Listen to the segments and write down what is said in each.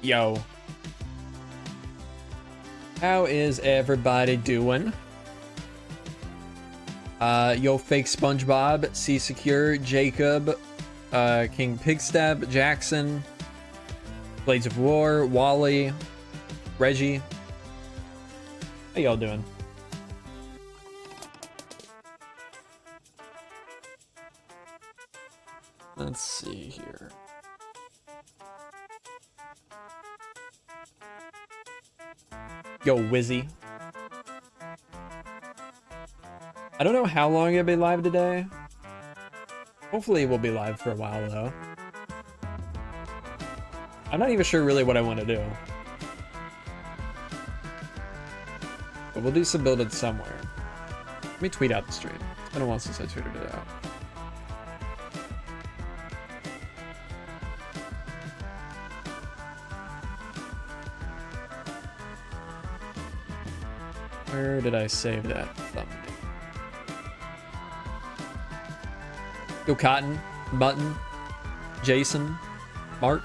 Yo. How is everybody doing? Yo, fake SpongeBob, C Secure, Jacob, King Pigstab, Jackson, Blades of War, Wally, Reggie. How y'all doing? Let's see here. Yo, Wizzy. I don't know how long it'll be live today. Hopefully we'll be live for a while though. I'm not even sure really what I want to do. But we'll do some building somewhere. Let me tweet out the stream. It's been a while since I tweeted it out. Where did I save that thumbnail? Yo, Cotton, Button, Jason, Mark.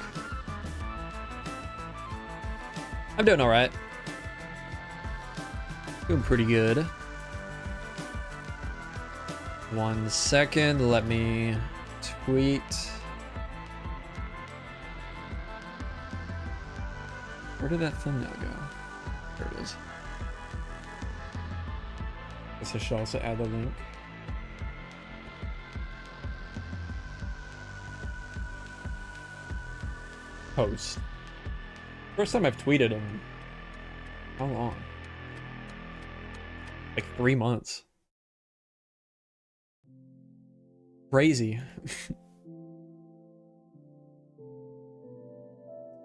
I'm doing all right. Doing pretty good. 1 second, let me tweet. Where did that thumbnail go? There it is. Guess I should also add the link. Post. First time I've tweeted in how long? Like 3 months. Crazy.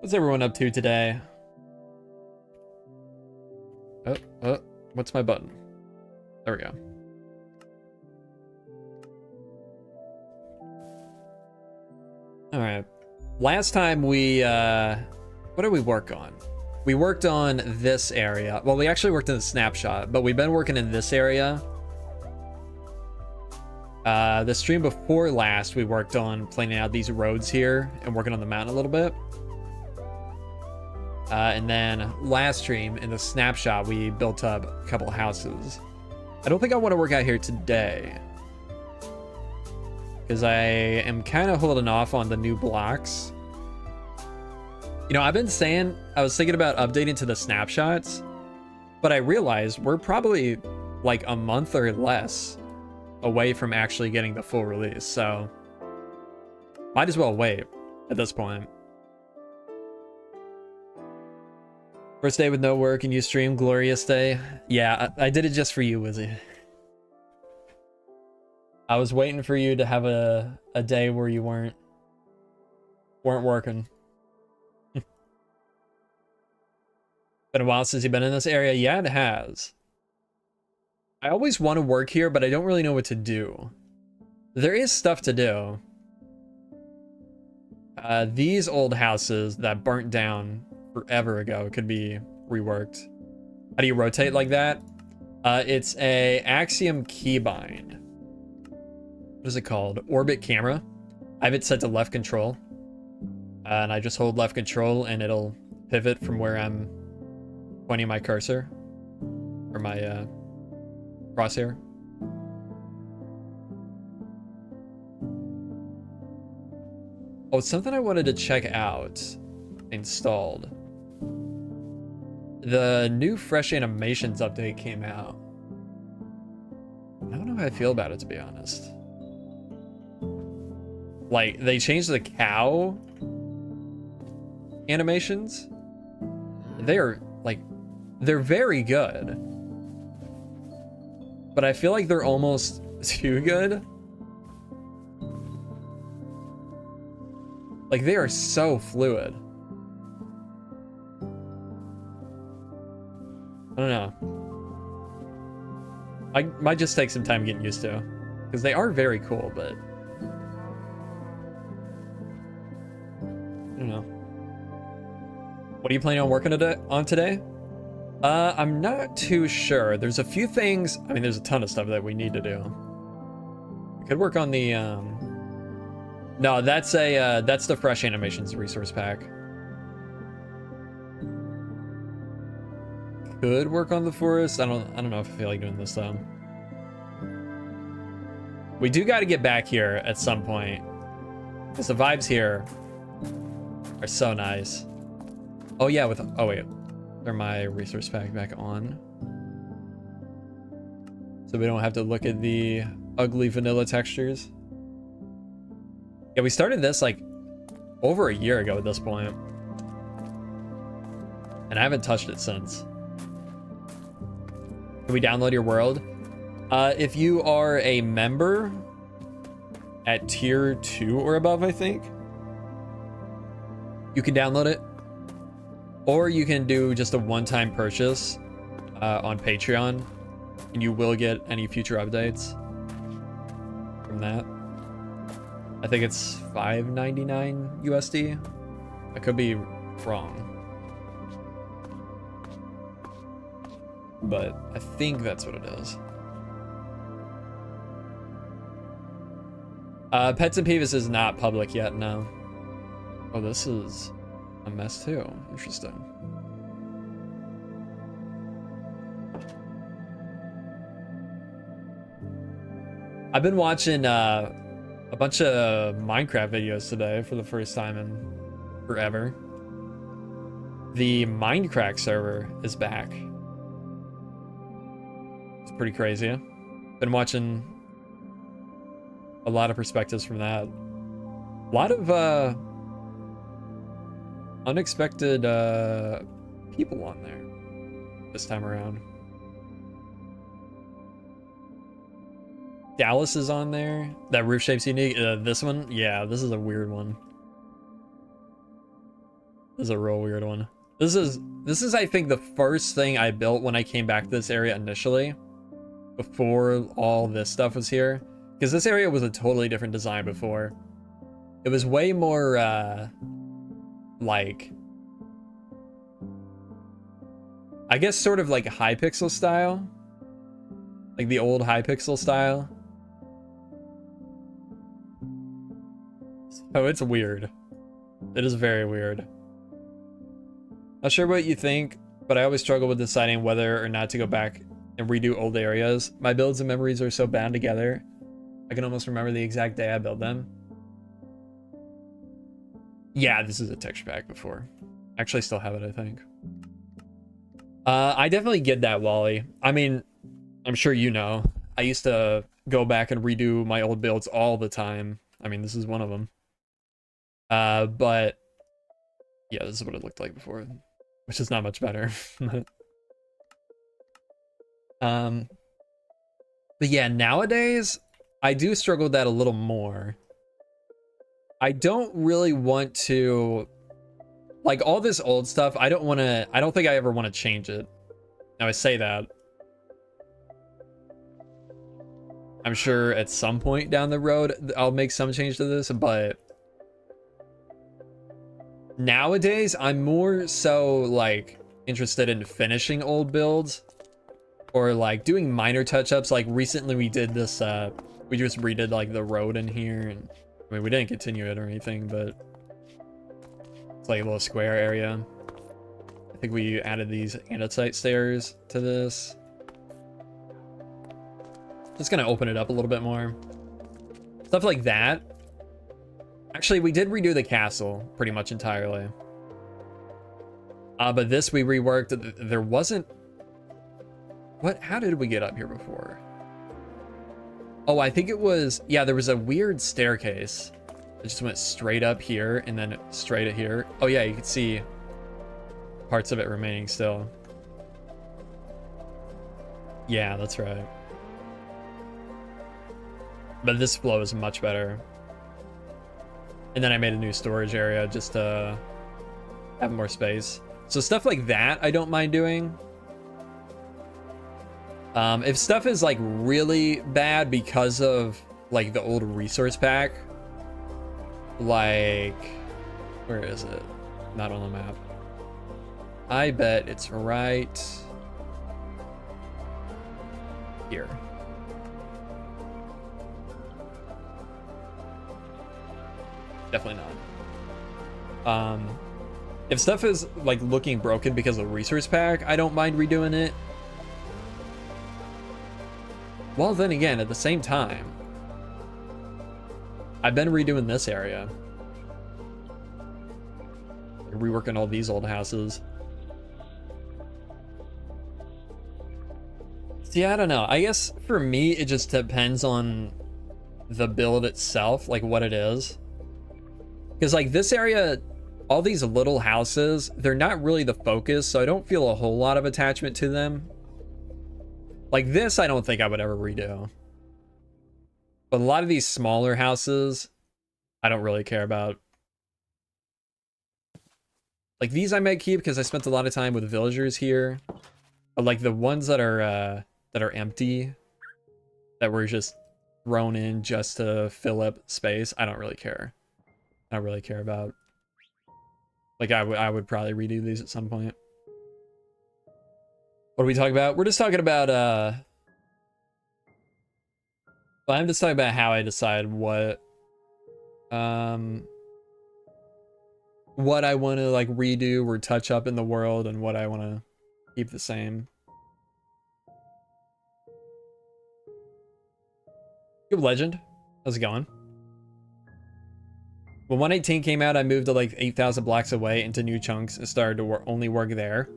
What's everyone up to today? Oh, what's my button? There we go. All right. Last time we, what did we work on? We worked on this area. Well, we actually worked in the snapshot, but we've been working in this area. The stream before last, we worked on planning out these roads here and working on the mountain a little bit. And then last stream in the snapshot, we built up a couple of houses. I don't think I want to work out here today, because I am kind of holding off on the new blocks. You know, I've been saying, I was thinking about updating to the snapshots, but I realized we're probably like a month or less away from actually getting the full release, so might as well wait at this point. First day with no work and you stream, glorious day. Yeah, I did it just for you, Wizzy. I was waiting for you to have a day where you weren't working. Been a while since you've been in this area. Yeah, it has. I always want to work here, but I don't really know what to do. There is stuff to do. These old houses that burnt down forever ago could be reworked. How do you rotate like that? It's a Axiom keybind. What is it called? Orbit camera. I have it set to left control. And I just hold left control and it'll pivot from where I'm pointing my cursor. Or my crosshair. Oh, something I wanted to check out. Installed. The new Fresh Animations update came out. I don't know how I feel about it, to be honest. Like, they changed the cow animations. They're, like, they're very good. But I feel like they're almost too good. Like, they are so fluid. I don't know. I might just take some time getting used to, because they are very cool, but I don't know. What are you planning on working on today? I'm not too sure. There's a few things. I mean, there's a ton of stuff that we need to do. We could work on the no, that's the Fresh Animations resource pack. could work on the forest. I don't know if I feel like doing this though. We do got to get back here at some point, because the vibes here are so nice. Oh yeah, oh wait, turn my resource pack back on, so we don't have to look at the ugly vanilla textures. Yeah, we started this like over a year ago at this point, and I haven't touched it since. Can we download your world? If you are a member at tier 2 or above, I think, you can download it. Or you can do just a one-time purchase on Patreon, and you will get any future updates from that. I think it's $5.99 USD. I could be wrong, but I think that's what it is. Pets and Peeves is not public yet, no. Oh, this is a mess too. Interesting. I've been watching a bunch of Minecraft videos today for the first time in forever. The Minecraft server is back. It's pretty crazy. Been watching a lot of perspectives from that. A lot of unexpected people on there this time around. Dallas is on there. That roof shape's unique. This one, yeah, this is a weird one. This is a real weird one. This is I think the first thing I built when I came back to this area initially, before all this stuff was here. Because this area was a totally different design before. It was way more, like, I guess sort of like Hypixel style. Like the old Hypixel style. So it's weird. It is very weird. Not sure what you think, but I always struggle with deciding whether or not to go back and redo old areas. My builds and memories are so bound together, I can almost remember the exact day I built them. Yeah, this is a texture pack before. Actually, still have it, I think. I definitely get that, Wally. I mean, I'm sure you know. I used to go back and redo my old builds all the time. I mean, this is one of them. But yeah, this is what it looked like before, which is not much better. But yeah, nowadays, I do struggle with that a little more. I don't really want to, like, all this old stuff, I don't think I ever want to change it. Now I say that. I'm sure at some point down the road, I'll make some change to this, but nowadays, I'm more so, like, interested in finishing old builds or, like, doing minor touch-ups. Like, recently we did this, we just redid, like, the road in here, and I mean, we didn't continue it or anything, but it's like a little square area. I think we added these andesite stairs to this. Just gonna open it up a little bit more. Stuff like that. Actually, we did redo the castle pretty much entirely. But this we reworked. There wasn't... What? How did we get up here before? Oh, I think it was... Yeah, there was a weird staircase. It just went straight up here and then straight here. Oh yeah, you can see parts of it remaining still. Yeah, that's right. But this flow is much better. And then I made a new storage area just to have more space. So stuff like that, I don't mind doing. If stuff is like really bad because of like the old resource pack, like, where is it? Not on the map. I bet it's right here. Definitely not. If stuff is like looking broken because of resource pack, I don't mind redoing it. Well, then again, at the same time, I've been redoing this area. Reworking all these old houses. See, I don't know. I guess for me, it just depends on the build itself, like what it is. Because like this area, all these little houses, they're not really the focus, so I don't feel a whole lot of attachment to them. Like this, I don't think I would ever redo. But a lot of these smaller houses, I don't really care about. Like these I might keep because I spent a lot of time with villagers here. But like the ones that are empty, that were just thrown in just to fill up space, I don't really care. I don't really care about. Like I would probably redo these at some point. What are we talking about? We're just talking about well, I'm just talking about how I decide what I want to like redo or touch up in the world and what I want to keep the same. Good legend. How's it going? When 118 came out, I moved to like 8,000 blocks away into new chunks and started to only work there.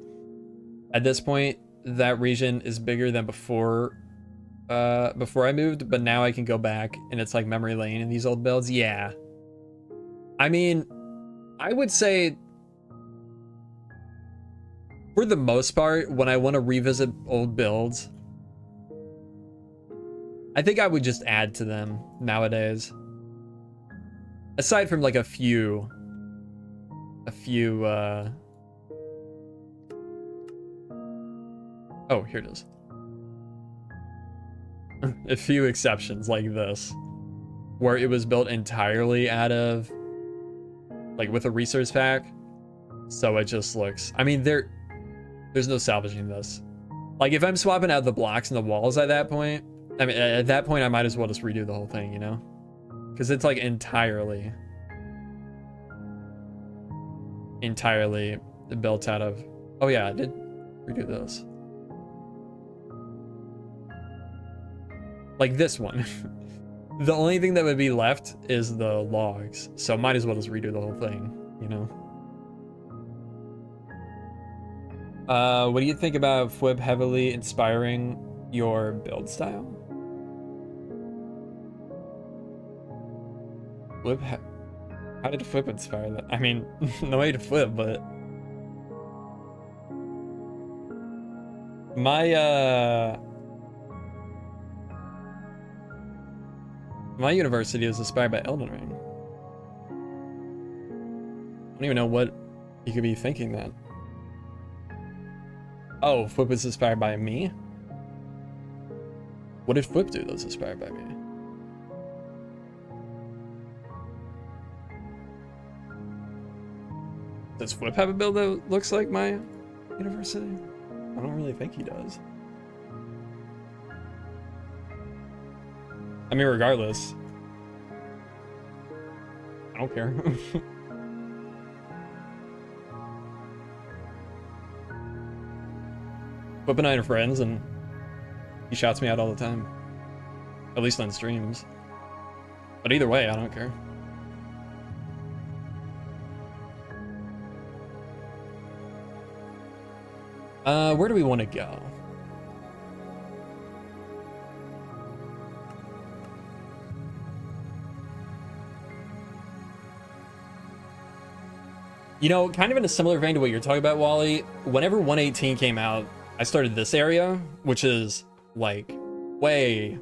At this point, that region is bigger than before I moved, but now I can go back and it's like memory lane in these old builds. Yeah. I mean, I would say for the most part, when I want to revisit old builds, I think I would just add to them nowadays. Aside from like a few oh, here it is. A few exceptions like this, where it was built entirely out of like with a resource pack, so it just looks, I mean, there's no salvaging this. Like if I'm swapping out the blocks and the walls at that point, I mean, at that point I might as well just redo the whole thing, you know, because it's like entirely built out of, oh yeah, I did redo this. Like this one. The only thing that would be left is the logs, so might as well just redo the whole thing, you know. What do you think about Fwib heavily inspiring your build style? How did Fwib inspire that? I mean, no way to Fwib, but my university is inspired by Elden Ring. I don't even know what you could be thinking that. Oh, Fwib was inspired by me? What did Fwib do that was inspired by me? Does Fwib have a build that looks like my university? I don't really think he does. I mean, regardless, I don't care. Fwib and I are friends, and he shouts me out all the time. At least on streams. But either way, I don't care. Where do we want to go? You know, kind of in a similar vein to what you're talking about, Wally, whenever 118 came out, I started this area, which is like way...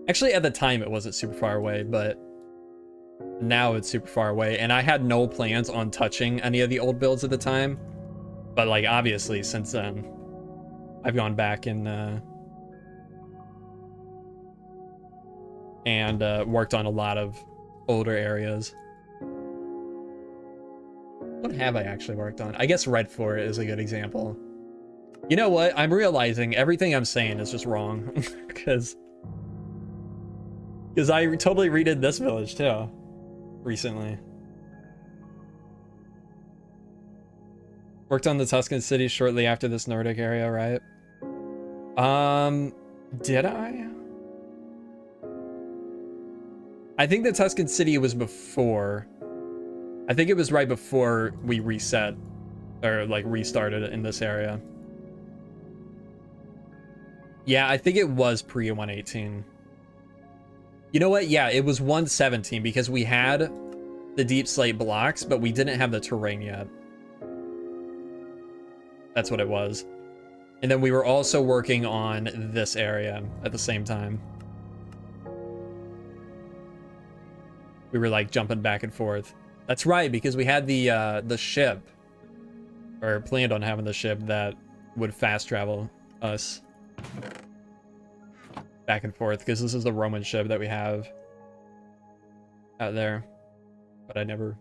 Actually, at the time, it wasn't super far away, but now it's super far away. And I had no plans on touching any of the old builds at the time. But like, obviously, since then, I've gone back and worked on a lot of older areas. What have I actually worked on? I guess Red Fort is a good example. You know what? I'm realizing everything I'm saying is just wrong. Because I totally redid this village too recently. Worked on the Tuscan city shortly after this Nordic area, right? Did I? I think the Tuscan city was before. I think it was right before we reset or like restarted in this area. Yeah, I think it was pre 118. You know what? Yeah, it was 117 because we had the deep slate blocks, but we didn't have the terrain yet. That's what it was. And then we were also working on this area at the same time. We were like jumping back and forth. That's right, because we had the ship, or planned on having the ship that would fast travel us back and forth, because this is the Roman ship that we have out there. But I never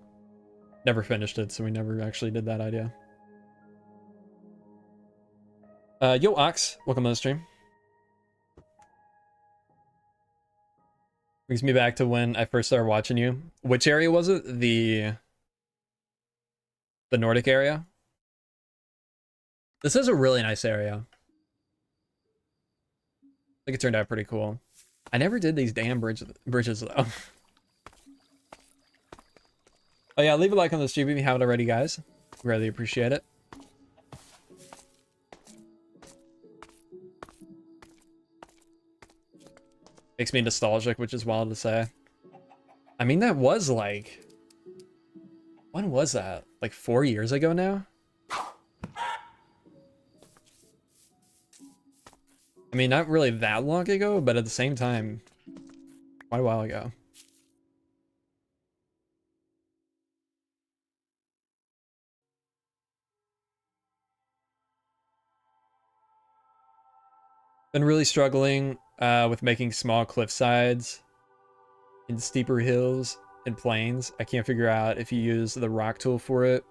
finished it, so we never actually did that idea. Yo, Ox, welcome to the stream. Brings me back to when I first started watching you. Which area was it? The Nordic area? This is a really nice area. I think it turned out pretty cool. I never did these damn bridges though. Oh yeah, leave a like on the stream if you haven't already, guys. Really appreciate it. Makes me nostalgic, which is wild to say. I mean, that was like... When was that? Like 4 years ago now? I mean, not really that long ago, but at the same time, quite a while ago. Been really struggling with making small cliff sides in steeper hills and plains. I can't figure out if you use the rock tool for it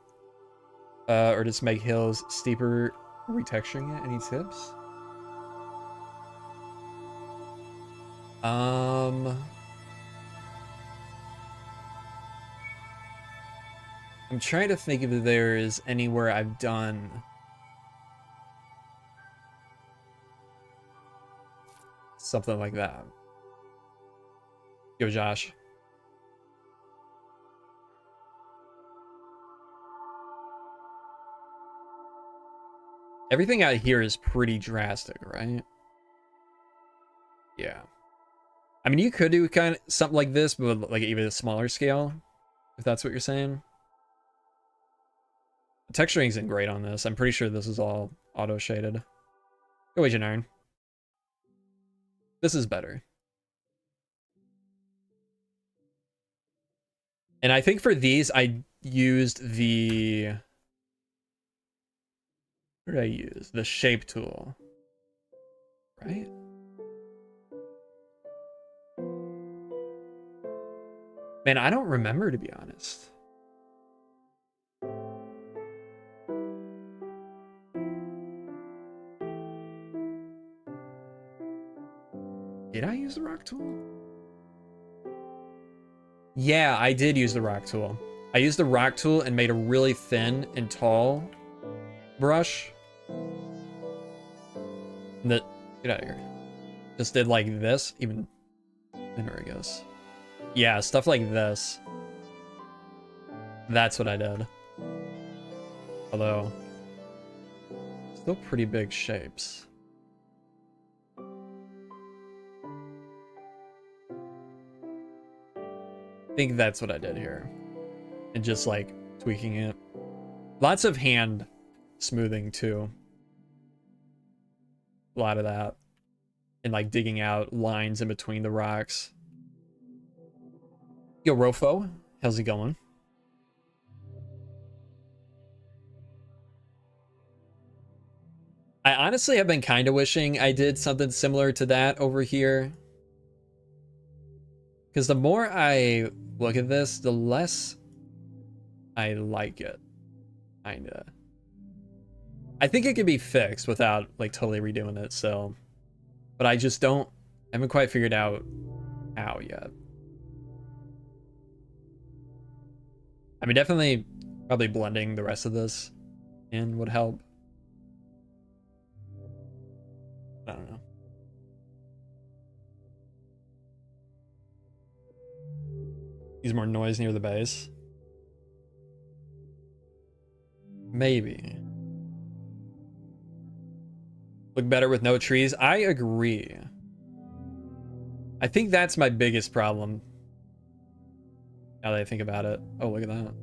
or just make hills steeper, retexturing it. Any tips? I'm trying to think if there is anywhere I've done something like that. Yo, Josh. Everything out here is pretty drastic, right? Yeah. I mean, you could do kind of something like this, but like even a smaller scale, if that's what you're saying. The texturing isn't great on this. I'm pretty sure this is all auto shaded. Go away, Janarn. This is better. And I think for these, I used the... What did I use? The shape tool. Right? Man, I don't remember, to be honest. Did I use the rock tool? Yeah, I did use the rock tool. I used the rock tool and made a really thin and tall brush. That, get out of here. Just did like this, even thinner, I guess. Yeah, stuff like this. That's what I did. Although, still pretty big shapes. I think that's what I did here. And just like tweaking it. Lots of hand smoothing too. A lot of that. And like digging out lines in between the rocks. Yo, Rofo, how's it going? I honestly have been kind of wishing I did something similar to that over here. Because the more I look at this, the less I like it. Kinda. I think it could be fixed without like totally redoing it, so. But I just I haven't quite figured out how yet. I mean, definitely probably blending the rest of this in would help. I don't know. Use more noise near the base. Maybe. Look better with no trees. I agree. I think that's my biggest problem. Now that I think about it. Oh, look at that.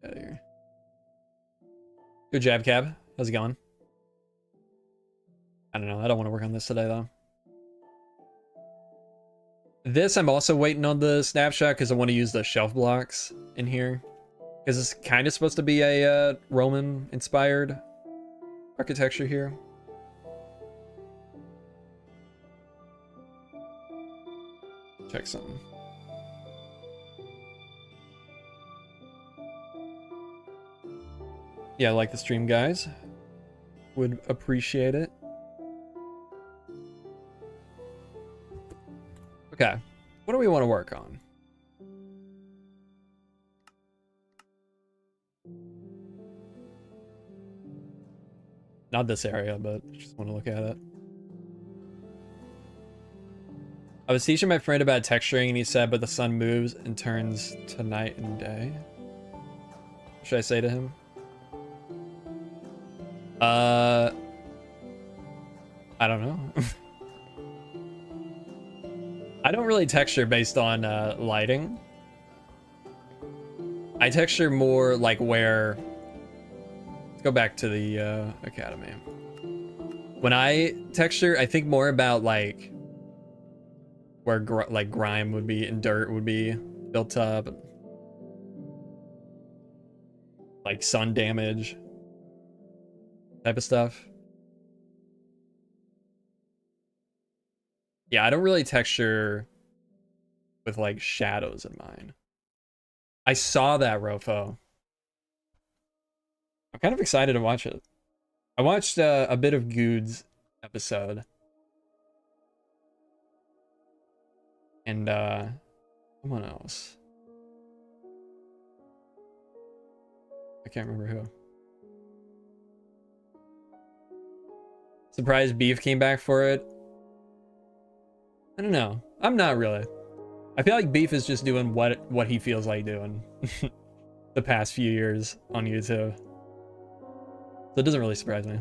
Out of here. Good job, Cab. How's it going? I don't know. I don't want to work on this today, though. This, I'm also waiting on the snapshot because I want to use the shelf blocks in here. Because it's kind of supposed to be a Roman-inspired architecture here. Check something. Yeah, like the stream, guys. Would appreciate it. Okay. What do we want to work on? Not this area, but I just want to look at it. I was teaching my friend about texturing and he said, but the sun moves and turns to night and day. What should I say to him? I don't know. I don't really texture based on lighting. I texture more like where... Let's go back to the academy. When I texture, I think more about like where like grime would be and dirt would be built up, like sun damage type of stuff. Yeah, I don't really texture with like shadows in mind. I saw that, Rofo. I'm kind of excited to watch it. I watched a bit of Good's episode. And someone else. I can't remember who. Surprised Beef came back for it. I don't know. I'm not really. I feel like Beef is just doing what he feels like doing the past few years on YouTube. So it doesn't really surprise me.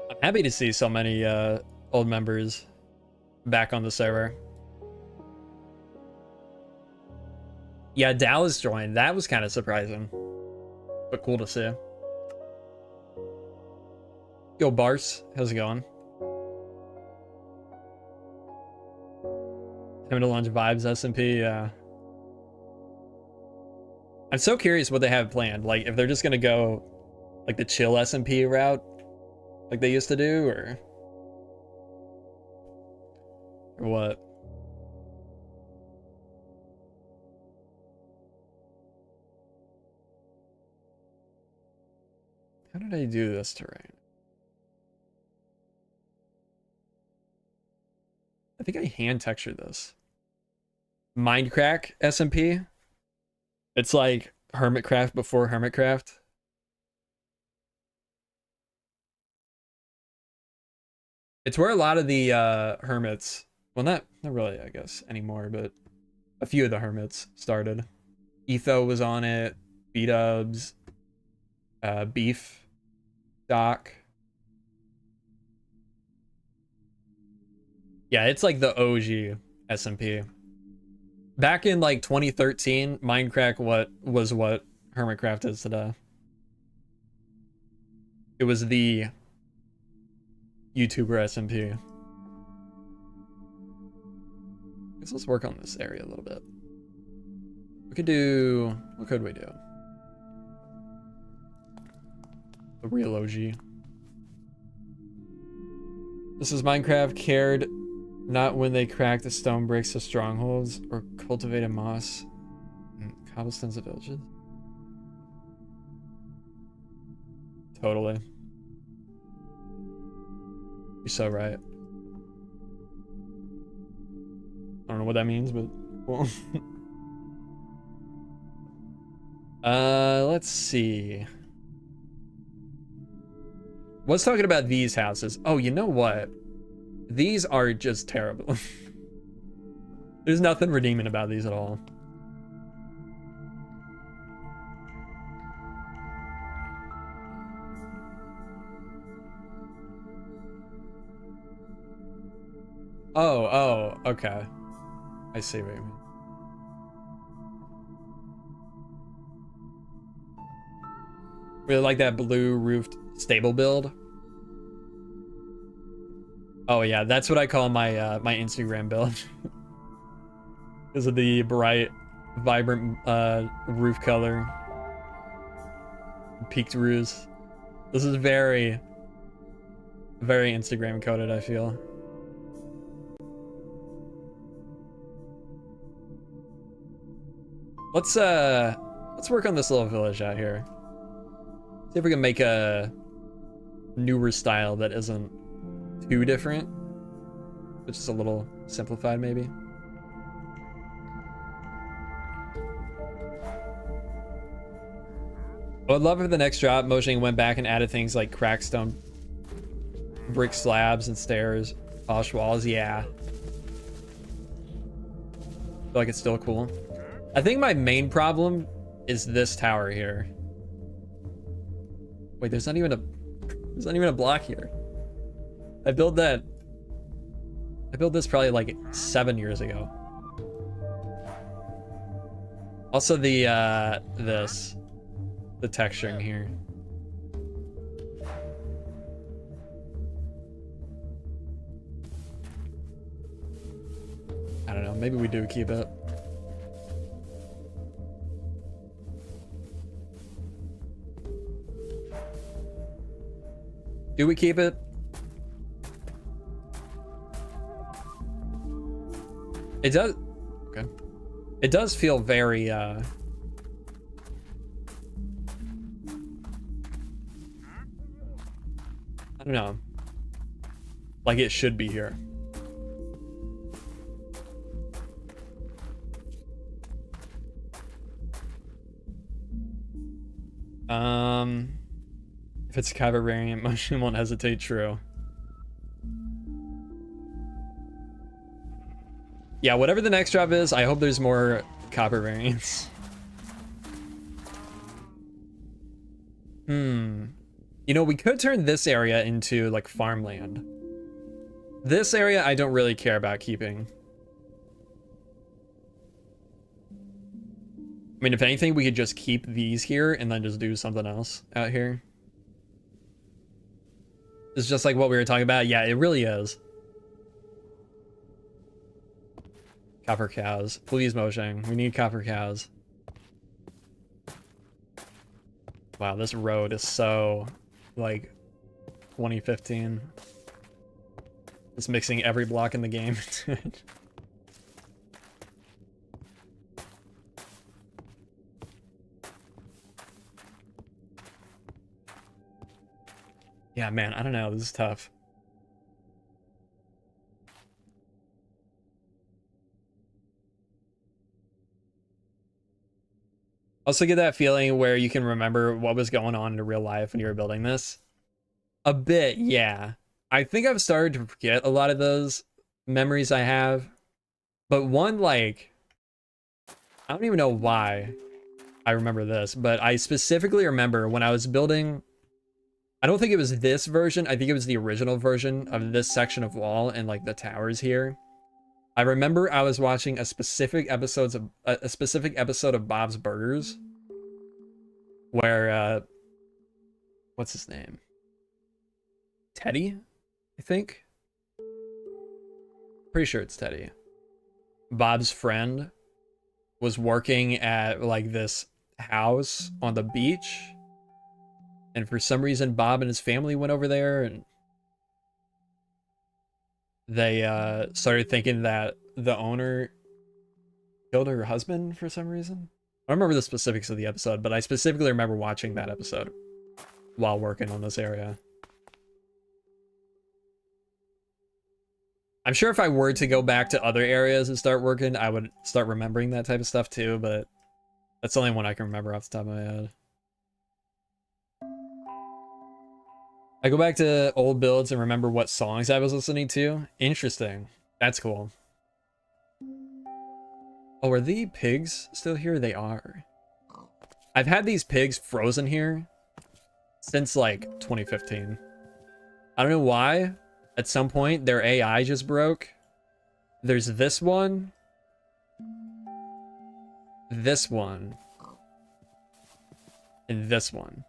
I'm happy to see so many old members back on the server. Yeah, Dallas joined. That was kind of surprising, but cool to see. Yo, Bars, how's it going? Having to launch Vibes SMP, yeah. I'm so curious what they have planned. Like, if they're just gonna go like the chill SMP route, like they used to do, or what? How did I do this terrain? I think I hand textured this. Mindcrack SMP. It's like Hermitcraft before Hermitcraft. It's where a lot of the hermits, well, not really, I guess, anymore, but a few of the hermits started. Etho was on it, B-Dubs, Beef, Doc. Yeah, it's like the OG SMP. Back in like 2013, Minecraft was what Hermitcraft is today. It was the YouTuber SMP. I guess let's work on this area a little bit. We could do, what could we do? The real OG. This is Minecraft cared not when they cracked the stone bricks of strongholds or cultivated moss and cobblestones of villages. Totally. You're so right. I don't know what that means, but well. Let's see. Let's talk about these houses. Oh, you know what? These are just terrible. There's nothing redeeming about these at all. Oh, okay. I see what you mean. Really like that blue roofed stable build. Oh yeah, that's what I call my my Instagram build. Because of the bright, vibrant roof color. Peaked roofs. This is very, very Instagram coded, I feel. Let's work on this little village out here. See if we can make a newer style that isn't too different, but just a little simplified maybe. I would love if the next drop motion went back and added things like cracked stone brick slabs and stairs, polished walls. Yeah. Feel like it's still cool. I think my main problem is this tower here. Wait, there's not even a block here. I built this probably like 7 years ago. Also the texturing here. I don't know, maybe we do keep it. Do we keep it? It does. Okay. It does feel very I don't know. Like it should be here. If it's a copper variant, motion won't hesitate. True. Yeah, whatever the next drop is, I hope there's more copper variants. You know, we could turn this area into like farmland. This area I don't really care about keeping. I mean, if anything, we could just keep these here and then just do something else out here. It's just like what we were talking about. Yeah, it really is. Copper cows. Please, Mojang. We need copper cows. Wow, this road is so, like, 2015. Just mixing every block in the game. Yeah, man, I don't know. This is tough. Also get that feeling where you can remember what was going on in real life when you were building this. A bit, yeah. I think I've started to forget a lot of those memories I have. But one, like, I don't even know why I remember this, but I specifically remember when I was building, I don't think it was this version. I think it was the original version of this section of wall and like the towers here. I remember I was watching a specific episode of Bob's Burgers where what's his name? Teddy, I think. Pretty sure it's Teddy. Bob's friend was working at like this house on the beach, and for some reason Bob and his family went over there and they started thinking that the owner killed her husband for some reason. I don't remember the specifics of the episode, but I specifically remember watching that episode while working on this area. I'm sure if I were to go back to other areas and start working, I would start remembering that type of stuff too, but that's the only one I can remember off the top of my head. I go back to old builds and remember what songs I was listening to. Interesting. That's cool. Oh, are the pigs still here? They are. I've had these pigs frozen here since like 2015. I don't know why. At some point, their AI just broke. There's this one. This one. And this one.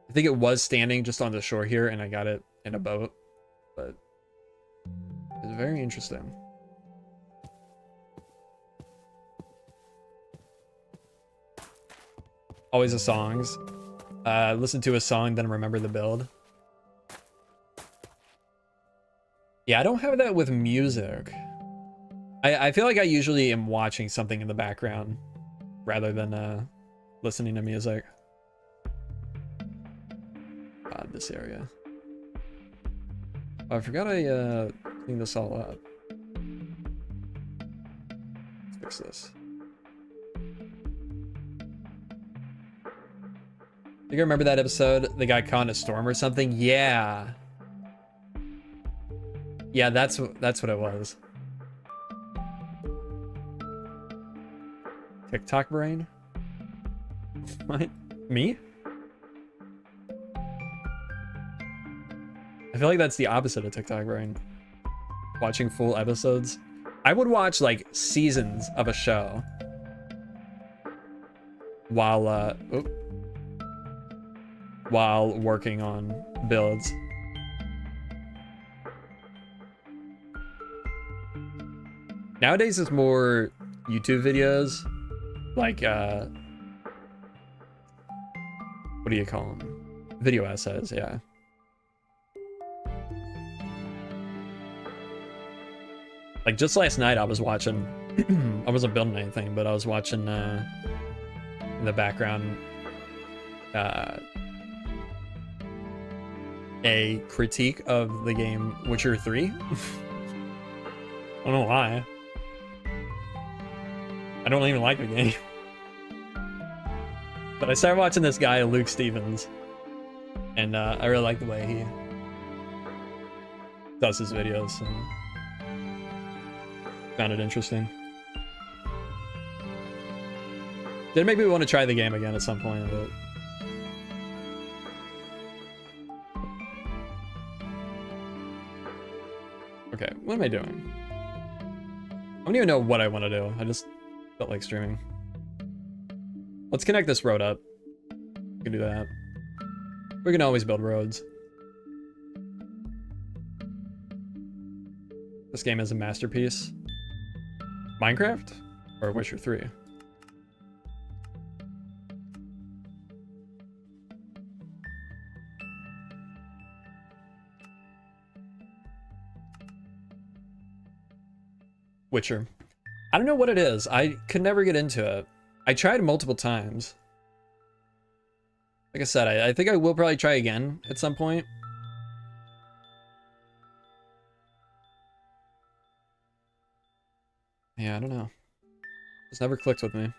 I think it was standing just on the shore here, and I got it in a boat. But it's very interesting. Always the songs. Listen to a song, then remember the build. Yeah, I don't have that with music. I feel like I usually am watching something in the background rather than listening to music. God, this area. Oh, I forgot I cleaned this all up. Let's fix this. You remember that episode? The guy caught in a storm or something? Yeah. Yeah, that's what it was. TikTok brain? What? Me? I feel like that's the opposite of TikTok brain. Watching full episodes. I would watch like seasons of a show while working on builds. Nowadays it's more YouTube videos, like what do you call them? Video essays, yeah. Like just last night I was watching I wasn't building anything, but I was watching in the background a critique of the game Witcher 3. I don't know why. I don't even like the game. But I started watching this guy, Luke Stevens, and I really like the way he does his videos, and found it interesting. Did make me want to try the game again at some point, but okay, what am I doing? I don't even know what I want to do. I just felt like streaming. Let's connect this road up. We can do that. We can always build roads. This game is a masterpiece. Minecraft? Or Witcher 3? Witcher. I don't know what it is. I could never get into it. I tried multiple times. Like I said, I think I will probably try again at some point. Yeah, I don't know. Just never clicked with me.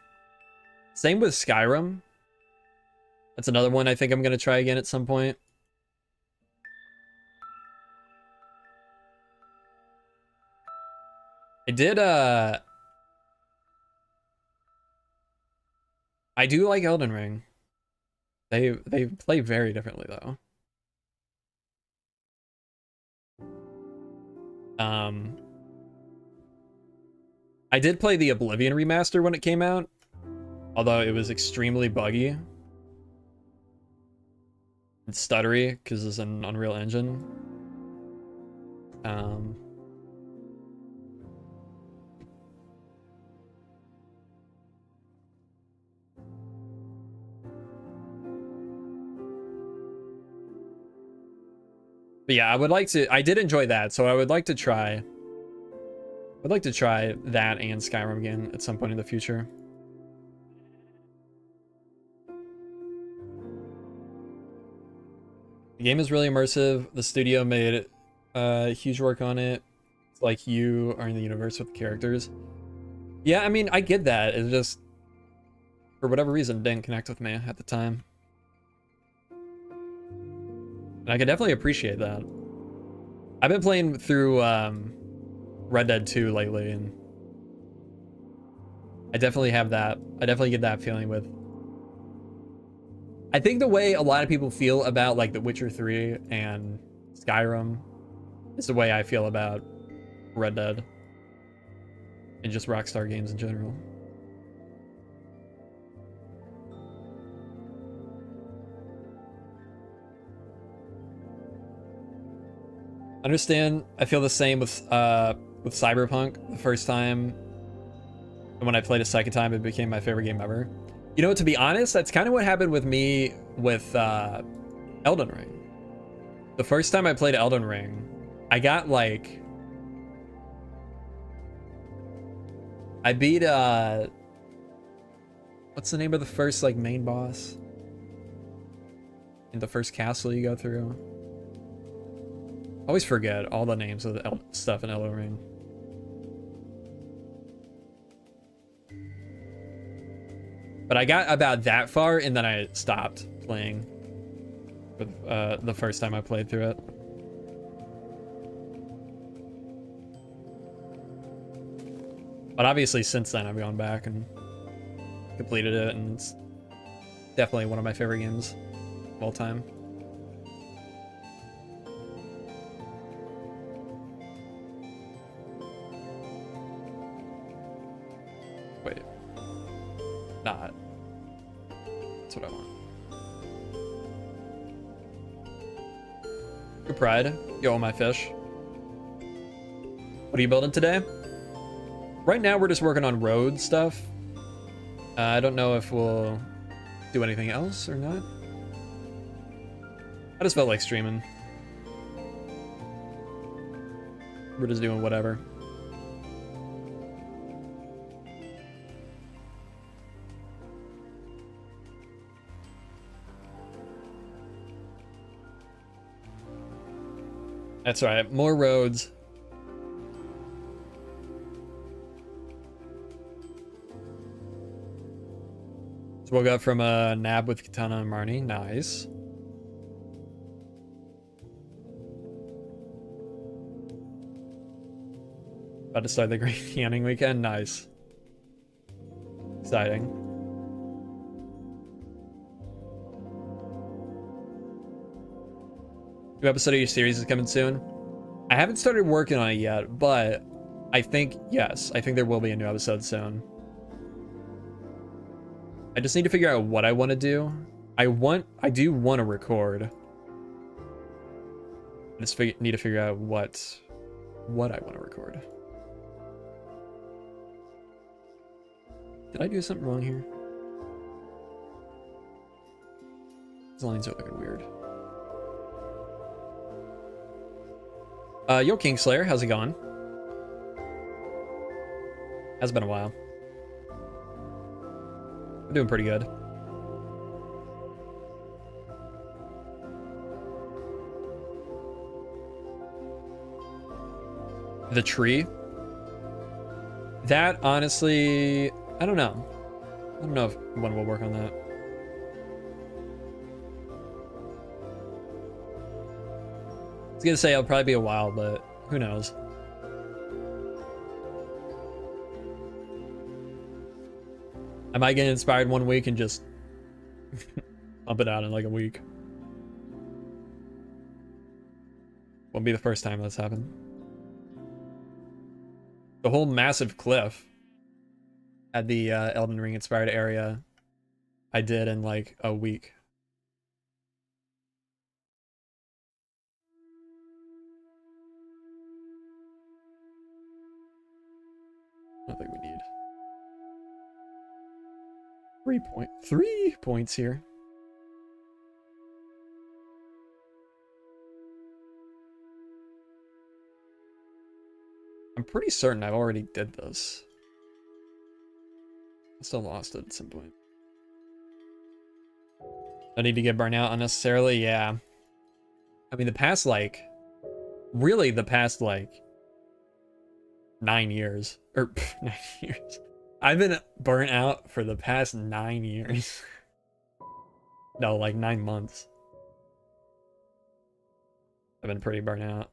Same with Skyrim. That's another one I think I'm gonna try again at some point. I did, I do like Elden Ring. They play very differently though. I did play the Oblivion remaster when it came out, although it was extremely buggy and stuttery because it's an Unreal Engine. But yeah, I would like to. I did enjoy that, so I would like to try. I'd like to try that and Skyrim again at some point in the future. The game is really immersive. The studio made huge work on it. It's like you are in the universe with the characters. Yeah, I mean, I get that. It's just, for whatever reason, didn't connect with me at the time. And I could definitely appreciate that. I've been playing through Red Dead 2 lately, and I definitely have that. I definitely get that feeling with. I think the way a lot of people feel about like The Witcher 3 and Skyrim is the way I feel about Red Dead and just Rockstar games in general. Understand, I feel the same with Cyberpunk. The first time, and when I played a second time, it became my favorite game ever. You know, to be honest, that's kind of what happened with me with Elden Ring. The first time I played Elden Ring, I got like, I beat what's the name of the first like main boss in the first castle you go through? I always forget all the names of the stuff in Elden Ring. But I got about that far and then I stopped playing for the first time I played through it. But obviously since then I've gone back and completed it, and it's definitely one of my favorite games of all time. Wait. Not. That's what I want. Good pride. Yo, all my fish. What are you building today? Right now we're just working on road stuff. I don't know if we'll do anything else or not. I just felt like streaming. We're just doing whatever. That's right, more roads. So woke up from a nap with Katana and Marnie. Nice. About to start the green canning weekend. Nice. Exciting. New episode of your series is coming soon. I haven't started working on it yet, but I think, yes, I think there will be a new episode soon. I just need to figure out what I want to do. I do want to record. I just need to figure out what I want to record. Did I do something wrong here? These lines are looking weird. Yo, Kingslayer, how's it going? Has been a while. I'm doing pretty good. The tree? That, honestly, I don't know. I don't know if when we'll work on that. I was gonna say it'll probably be a while, but who knows? I might get inspired one week and just pump it out in like a week. Won't be the first time that's happened. The whole massive cliff at the Elden Ring inspired area I did in like a week. I don't think we need 3 points here. I'm pretty certain I've already did this. I still lost it at some point. I need to get burnt out unnecessarily, yeah. I mean, the past, like, really the past, like, 9 years. Or, 9 years. I've been burnt out for the past 9 years. No, like 9 months. I've been pretty burnt out.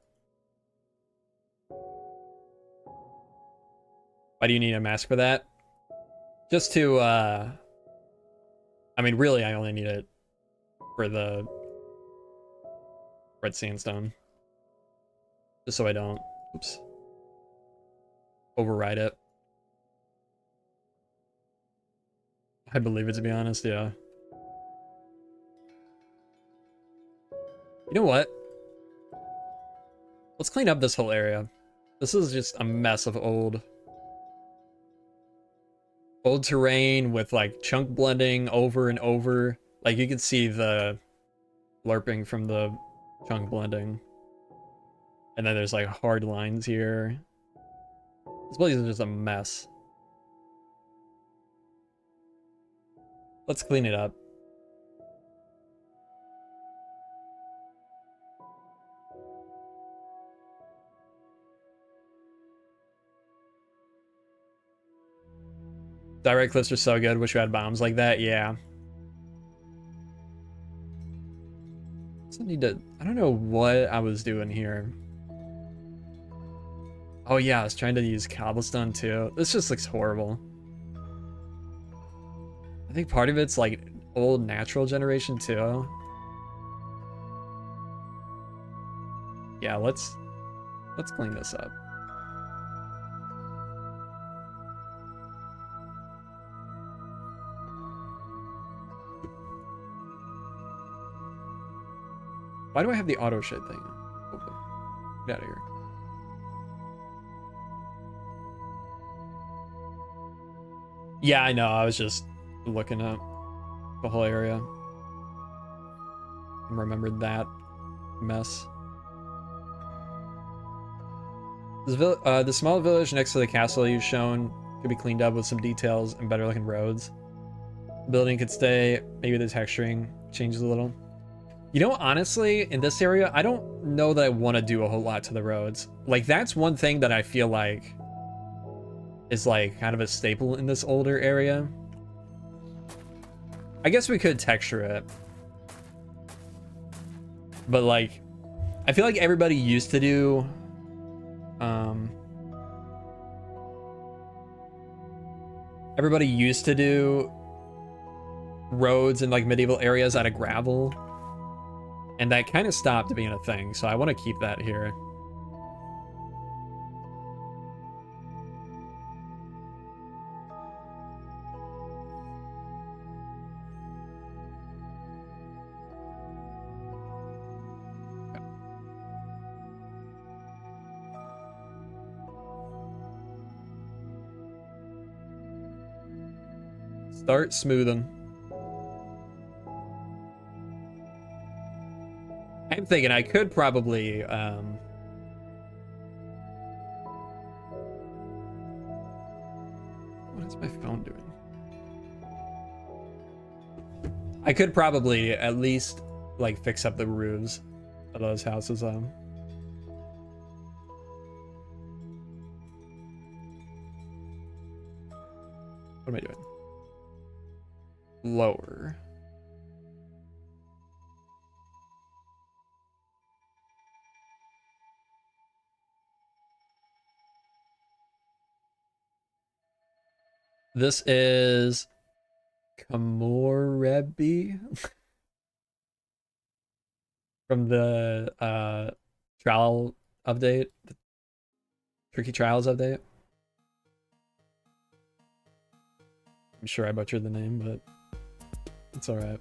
Why do you need a mask for that? Just to, I mean, really, I only need it for the red sandstone. Just so I don't, oops, override it. I believe it, to be honest, yeah. You know what? Let's clean up this whole area. This is just a mess of old terrain with like chunk blending over and over. Like you can see the lerping from the chunk blending. And then there's like hard lines here. This place is just a mess. Let's clean it up. Direct clips are so good. Wish we had bombs like that. Yeah. I need to. I don't know what I was doing here. Oh yeah, I was trying to use cobblestone too. This just looks horrible. I think part of it's like old natural generation too. Yeah, let's clean this up. Why do I have the auto shit thing open? Get out of here. Yeah, I know. I was just looking at the whole area and remembered that mess. The small village next to the castle you've shown could be cleaned up with some details and better looking roads. The building could stay. Maybe the texturing changes a little. You know, honestly, in this area, I don't know that I want to do a whole lot to the roads. Like, that's one thing that I feel like is, like, kind of a staple in this older area. I guess we could texture it. But, like, I feel like everybody used to do... everybody used to do roads in, like, medieval areas out of gravel. And that kind of stopped being a thing, so I want to keep that here. Start smoothing. I'm thinking I could probably, what is my phone doing? I could probably at least, like, fix up the roofs of those houses, What am I doing? Lower. This is Kamorebi from the trial update, the Tricky Trials update. I'm sure I butchered the name, but it's all right.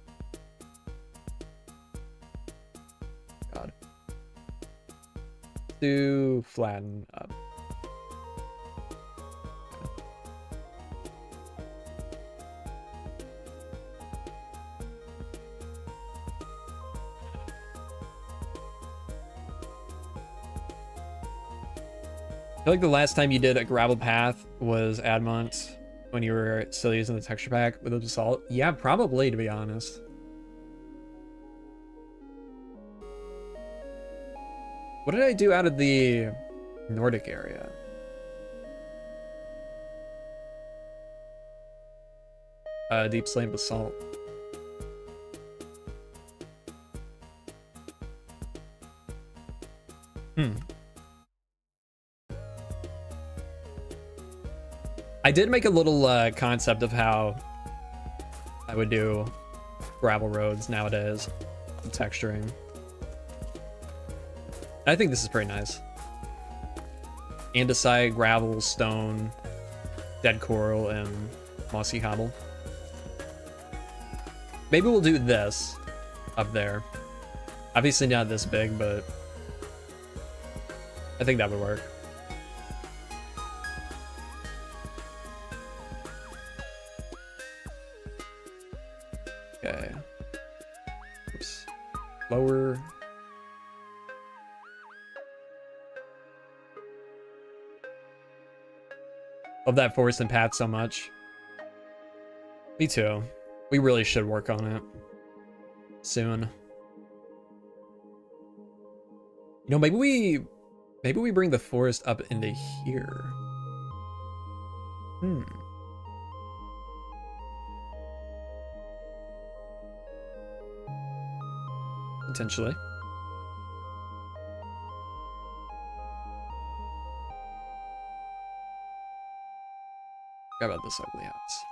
God. To flatten up. I feel like the last time you did a gravel path was Admont when you were still using the texture pack with the basalt. Yeah, probably, to be honest. What did I do out of the Nordic area? Deep slate basalt. I did make a little concept of how I would do gravel roads nowadays, texturing. I think this is pretty nice. Andesite, gravel, stone, dead coral, and mossy hobble. Maybe we'll do this up there. Obviously not this big, but I think that would work. Okay. Oops. Lower. Love that forest and path so much. Me too. We really should work on it soon. You know, maybe we bring the forest up into here. Potentially. Forgot about this ugly house.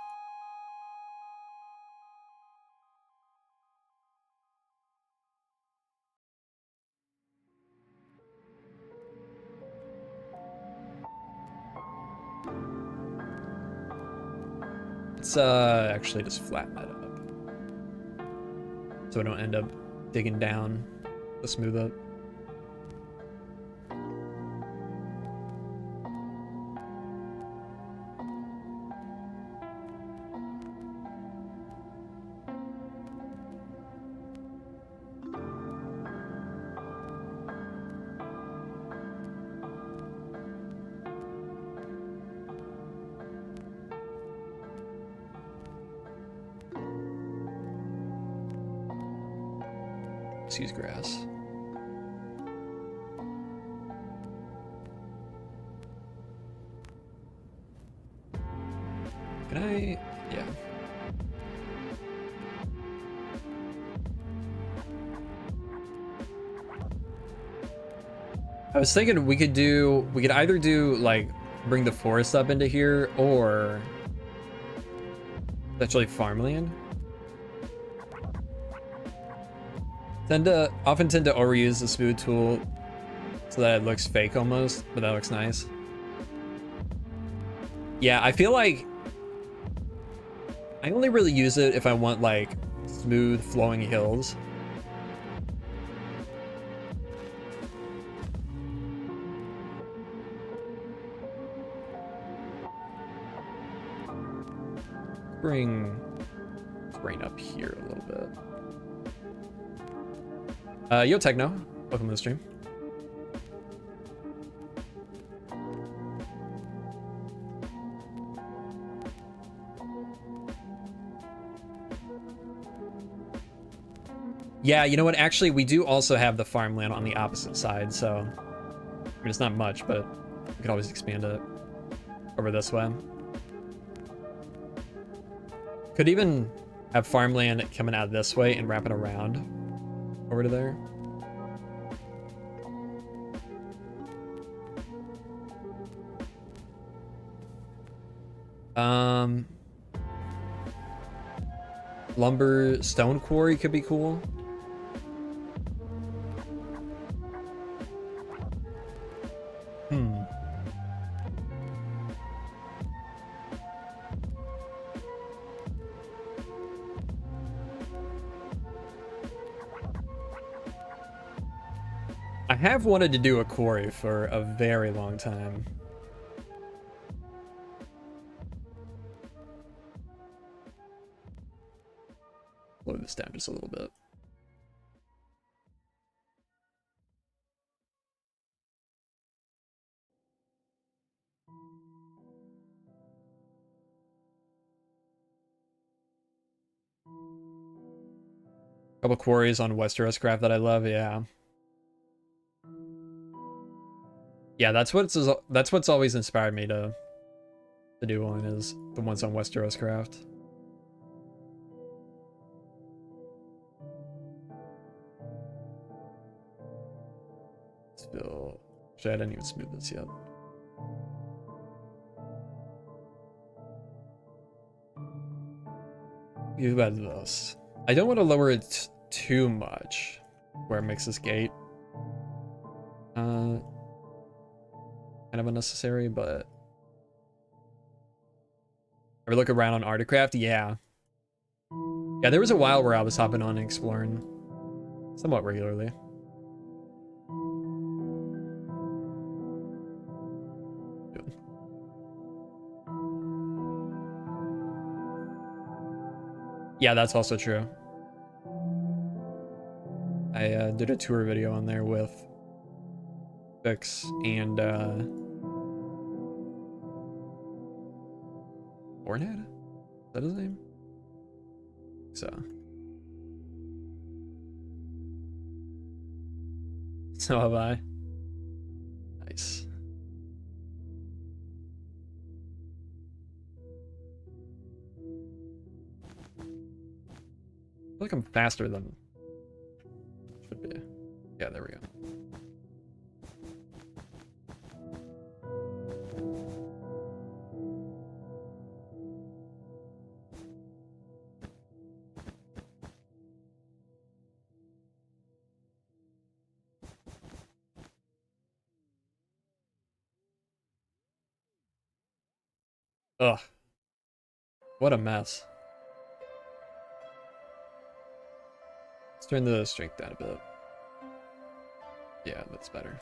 Let's actually just flatten that up so we don't end up digging down to smooth up. Let's use grass. Can I? Yeah. I was thinking we could either do like bring the forest up into here or potentially farmland. Often tend to overuse the smooth tool so that it looks fake almost, but that looks nice. Yeah, I feel like I only really use it if I want like smooth flowing hills. Bring rain up here a little bit. Yo Techno, welcome to the stream. Yeah, you know what? Actually, we do also have the farmland on the opposite side, so I mean, it's not much, but we could always expand it over this way. Could even have farmland coming out this way and wrap it around over to there. Lumber stone quarry could be cool. I have wanted to do a quarry for a very long time. Slow this down just a little bit. Couple quarries on Westeros craft that I love, yeah. Yeah, that's what's always inspired me to do one, is the ones on Westeros Craft. Still, actually, I didn't even smooth this yet. You've got this. I don't want to lower it too much where it makes this gate kind of unnecessary, but ever look around on Artcraft? Yeah, there was a while where I was hopping on and exploring somewhat regularly. Yeah, that's also true. I did a tour video on there with Fix and Ornad? Is that his name? So have I. Nice. I feel like I'm faster than should be. Yeah, there we go. Ugh. What a mess. Let's turn the strength down a bit. Yeah, that's better.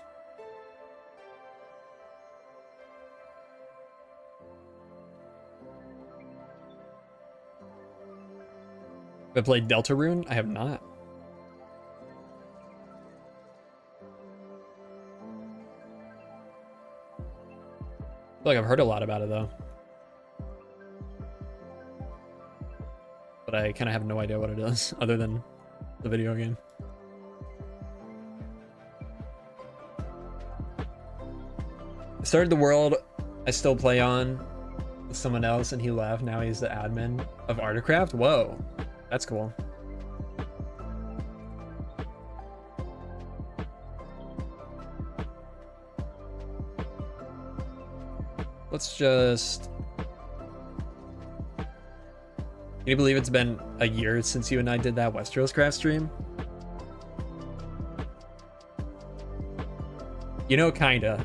Have I played Deltarune? I have not. I feel like I've heard a lot about it though. But I kind of have no idea what it is other than the video game. I started the world I still play on with someone else and he left. Now he's the admin of Artcraft. Whoa, that's cool. Let's just... Can you believe it's been a year since you and I did that Westeros Craft stream? You know, kinda.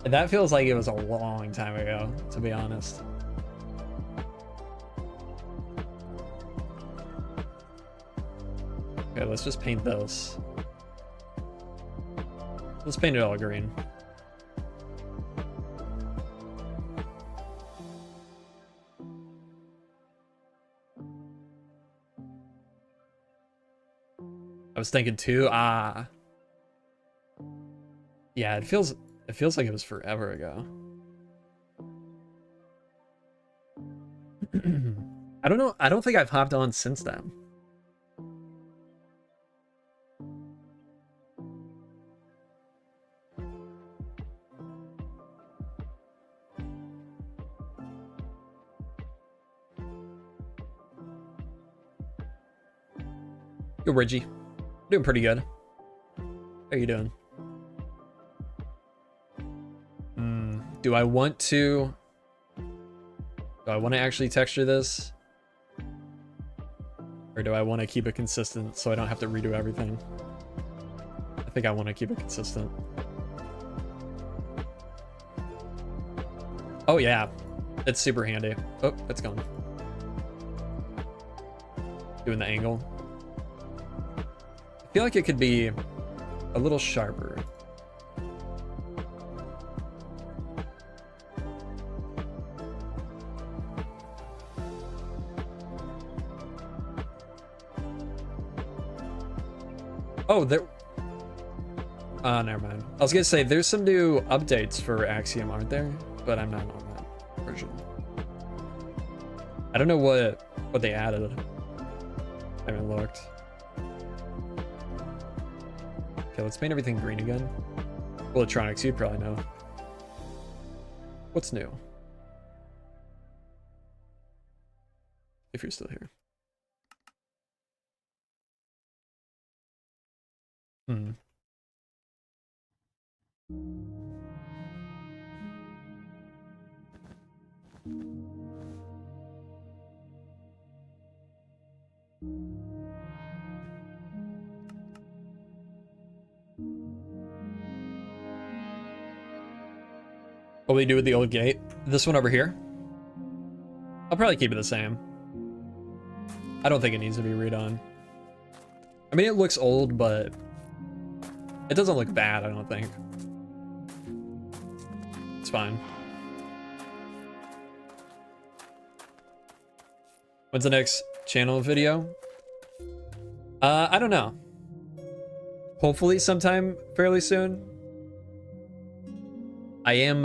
That feels like it was a long time ago, to be honest. Okay, let's just paint this. Let's paint it all green. I was thinking too. Yeah, it feels like it was forever ago. I don't know. I don't think I've hopped on since then. Yo, Reggie. Doing pretty good. How are you doing? Do I want to actually texture this? Or do I want to keep it consistent so I don't have to redo everything? I think I want to keep it consistent. Oh yeah, it's super handy. Oh, it's gone. Doing the angle. I feel like it could be a little sharper. Oh, there... never mind. I was gonna say, there's some new updates for Axiom, aren't there? But I'm not on that version. I don't know what they added. I haven't looked. Okay, let's paint everything green again. Electronics, you'd probably know. What's new? If you're still here. Hmm. What will you do with the old gate? This one over here? I'll probably keep it the same. I don't think it needs to be redone. I mean, it looks old, but it doesn't look bad, I don't think. It's fine. When's the next channel video? I don't know. Hopefully sometime fairly soon. I am,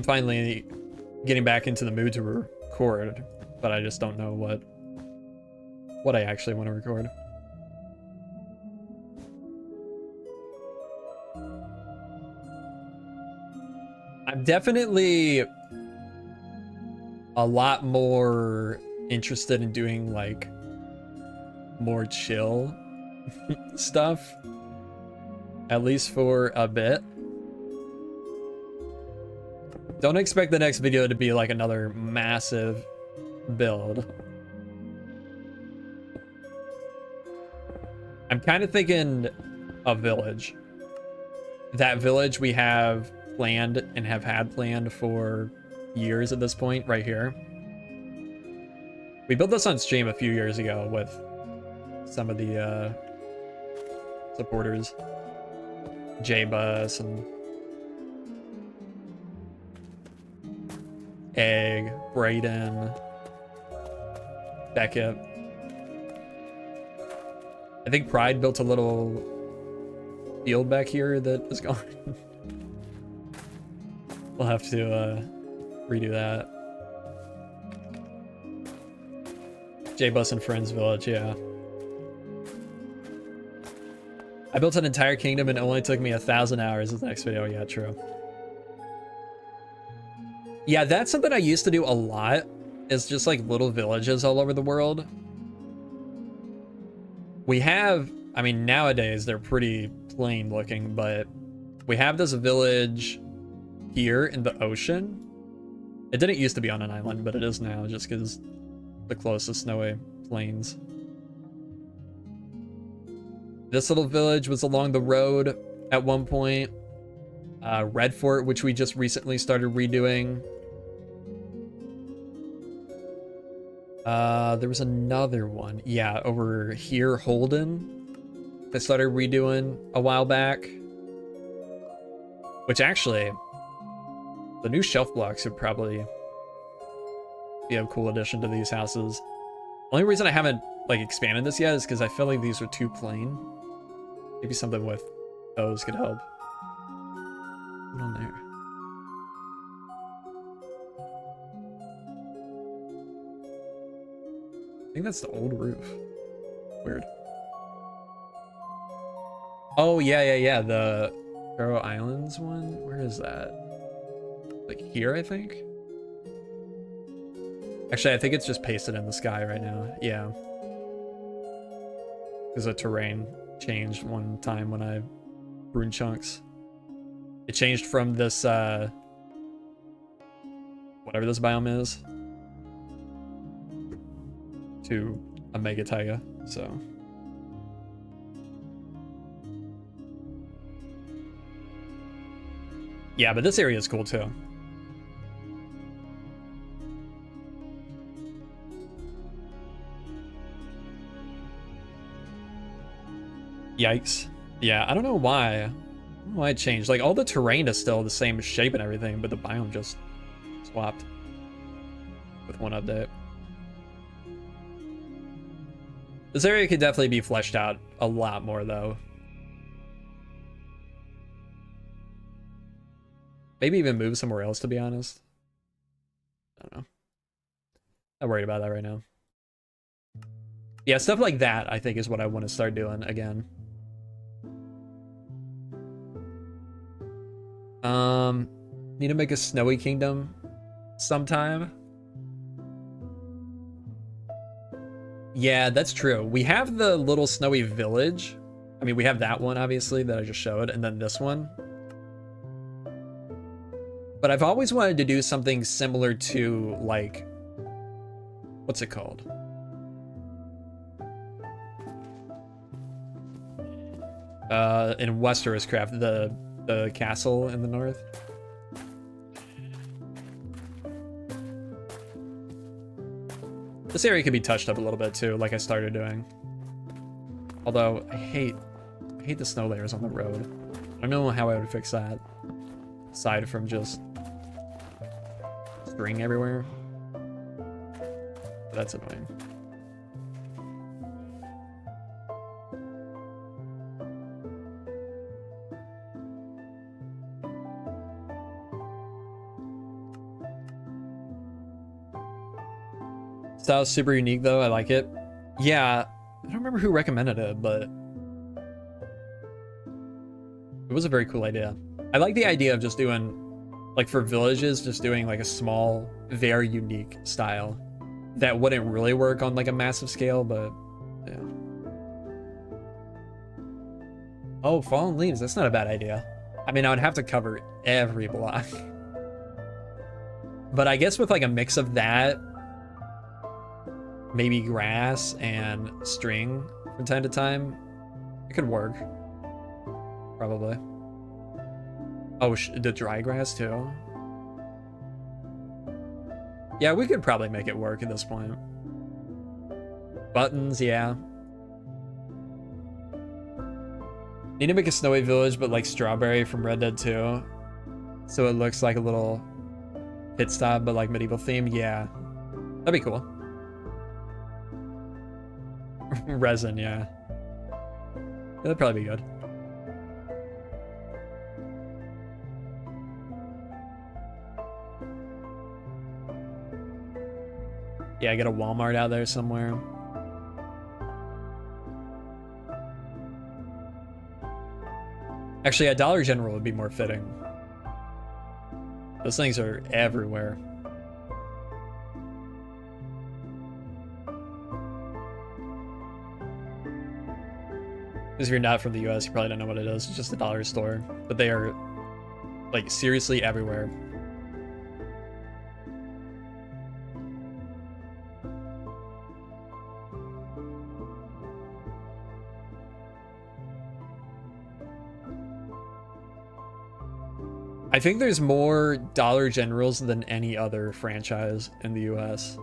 finally getting back into the mood to record, but I just don't know what I actually want to record. I'm definitely a lot more interested in doing like more chill stuff, at least for a bit. Don't expect the next video to be like another massive build. I'm kind of thinking a village. That village we have planned and have had planned for years at this point, right here. We built this on stream a few years ago with some of the supporters. J-Bus and Egg, Brayden, Beckett. I think Pride built a little field back here that is gone. We'll have to redo that. J-Bus and Friends Village, yeah. I built an entire kingdom and it only took me 1,000 hours. The next video, yeah, true. Yeah, that's something I used to do a lot. Is just like little villages all over the world. We have, I mean, nowadays they're pretty plain looking, but we have this village here in the ocean. It didn't used to be on an island, but it is now just because the closest snowy plains. This little village was along the road at one point. Red Fort, which we just recently started redoing. There was another one. Yeah, over here, Holden. I started redoing a while back. Which actually, the new shelf blocks would probably be a cool addition to these houses. Only reason I haven't like expanded this yet is because I feel like these are too plain. Maybe something with those could help. Put on there. I think that's the old roof. Weird. Oh, yeah. The Faroe Islands one? Where is that? Like here, I think? Actually, I think it's just pasted in the sky right now. Yeah. Because the terrain changed one time when I ruined chunks. It changed from this, whatever this biome is, to a mega taiga, so. Yeah, but this area is cool too. Yikes. Yeah, I don't know why. I don't know why it changed. Like, all the terrain is still the same shape and everything, but the biome just swapped with one update. This area could definitely be fleshed out a lot more, though. Maybe even move somewhere else, to be honest. I don't know. Not worried about that right now. Yeah, stuff like that, I think, is what I want to start doing again. Need to make a snowy kingdom sometime. Yeah, that's true. We have the little snowy village. I mean, we have that one, obviously, that I just showed, and then this one. But I've always wanted to do something similar to, like, what's it called? In Westeros Craft, the castle in the north. This area could be touched up a little bit too, like I started doing. Although I hate the snow layers on the road. I don't know how I would fix that. Aside from just string everywhere. But that's annoying. Style's super unique though, I like it. Yeah, I don't remember who recommended it, but it was a very cool idea. I like the idea of just doing, like for villages, just doing like a small, very unique style that wouldn't really work on like a massive scale, but yeah. Oh, fallen leaves, that's not a bad idea. I mean, I would have to cover every block. But I guess with like a mix of that, maybe grass and string from time to time, it could work. Probably. Oh, the dry grass too? Yeah, we could probably make it work at this point. Buttons, yeah. Need to make a snowy village, but like Strawberry from Red Dead 2. So it looks like a little pit stop, but like medieval theme. Yeah, that'd be cool. Resin, yeah. That'd probably be good. Yeah, get a Walmart out there somewhere. Actually, a Dollar General would be more fitting. Those things are everywhere. Because if you're not from the US, you probably don't know what it is. It's just a dollar store. But they are, like, seriously everywhere. I think there's more Dollar Generals than any other franchise in the US.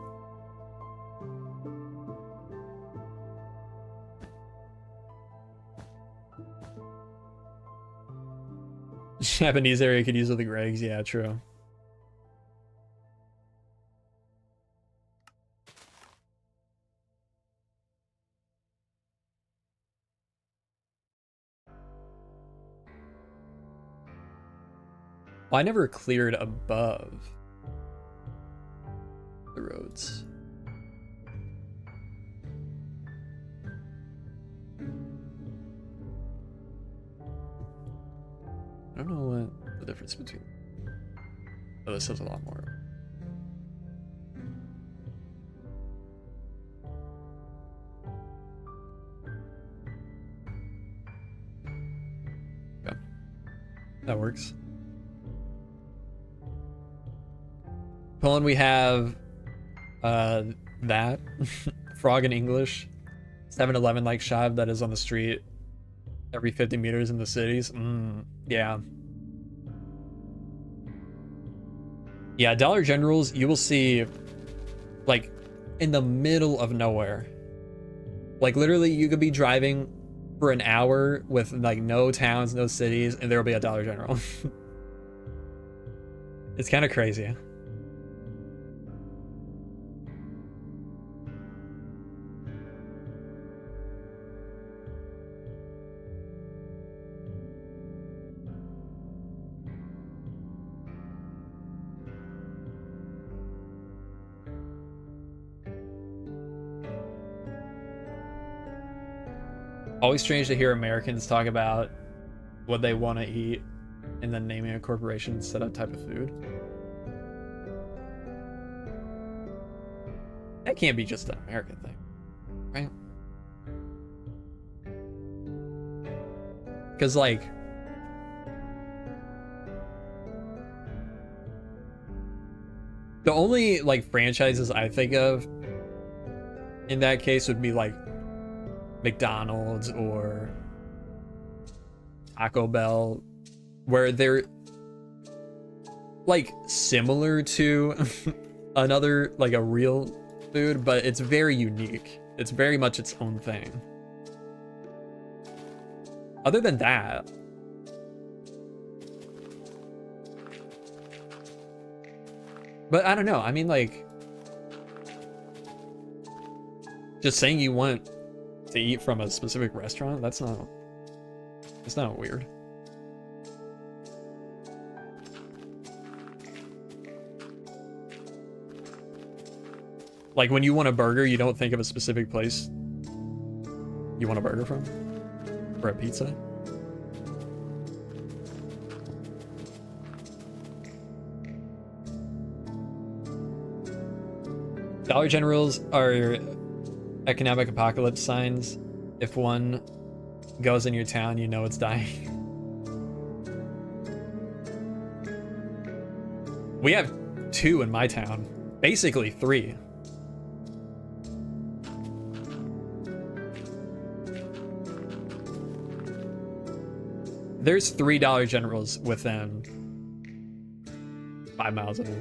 Japanese area could use with the Gregs, yeah, true. Well, I never cleared above the roads. I don't know what the difference between... Oh, this has a lot more. Yeah, that works. Poland, we have that Frog in English 7-Eleven like shop that is on the street every 50 meters in the cities. Yeah. Yeah, Dollar Generals, you will see like in the middle of nowhere. Like literally you could be driving for an hour with like no towns, no cities, and there'll be a Dollar General. It's kind of crazy. Always strange to hear Americans talk about what they want to eat and then naming a corporation instead of type of food. That can't be just an American thing, right? Because, like, the only, like, franchises I think of in that case would be, like, McDonald's or Taco Bell, where they're, like, similar to another, like, a real food, but it's very unique. It's very much its own thing. Other than that, but I don't know. I mean, like, just saying you want to eat from a specific restaurant, that's not weird. Like, when you want a burger, you don't think of a specific place you want a burger from? Or a pizza? Dollar Generals are economic apocalypse signs. If one goes in your town, you know it's dying. We have 2 in my town. Basically 3. There's 3 Dollar Generals within 5 miles of me.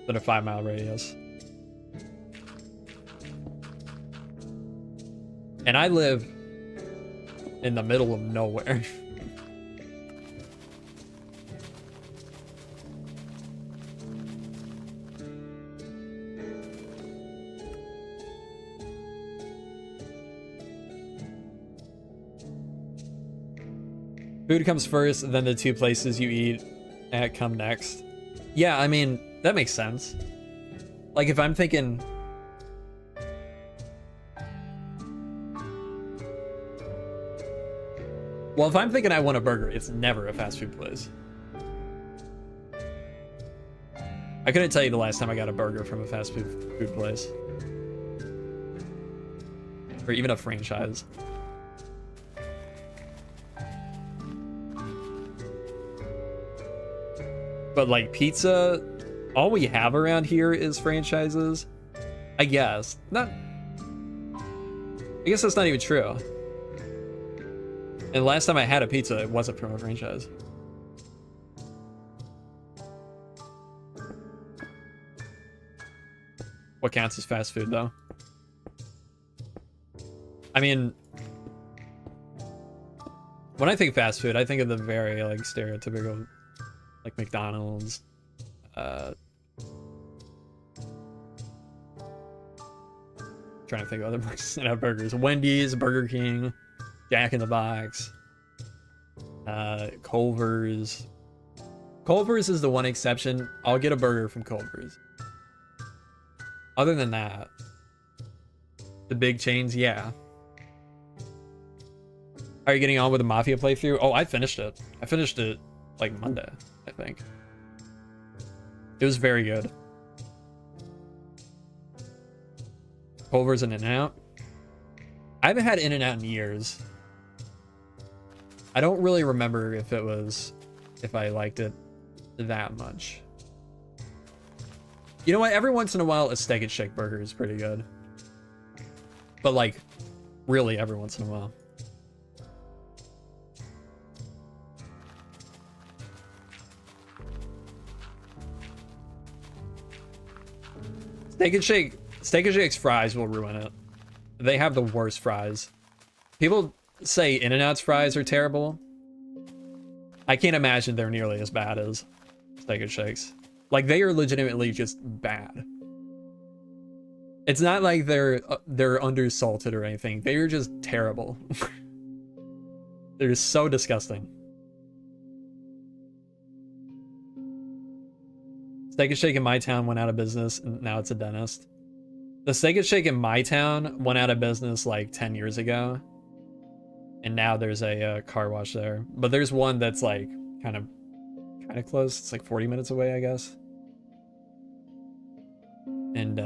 Within a 5-mile radius. And I live in the middle of nowhere. Food comes first, then the 2 places you eat at come next. Yeah, I mean, that makes sense. Like, if I'm thinking... Well, if I'm thinking I want a burger, it's never a fast food place. I couldn't tell you the last time I got a burger from a fast food place. Or even a franchise. But, like, pizza, all we have around here is franchises. I guess. I guess that's not even true. And the last time I had a pizza, it wasn't from a franchise. What counts as fast food, though? I mean, when I think fast food, I think of the very, like, stereotypical, like, McDonald's, trying to think of other places that have burgers. Wendy's, Burger King, Jack in the Box, Culver's. Culver's is the one exception. I'll get a burger from Culver's. Other than that, the big chains, yeah. Are you getting on with the Mafia playthrough? Oh, I finished it. I finished it like Monday, I think. It was very good. Culver's and In-N-Out. I haven't had In-N-Out in years. I don't really remember if I liked it that much. You know what? Every once in a while, a Steak and Shake burger is pretty good. But, like, really every once in a while. Steak and Shake's fries will ruin it. They have the worst fries. People say In-N-Out's fries are terrible. I can't imagine they're nearly as bad as Steak and Shake's. Like, they are legitimately just bad. It's not like they're undersalted or anything. They are just terrible. They're just so disgusting. Steak and Shake in my town went out of business, and now it's a dentist. The Steak and Shake in my town went out of business like 10 years ago. And now there's a car wash there. But there's one that's like kind of close. It's like 40 minutes away, I guess. And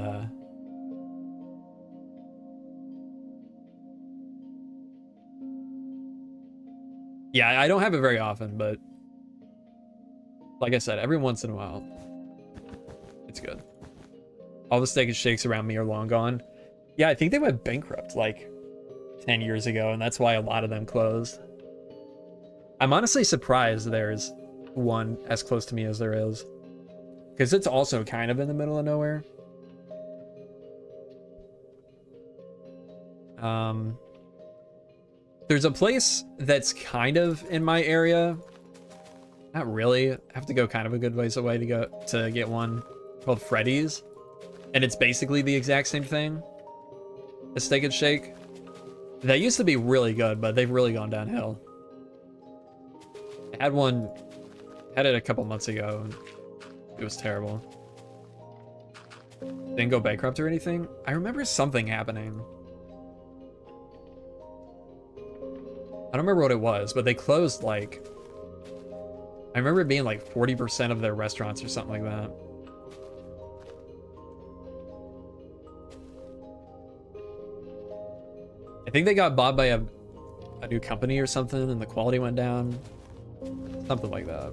yeah, I don't have it very often, but like I said, every once in a while, it's good. All the Steak and Shakes around me are long gone. Yeah, I think they went bankrupt like 10 years ago, and that's why a lot of them closed. I'm honestly surprised there's one as close to me as there is, because it's also kind of in the middle of nowhere. There's a place that's kind of in my area. Not really. I have to go kind of a good ways away to get one called Freddy's. And it's basically the exact same thing as Steak and Shake. They used to be really good, but they've really gone downhill. I had it a couple months ago, and it was terrible. Didn't go bankrupt or anything. I remember something happening. I don't remember what it was, but they closed like... I remember it being like 40% of their restaurants or something like that. I think they got bought by a new company or something, and the quality went down. Something like that.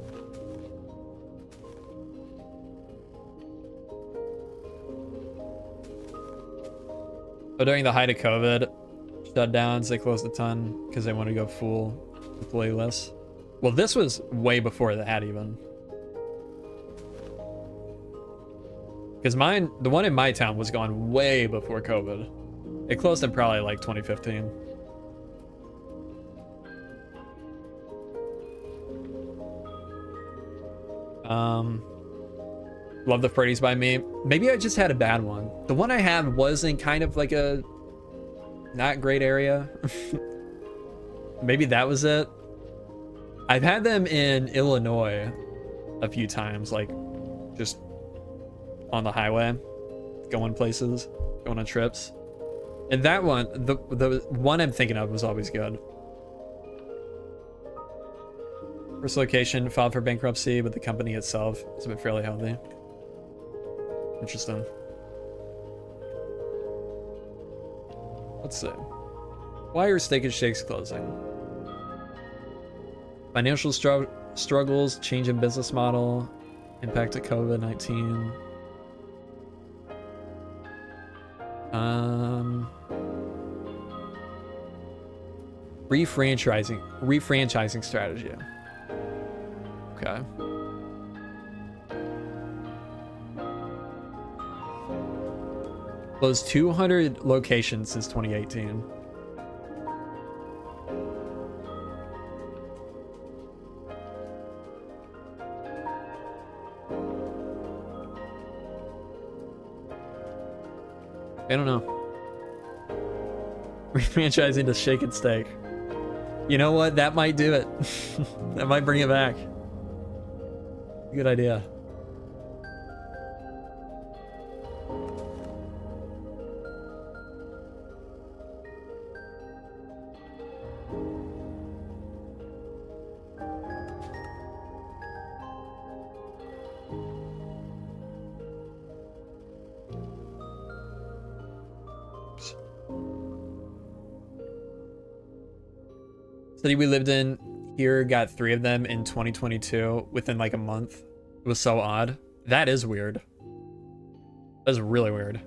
But during the height of COVID shutdowns, they closed a ton because they want to go full employee-less. Well, this was way before that even. Because the one in my town was gone way before COVID. It closed in probably like 2015. Love the Freddy's by me. Maybe I just had a bad one. The one I had was in kind of like a not great area. Maybe that was it. I've had them in Illinois a few times, like just on the highway, going places, going on trips. And that one, the one I'm thinking of was always good. First location filed for bankruptcy, but the company itself has been fairly healthy. Interesting. Let's see. Why are Steak and Shakes closing? Financial struggles, change in business model, impact of COVID-19. Refranchising strategy. Okay. Closed 200 locations since 2018. I don't know. Refranchising to Shake and Steak. You know what? That might do it. That might bring it back. Good idea. City we lived in here got 3 of them in 2022 within like a month. It was so odd. That is weird. That's really weird.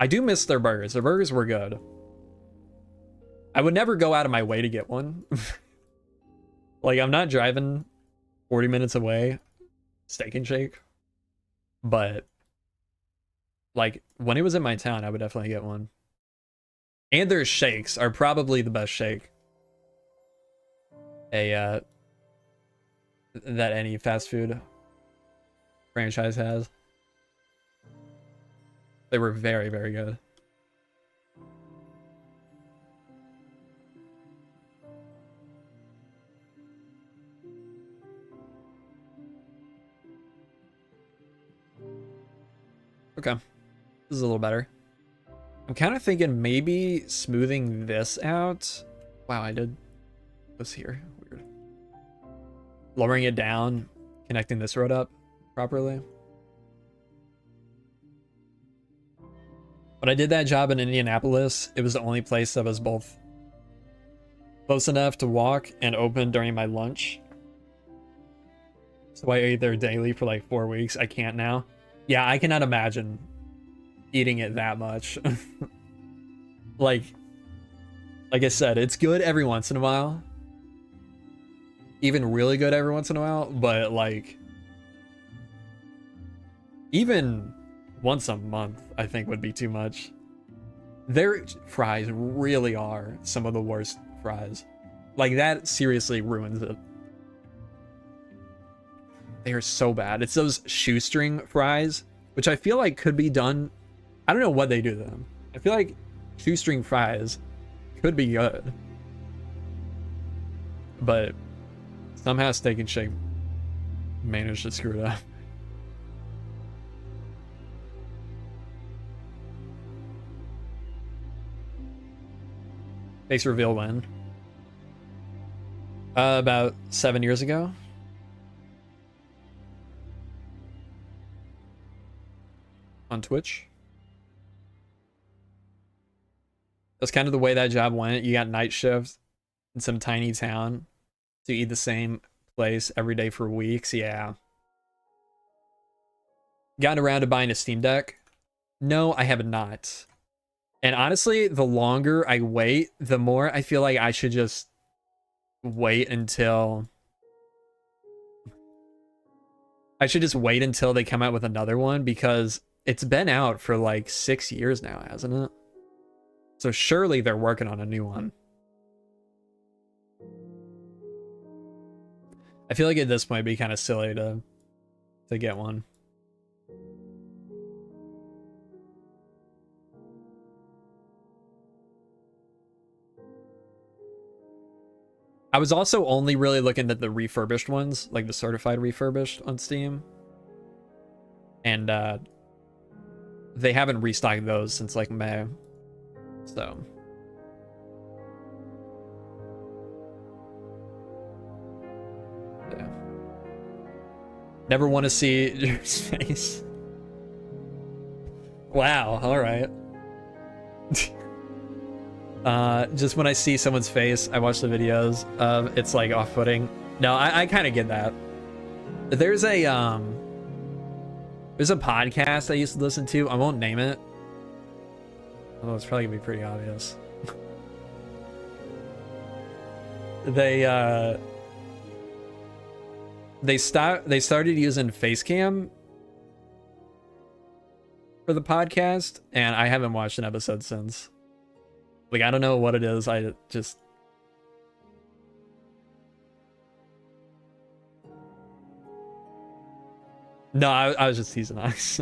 I do miss their burgers. Their burgers were good. I would never go out of my way to get one. Like, I'm not driving 40 minutes away, Steak and Shake. But, like, when it was in my town, I would definitely get one. And their shakes are probably the best shake that any fast food franchise has. They were very, very good. Okay. This is a little better. I'm kind of thinking maybe smoothing this out. Wow, I did this here. Weird. Lowering it down, connecting this road up properly. When I did that job in Indianapolis, it was the only place that was both close enough to walk and open during my lunch. So I ate there daily for like 4 weeks. I can't now. Yeah, I cannot imagine eating it that much. like I said, it's good every once in a while. Even really good every once in a while, but like even once a month I think would be too much. Their fries really are some of the worst fries. Like that seriously ruins it. They are so bad. It's those shoestring fries, which I feel like could be done. I don't know what they do to them. I feel like shoestring fries could be good, but somehow Steak and Shake managed to screw it up. Face reveal when? About 7 years ago. On Twitch. That's kind of the way that job went. You got night shift in some tiny town to eat the same place every day for weeks. Yeah. Gotten around to buying a Steam Deck? No, I have not. And honestly, the longer I wait, the more I feel like I should just wait until... I should just wait until they come out with another one, because it's been out for like 6 years now, hasn't it? So surely they're working on a new one. I feel like at this point it'd be kind of silly to get one. I was also only really looking at the refurbished ones, like the certified refurbished on Steam. And they haven't restocked those since like May. So yeah. Never want to see your face. Wow, all right. Just when I see someone's face, I watch the videos of it's like off-putting. No, I kind of get that. There's a podcast I used to listen to. I won't name it. Oh, it's probably gonna be pretty obvious. They started using Facecam for the podcast, and I haven't watched an episode since. Like, I don't know what it is. I just... No, I was just teasing Ox.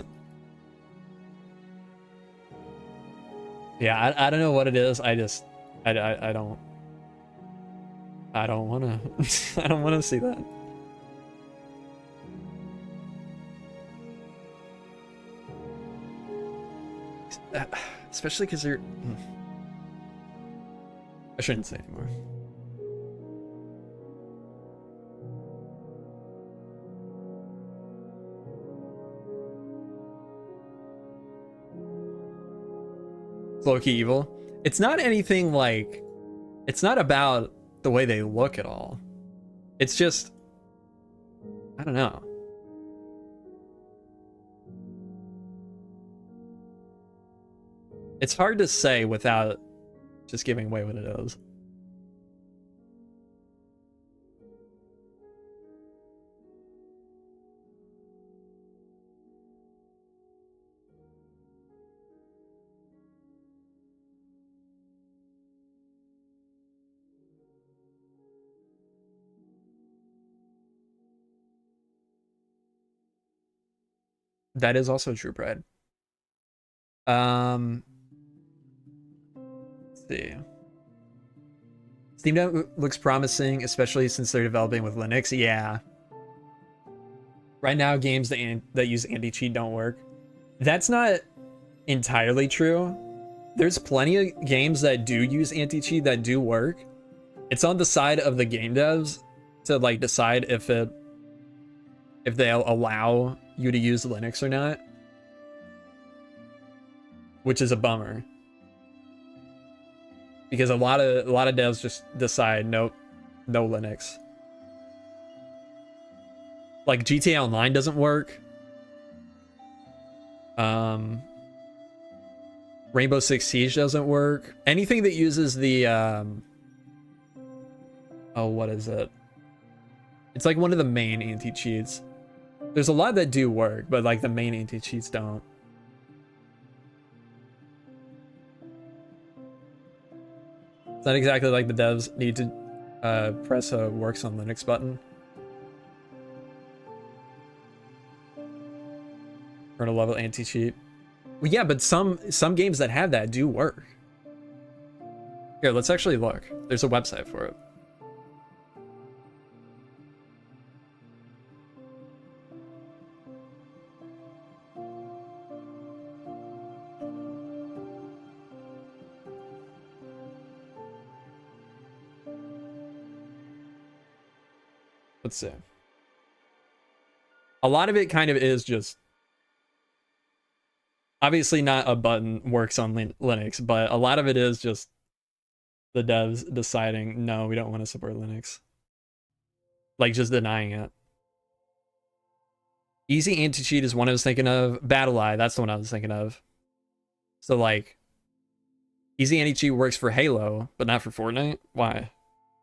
Yeah, I don't know what it is. I don't want to... I don't want to see that. Especially because they're... I shouldn't say anymore. It's low-key evil. It's not anything like... It's not about the way they look at all. It's just... I don't know. It's hard to say without just giving away what it is. That is also true, Pride. Let's see. Steam Deck looks promising, especially since they're developing with Linux. Yeah. Right now, games that use anti-cheat don't work. That's not entirely true. There's plenty of games that do use anti-cheat that do work. It's on the side of the game devs to like decide if they'll allow you to use Linux or not, which is a bummer. Because a lot of devs just decide nope, no Linux. Like GTA Online doesn't work. Rainbow Six Siege doesn't work. Anything that uses the oh, what is it? It's like one of the main anti-cheats. There's a lot that do work, but like the main anti-cheats don't. It's not exactly like the devs need to press a works on Linux button. Kernel level anti-cheat. Well, yeah, but some games that have that do work. Here, let's actually look. There's a website for it. Let's see. A lot of it kind of is just, obviously not a button works on Linux, but a lot of it is just the devs deciding, no, we don't want to support Linux. Like just denying it. Easy anti-cheat is one I was thinking of. Battle Eye, that's the one I was thinking of. So like, easy anti-cheat works for Halo, but not for Fortnite? Why?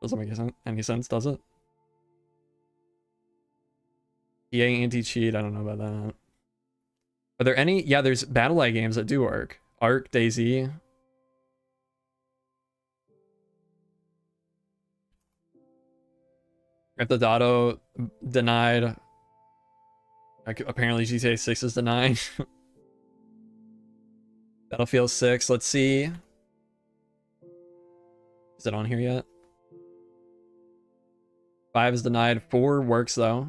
Doesn't make any sense, does it? EA anti-cheat, I don't know about that. Are there any? Yeah, there's Battle Eye games that do work. Ark, DayZ. Grand Theft Auto denied. Apparently GTA 6 is denied. Battlefield 6, let's see. Is it on here yet? 5 is denied. 4 works though.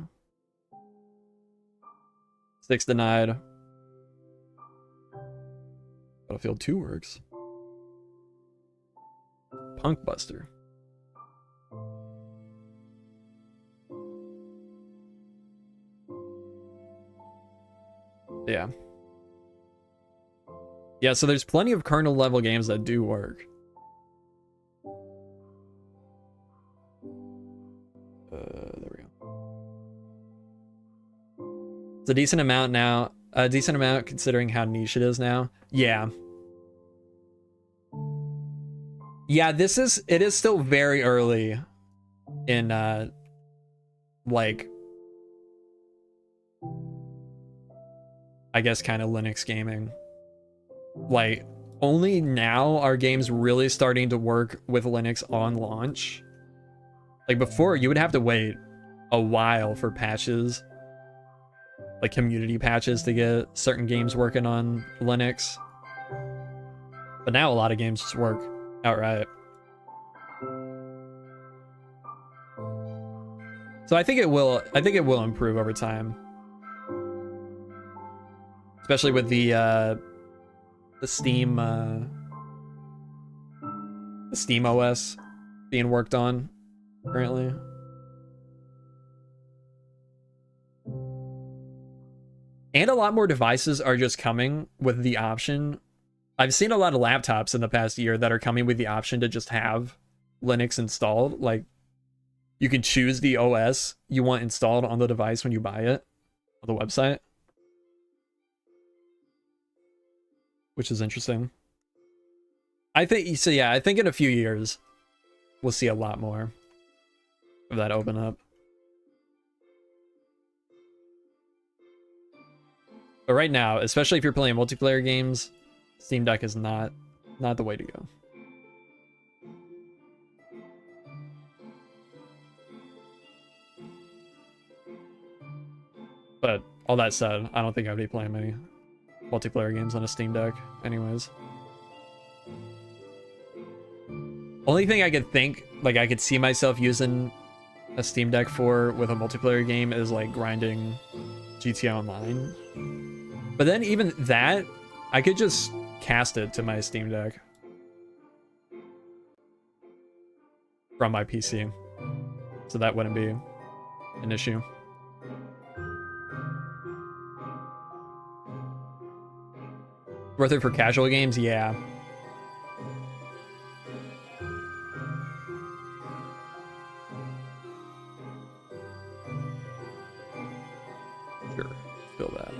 6 denied. Battlefield 2 works. Punk Buster. Yeah. Yeah, so there's plenty of kernel level games that do work. There we go. It's a decent amount now. A decent amount considering how niche it is now. Yeah. Yeah, it is still very early in like, I guess kind of Linux gaming. Like, only now are games really starting to work with Linux on launch. Like before, you would have to wait a while for patches, like community patches, to get certain games working on Linux. But now a lot of games just work outright. So I think it will improve over time. Especially with the Steam OS being worked on currently. And a lot more devices are just coming with the option. I've seen a lot of laptops in the past year that are coming with the option to just have Linux installed. Like, you can choose the OS you want installed on the device when you buy it on the website, which is interesting. I think, so yeah, I think in a few years, we'll see a lot more of that open up. But right now, especially if you're playing multiplayer games, Steam Deck is not the way to go. But all that said, I don't think I'd be playing many multiplayer games on a Steam Deck anyways. Only thing I could think, like I could see myself using a Steam Deck for with a multiplayer game is like grinding GTA Online. But then even that, I could just cast it to my Steam Deck from my PC. So that wouldn't be an issue. Worth it for casual games? Yeah. Sure, feel that.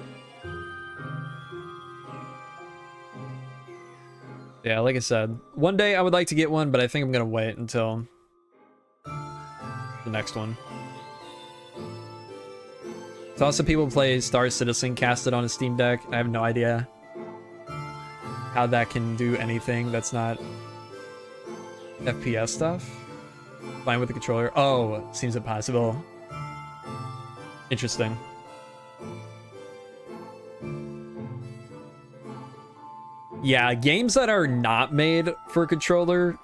Yeah, like I said, one day I would like to get one, but I think I'm gonna wait until the next one. So also people play Star Citizen casted on a Steam Deck. I have no idea how that can do anything that's not FPS stuff. Playing with the controller. Oh, seems impossible. Interesting. Yeah, games that are not made for a controller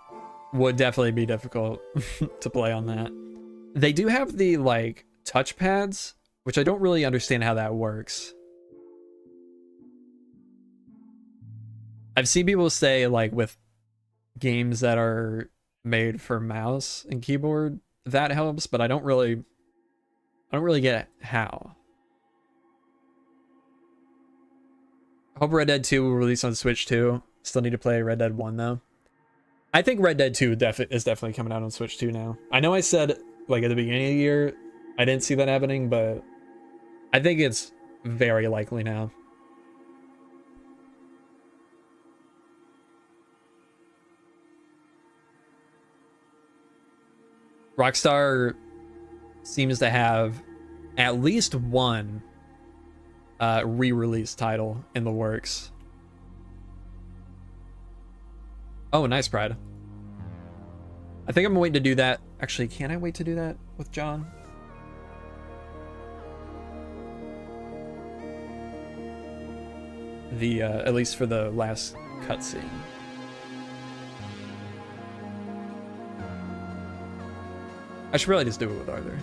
would definitely be difficult to play on that. They do have the, like, touchpads, which I don't really understand how that works. I've seen people say, like, with games that are made for mouse and keyboard, that helps, but I don't really get how. Hope Red Dead 2 will release on Switch too. Still need to play Red Dead 1 though. I think Red Dead 2 is definitely coming out on Switch 2 now. I know I said, like, at the beginning of the year, I didn't see that happening, but I think it's very likely now. Rockstar seems to have at least one re-release title in the works. Oh, nice, Pride. I think I'm waiting to do that. Actually, can I wait to do that with John? The at least for the last cutscene. I should really just do it with Arthur.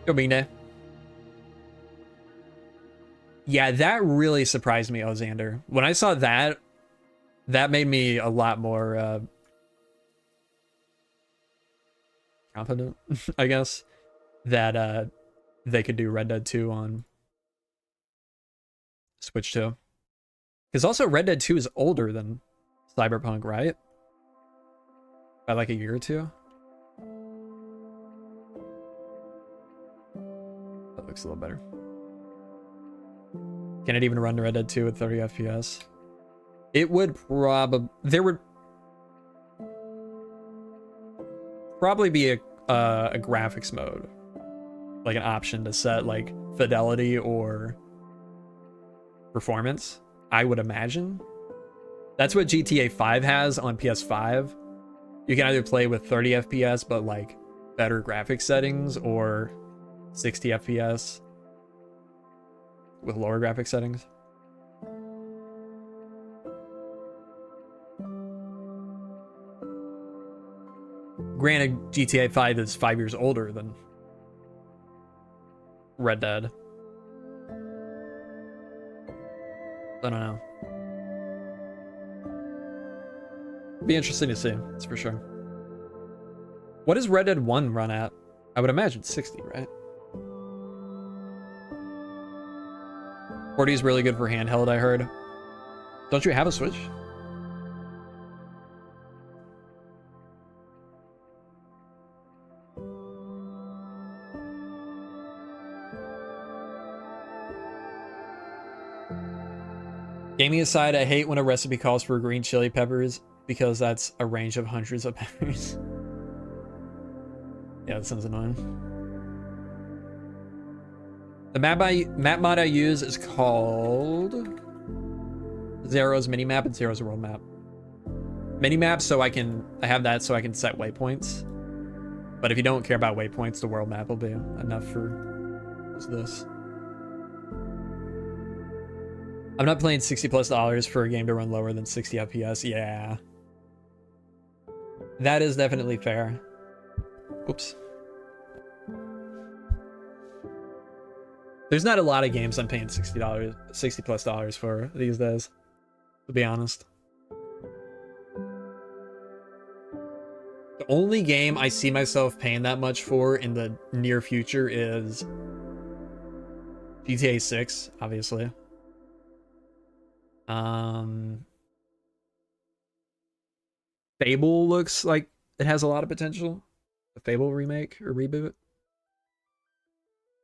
Go Bine. Yeah, that really surprised me, Ozander. When I saw that, that made me a lot more confident, I guess, that they could do Red Dead 2 on Switch 2. Because also Red Dead 2 is older than Cyberpunk, right? By like a year or two. That looks a little better. Can it even run Red Dead 2 at 30 FPS? It would there would probably be a graphics mode, like an option to set like fidelity or performance, I would imagine. That's what GTA 5 has on PS5. You can either play with 30 FPS but like better graphics settings, or 60 FPS with lower graphics settings. Granted, GTA 5 is 5 years older than Red Dead. I don't know. Be interesting to see, that's for sure. What does Red Dead 1 run at? I would imagine 60, right? 40 is really good for handheld, I heard. Don't you have a Switch? Gaming aside, I hate when a recipe calls for green chili peppers because that's a range of hundreds of peppers. Yeah, that sounds annoying. The map mod I use is called Zero's Minimap and Zero's World Map. Minimap, so I have that so I can set waypoints. But if you don't care about waypoints, the world map will be enough for this. I'm not playing $60+ for a game to run lower than 60 FPS. Yeah. That is definitely fair. Oops. There's not a lot of games I'm paying $60, $60+ for these days, to be honest. The only game I see myself paying that much for in the near future is GTA 6, obviously. Fable looks like it has a lot of potential. The Fable remake or reboot.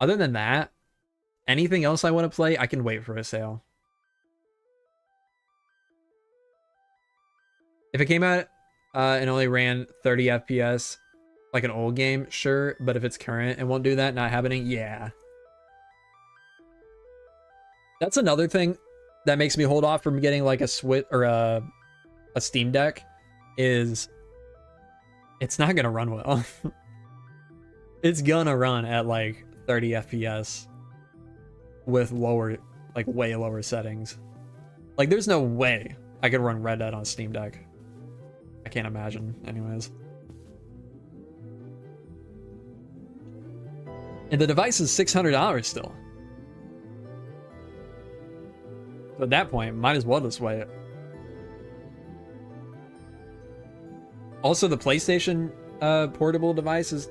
Other than that, anything else I want to play, I can wait for a sale. If it came out and only ran 30 FPS, like an old game, sure. But if it's current and won't do that, not happening, yeah. That's another thing that makes me hold off from getting like a Switch or a Steam Deck, is it's not gonna run well. It's gonna run at like 30 FPS with lower, like way lower settings. Like there's no way I could run Red Dead on a Steam Deck. I can't imagine, anyways. And the device is $600 still. So at that point, might as well just wait. Also, the PlayStation portable device is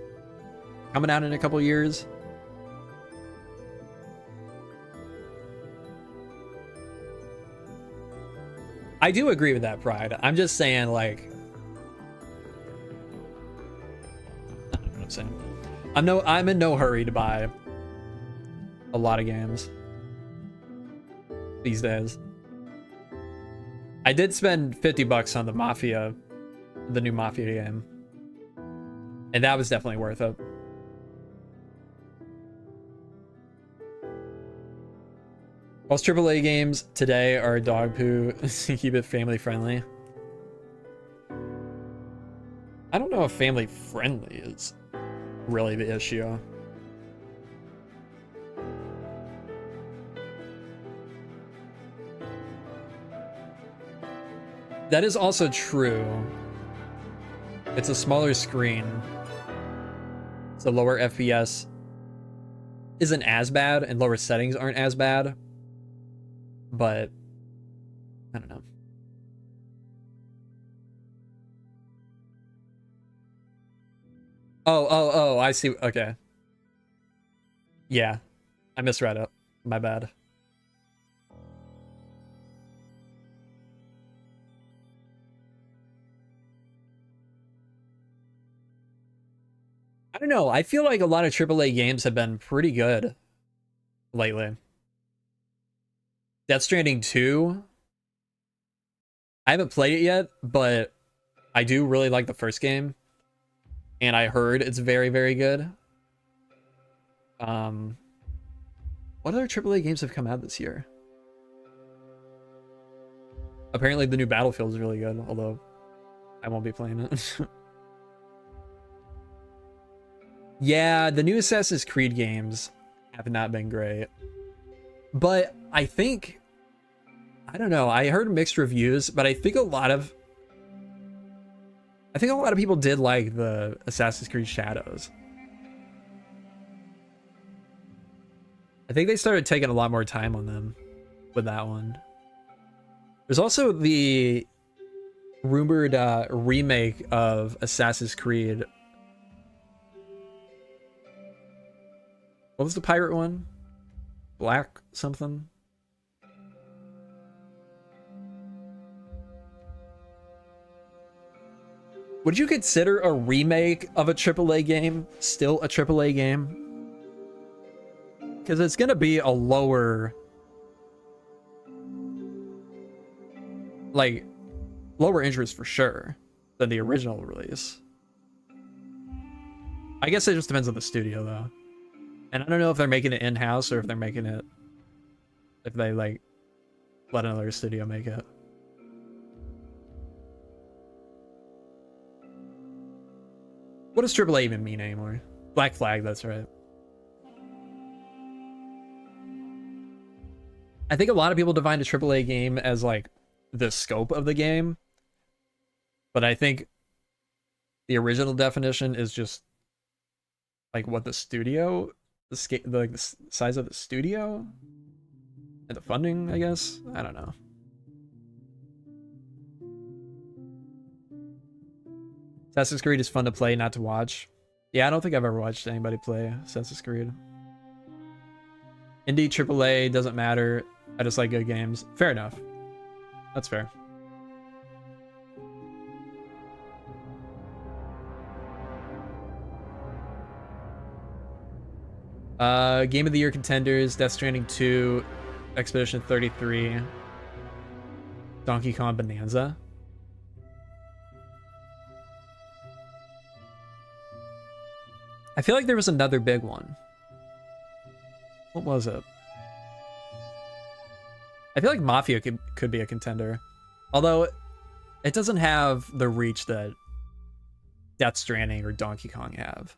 coming out in a couple years. I do agree with that, Pride. I'm just saying, like, I don't know what I'm saying. I'm in no hurry to buy a lot of games these days. I did spend $50 on the Mafia, the new Mafia game, and that was definitely worth it. Most AAA games today are dog poo to keep it family friendly. I don't know if family friendly is really the issue. That is also true. It's a smaller screen, so lower FPS isn't as bad and lower settings aren't as bad. But I don't know. Oh, I see. Okay. Yeah, I misread it. My bad. I don't know. I feel like a lot of AAA games have been pretty good lately. Death Stranding 2, I haven't played it yet, but I do really like the first game, and I heard it's very, very good. What other AAA games have come out this year? Apparently the new Battlefield is really good, although I won't be playing it. Yeah, the new Assassin's Creed games have not been great. But I think, I don't know, I heard mixed reviews, but I think a lot of people did like the Assassin's Creed Shadows. I think they started taking a lot more time on them with that one. There's also the rumored remake of Assassin's Creed. What was the pirate one? Black something? Would you consider a remake of a AAA game still a AAA game? Because it's going to be a lower, like, lower interest for sure than the original release. I guess it just depends on the studio, though. And I don't know if they're making it in-house or if they're making it, if they, like, let another studio make it. What does AAA even mean anymore? Black Flag, that's right. I think a lot of people define a AAA game as, like, the scope of the game. But I think The original definition is just like what the studio, like the size of the studio and the funding, I guess. I don't know. Assassin's Creed is fun to play, not to watch. Yeah, I don't think I've ever watched anybody play Assassin's Creed. Indie AAA doesn't matter. I just like good games. Fair enough. That's fair. Game of the Year contenders: Death Stranding 2, Expedition 33, Donkey Kong Bonanza. I feel like there was another big one. What was it? I feel like Mafia could be a contender. Although it doesn't have the reach that Death Stranding or Donkey Kong have.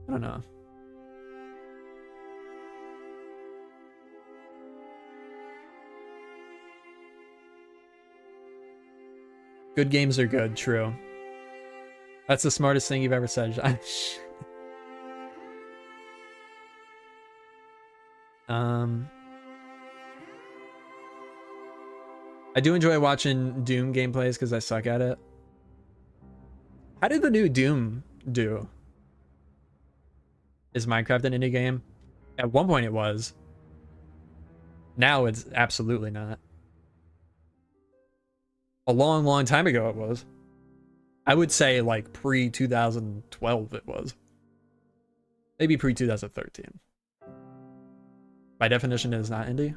I don't know. Good games are good, true. That's the smartest thing you've ever said, John. I do enjoy watching Doom gameplays because I suck at it. How did the new Doom do? Is Minecraft an indie game? At one point it was. Now it's absolutely not. A long, long time ago it was. I would say like pre-2012 it was. Maybe pre-2013. By definition, it is not indie.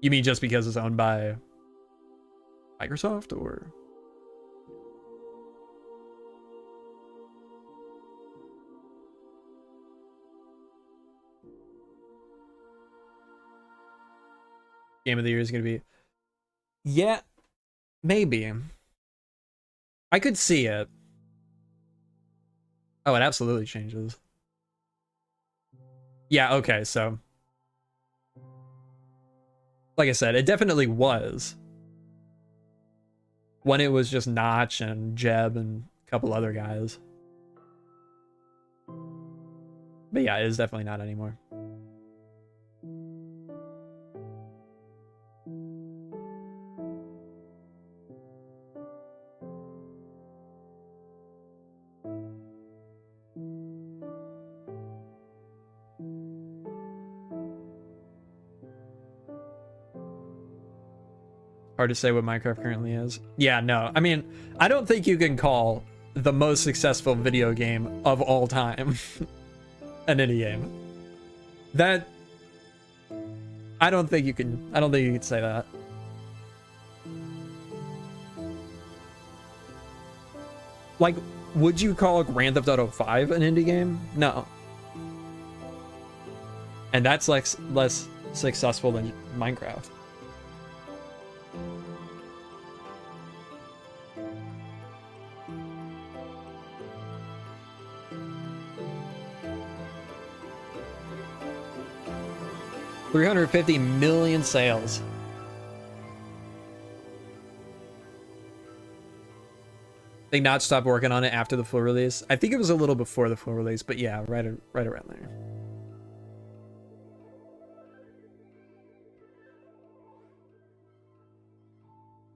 You mean just because it's owned by Microsoft, or? Game of the Year is going to be... Yeah, maybe. I could see it. Oh, it absolutely changes. Yeah, okay, so... Like I said, it definitely was. When it was just Notch and Jeb and a couple other guys. But yeah, it is definitely not anymore. Hard to say what Minecraft currently is. Yeah, no. I mean, I don't think you can call the most successful video game of all time an indie game. That... I don't think you can say that. Like, would you call Grand Theft Auto 5 an indie game? No. And that's like less successful than Minecraft. $350 million sales. They not stopped working on it after the full release. I think it was a little before the full release, but yeah, right around there.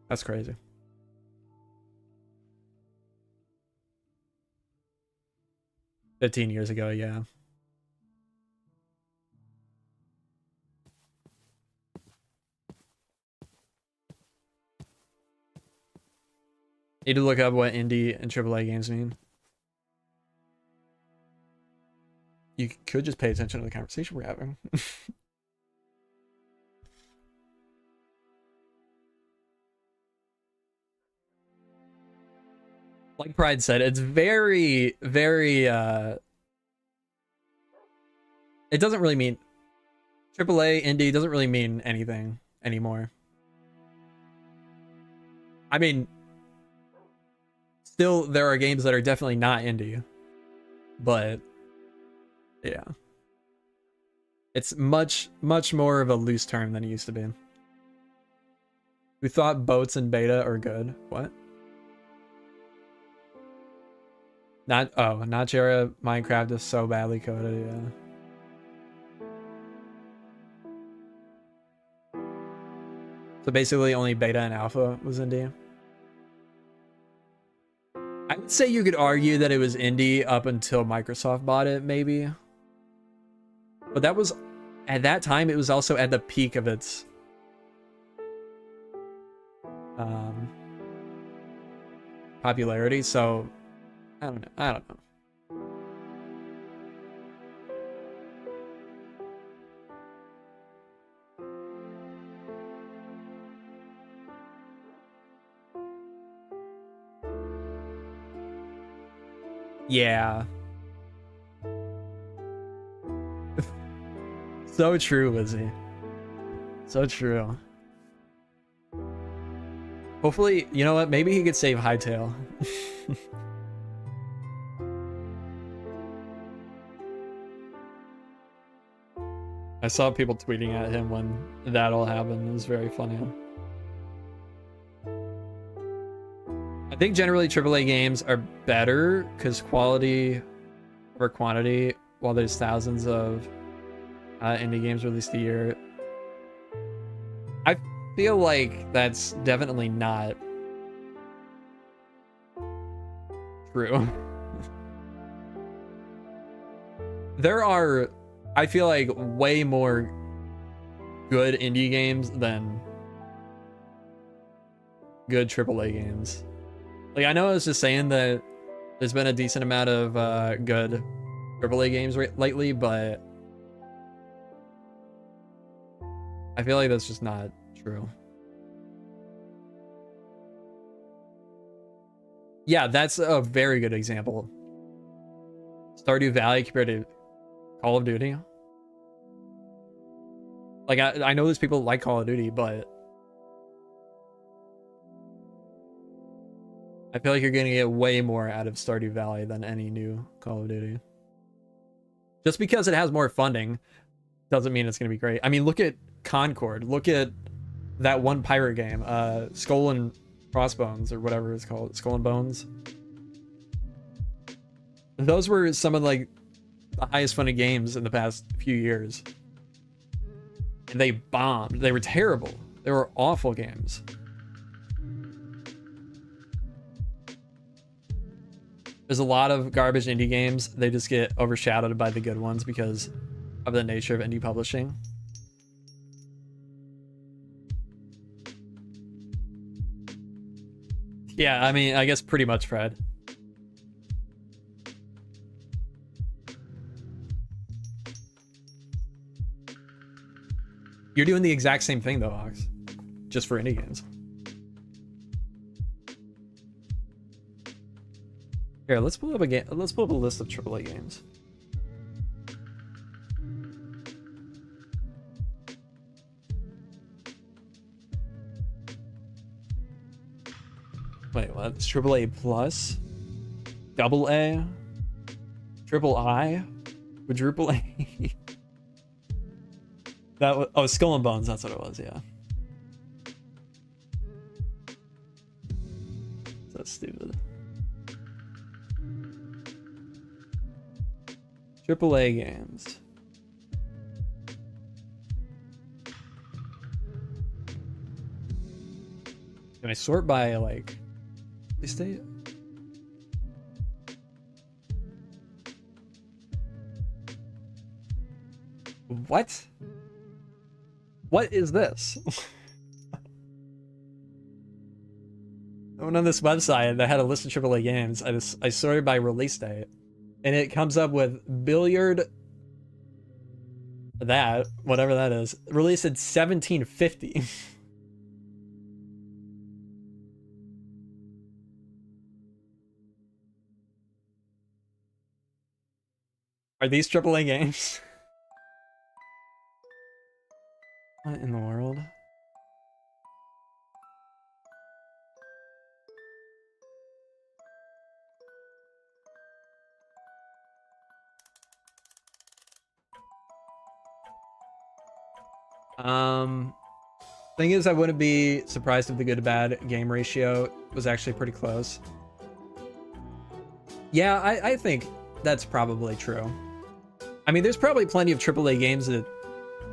That's crazy. $15 years ago, yeah. Need to look up what indie and AAA games mean. You could just pay attention to the conversation we're having. Like Pride said, it's very, very, it doesn't really mean, AAA, indie doesn't really mean anything anymore. I mean, still, there are games that are definitely not indie, but yeah. It's much more of a loose term than it used to be. Who thought boats in beta are good? What? Not Jera. Minecraft is so badly coded, yeah. So basically only beta and alpha was indie. I would say you could argue that it was indie up until Microsoft bought it, maybe. But that was, at that time, it was also at the peak of its popularity, so I don't know. Yeah. So true, Lizzie. So true. Hopefully, you know what? Maybe he could save Hightail. I saw people tweeting at him when that all happened. It was very funny. I think generally AAA games are better because quality over quantity, while there's thousands of indie games released a year. I feel like that's definitely not true. There are, I feel like, way more good indie games than good AAA games. Like, I know I was just saying that there's been a decent amount of good AAA games lately, but I feel like that's just not true. Yeah, that's a very good example. Stardew Valley compared to Call of Duty. Like, I know there's people that like Call of Duty, but I feel like you're gonna get way more out of Stardew Valley than any new Call of Duty. Just because it has more funding doesn't mean it's gonna be great. I mean, look at Concord. Look at that one pirate game, Skull and Crossbones, or whatever it's called, Skull and Bones. Those were some of like the highest funded games in the past few years. And they bombed. They were terrible. They were awful games. There's a lot of garbage indie games. They just get overshadowed by the good ones because of the nature of indie publishing. Yeah, I mean, I guess pretty much, Fred. You're doing the exact same thing though, Ox. Just for indie games. Here, let's pull up a game. Let's pull up a list of AAA games. Wait, what? It's AAA plus, double A, triple I, quadruple A. That was, oh, Skull and Bones. That's what it was. Yeah. That's stupid. AAA games. Can I sort by like state? What? What is this? I went on this website that had a list of AAA games. I sorted by release date, and it comes up with Billiard. That, whatever that is, released in 1750. Are these AAA games? What in the world? Thing is, I wouldn't be surprised if the good to bad game ratio was actually pretty close. Yeah, I think that's probably true. I mean, there's probably plenty of AAA games that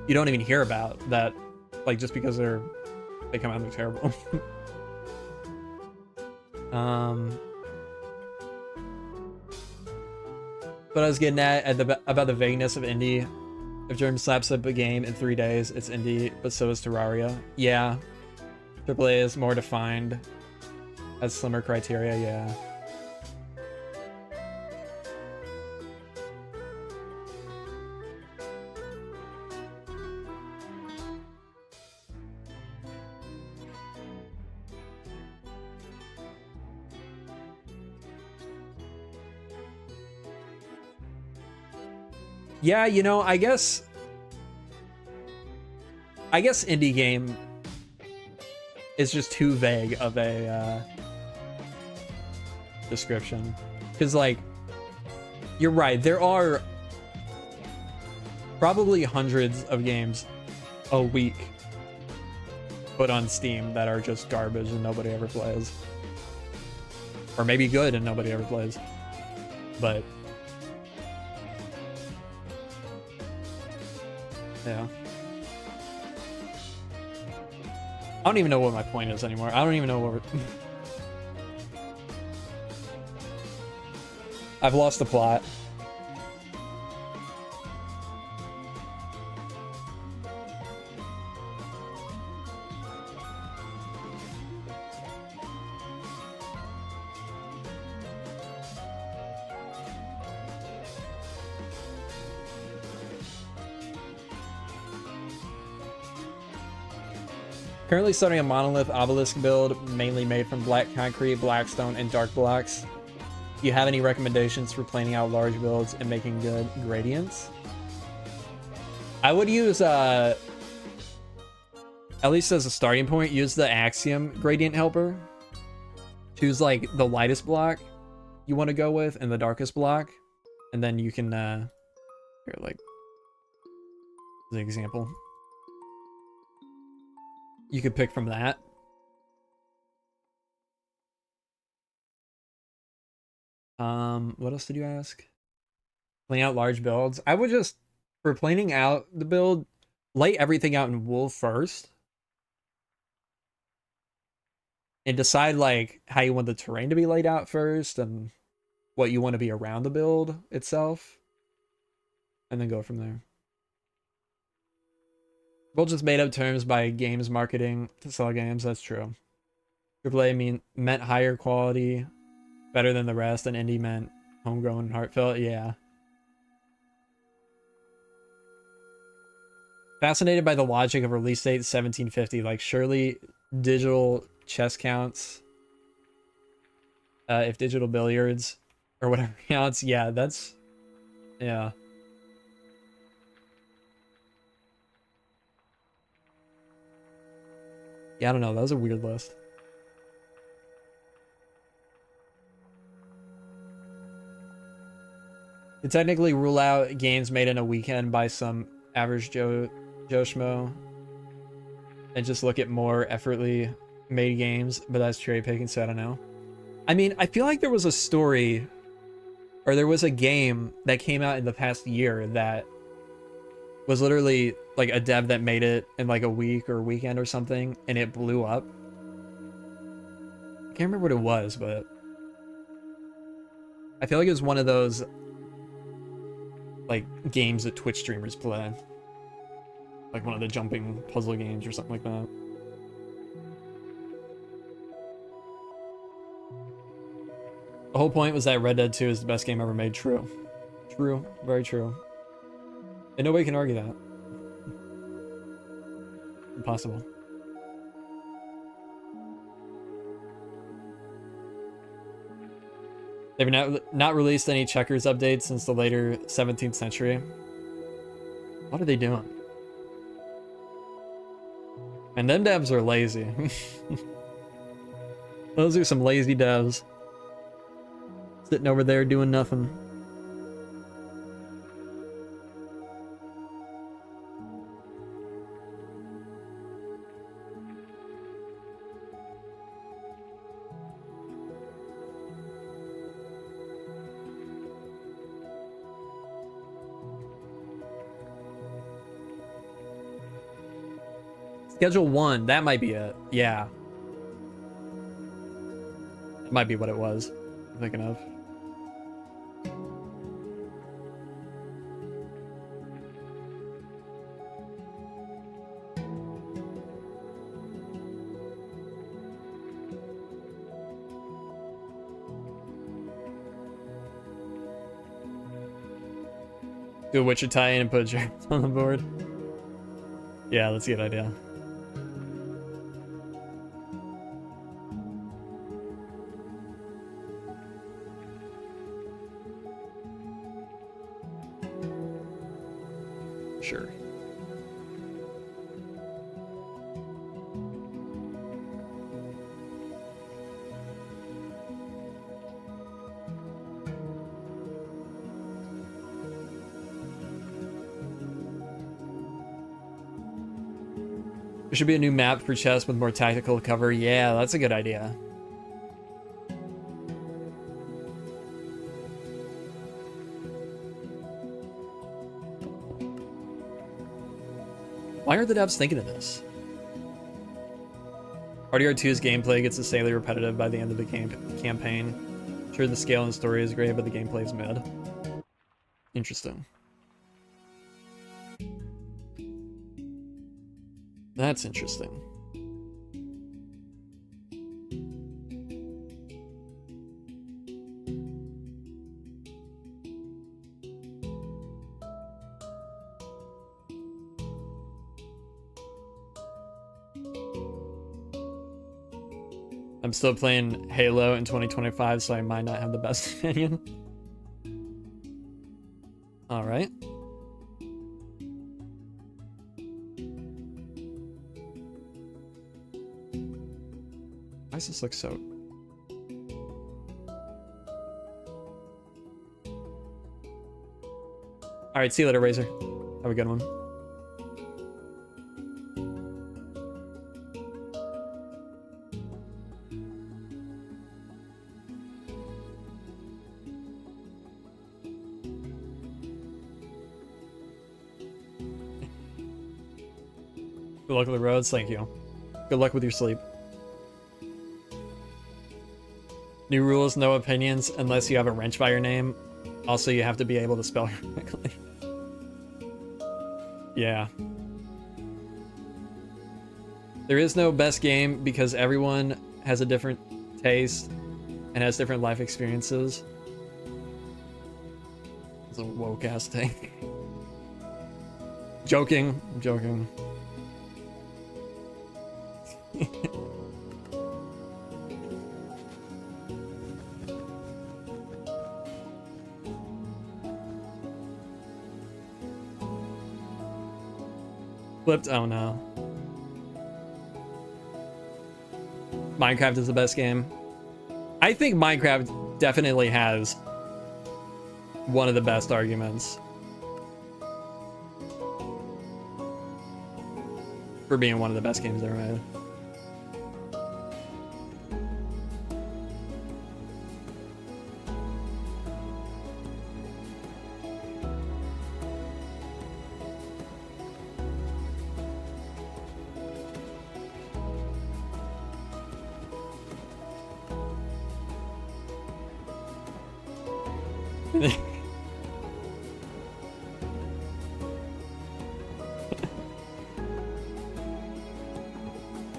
you don't even hear about that, like, just because they come out and they're terrible. But I was getting at about the vagueness of indie. If Germ slaps up a game in 3 days, it's indie, but so is Terraria. Yeah, AAA is more defined, has slimmer criteria. Yeah. Yeah, you know, I guess indie game is just too vague of a description. Because, like, you're right, there are probably hundreds of games a week put on Steam that are just garbage and nobody ever plays. Or maybe good and nobody ever plays. But yeah. I don't even know what my point is anymore. I don't even know what we're... I've lost the plot. Currently starting a monolith obelisk build, mainly made from black concrete, blackstone, and dark blocks. Do you have any recommendations for planning out large builds and making good gradients? I would use, at least as a starting point, use the Axiom gradient helper. Choose like the lightest block you want to go with and the darkest block. And then you can, here, like, the example. You could pick from that. What else did you ask? Plan out large builds. I would just, for planning out the build, lay everything out in wool first. And decide, like, how you want the terrain to be laid out first and what you want to be around the build itself. And then go from there. Both just made up terms by games marketing to sell games. That's true. AAA meant higher quality, better than the rest, and indie meant homegrown and heartfelt. Yeah. Fascinated by the logic of release date 1750. Like, surely digital chess counts. If digital billiards or whatever counts. Yeah, that's... Yeah. Yeah, I don't know. That was a weird list. To technically rule out games made in a weekend by some average Joe Schmo and just look at more effortly made games, but that's cherry picking, so I don't know. I mean, I feel like there was a story or there was a game that came out in the past year that was literally like a dev that made it in like a week or weekend or something, and it blew up. I can't remember what it was, but I feel like it was one of those like games that Twitch streamers play. Like one of the jumping puzzle games or something like that. The whole point was that Red Dead 2 is the best game ever made. True. True. Very true. And nobody can argue that. Impossible. They've not released any checkers updates since the later 17th century. What are they doing? And them devs are lazy. Those are some lazy devs. Sitting over there doing nothing. Schedule 1, that might be it. Yeah. It might be what it was I'm thinking of. Do a Witcher tie-in and put a Jeremy on the board. Yeah, that's a good idea. Sure. There should be a new map for chess with more tactical cover. Yeah, that's a good idea. Why are the devs thinking of this? RDR2's gameplay gets insanely repetitive by the end of the campaign. Sure, the scale and story is great, but the gameplay is mid. Interesting. That's interesting. I'm still playing Halo in 2025, so I might not have the best opinion. All right. Why does this look so... All right, see you later, Razor. Have a good one. Good luck with the roads. Thank you. Good luck with your sleep. New rules, no opinions, unless you have a wrench by your name. Also, you have to be able to spell correctly. Yeah. There is no best game because everyone has a different taste and has different life experiences. It's a woke ass thing. Joking. I'm joking. Flipped? Oh no. Minecraft is the best game. I think Minecraft definitely has one of the best arguments for being one of the best games ever made.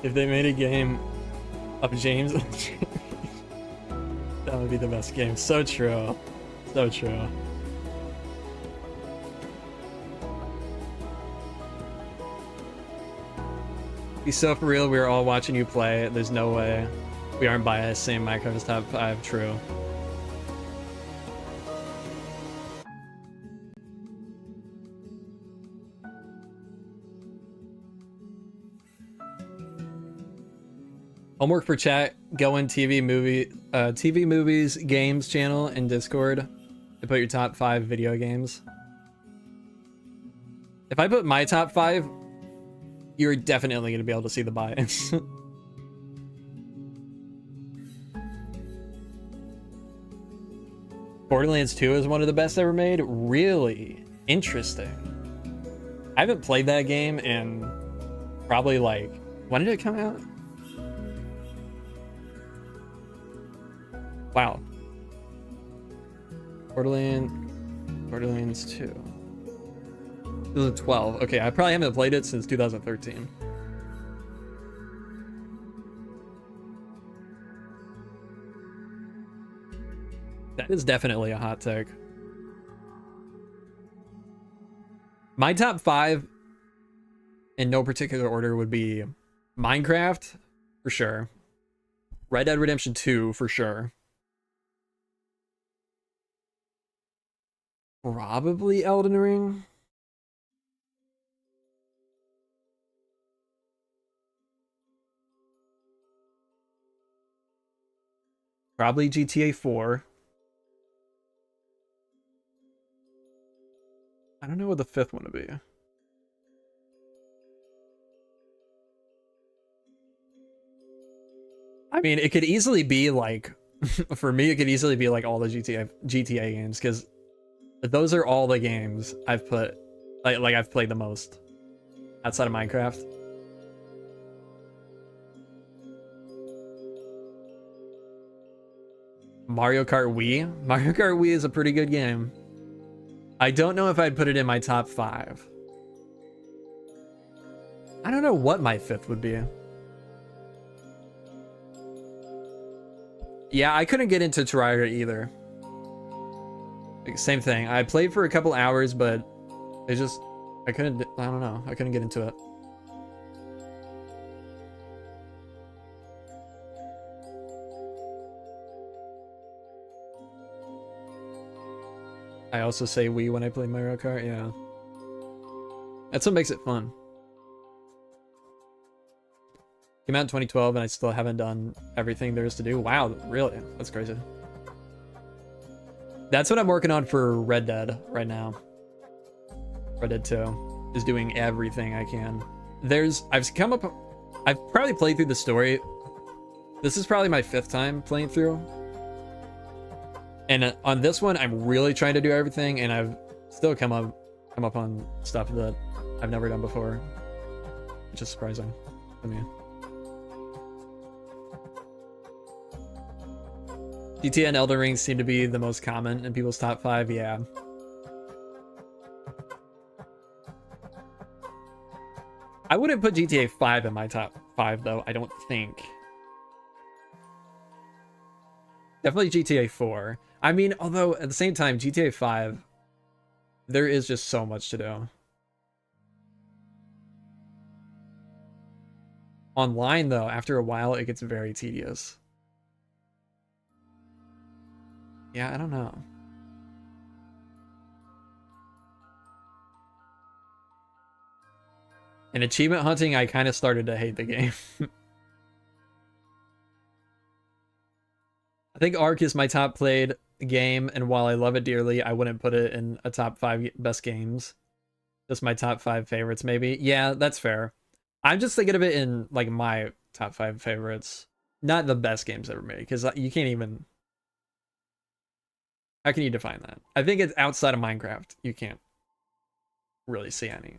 If they made a game of James, that would be the best game. So true. So true. Be so for real, we were all watching you play. There's no way we aren't biased. Same Minecraft top 5. True. Homework for chat. Go in TV movies, games channel, and Discord to put your top 5 video games. If I put my top 5, you're definitely going to be able to see the bias. Borderlands 2 is one of the best ever made. Really interesting. I haven't played that game in Probably like, when did it come out? Wow. Borderlands 2. 2012. Okay, I probably haven't played it since 2013. That is definitely a hot take. My top 5 in no particular order would be Minecraft, for sure. Red Dead Redemption 2, for sure. Probably Elden Ring. Probably GTA 4. I don't know what the 5th one would be. I mean, it could easily be like, for me, it could easily be like all the GTA games, because those are all the games I've put, like I've played the most outside of Minecraft. Mario Kart Wii. Mario Kart Wii is a pretty good game. I don't know if I'd put it in my top 5. I don't know what my 5th would be. Yeah, I couldn't get into Terraria either. Like, same thing. I played for a couple hours, but I don't know. I couldn't get into it. I also say Wii when I play Mario Kart, yeah. That's what makes it fun. Came out in 2012 and I still haven't done everything there is to do. Wow, really? That's crazy. That's what I'm working on for Red Dead right now. Red Dead 2 is doing everything I can. I've probably played through the story. This is probably my 5th time playing through. And on this one, I'm really trying to do everything, and I've still come up on stuff that I've never done before, which is surprising to me. GTA and Elden Ring seem to be the most common in people's top 5, yeah. I wouldn't put GTA 5 in my top 5, though, I don't think. Definitely GTA 4. I mean, although at the same time, GTA 5, there is just so much to do. Online, though, after a while, it gets very tedious. Yeah, I don't know. In achievement hunting, I kind of started to hate the game. I think Ark is my top played game, and while I love it dearly, I wouldn't put it in a top 5 best games. Just my top 5 favorites, maybe. Yeah, that's fair. I'm just thinking of it in like my top 5 favorites, not the best games ever made, because you can't even. How can you define that? I think it's outside of Minecraft. You can't really see any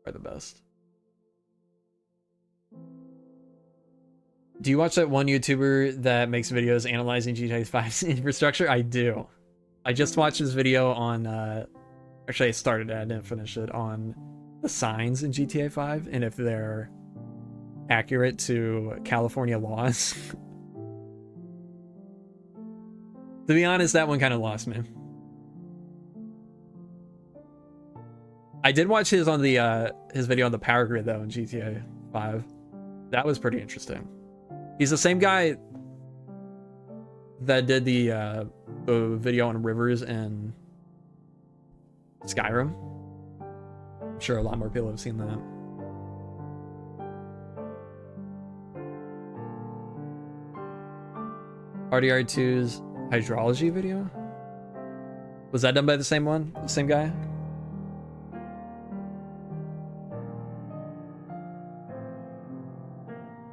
are the best. Do you watch that one YouTuber that makes videos analyzing GTA 5's infrastructure? I do. I just watched this video on, actually I started it, I didn't finish it, on the signs in GTA 5 and if they're accurate to California laws. To be honest, that one kind of lost me. I did watch his on the his video on the power grid though in GTA 5. That was pretty interesting. He's the same guy that did the video on rivers in Skyrim. I'm sure a lot more people have seen that. RDR2's hydrology video? Was that done by the same one? The same guy?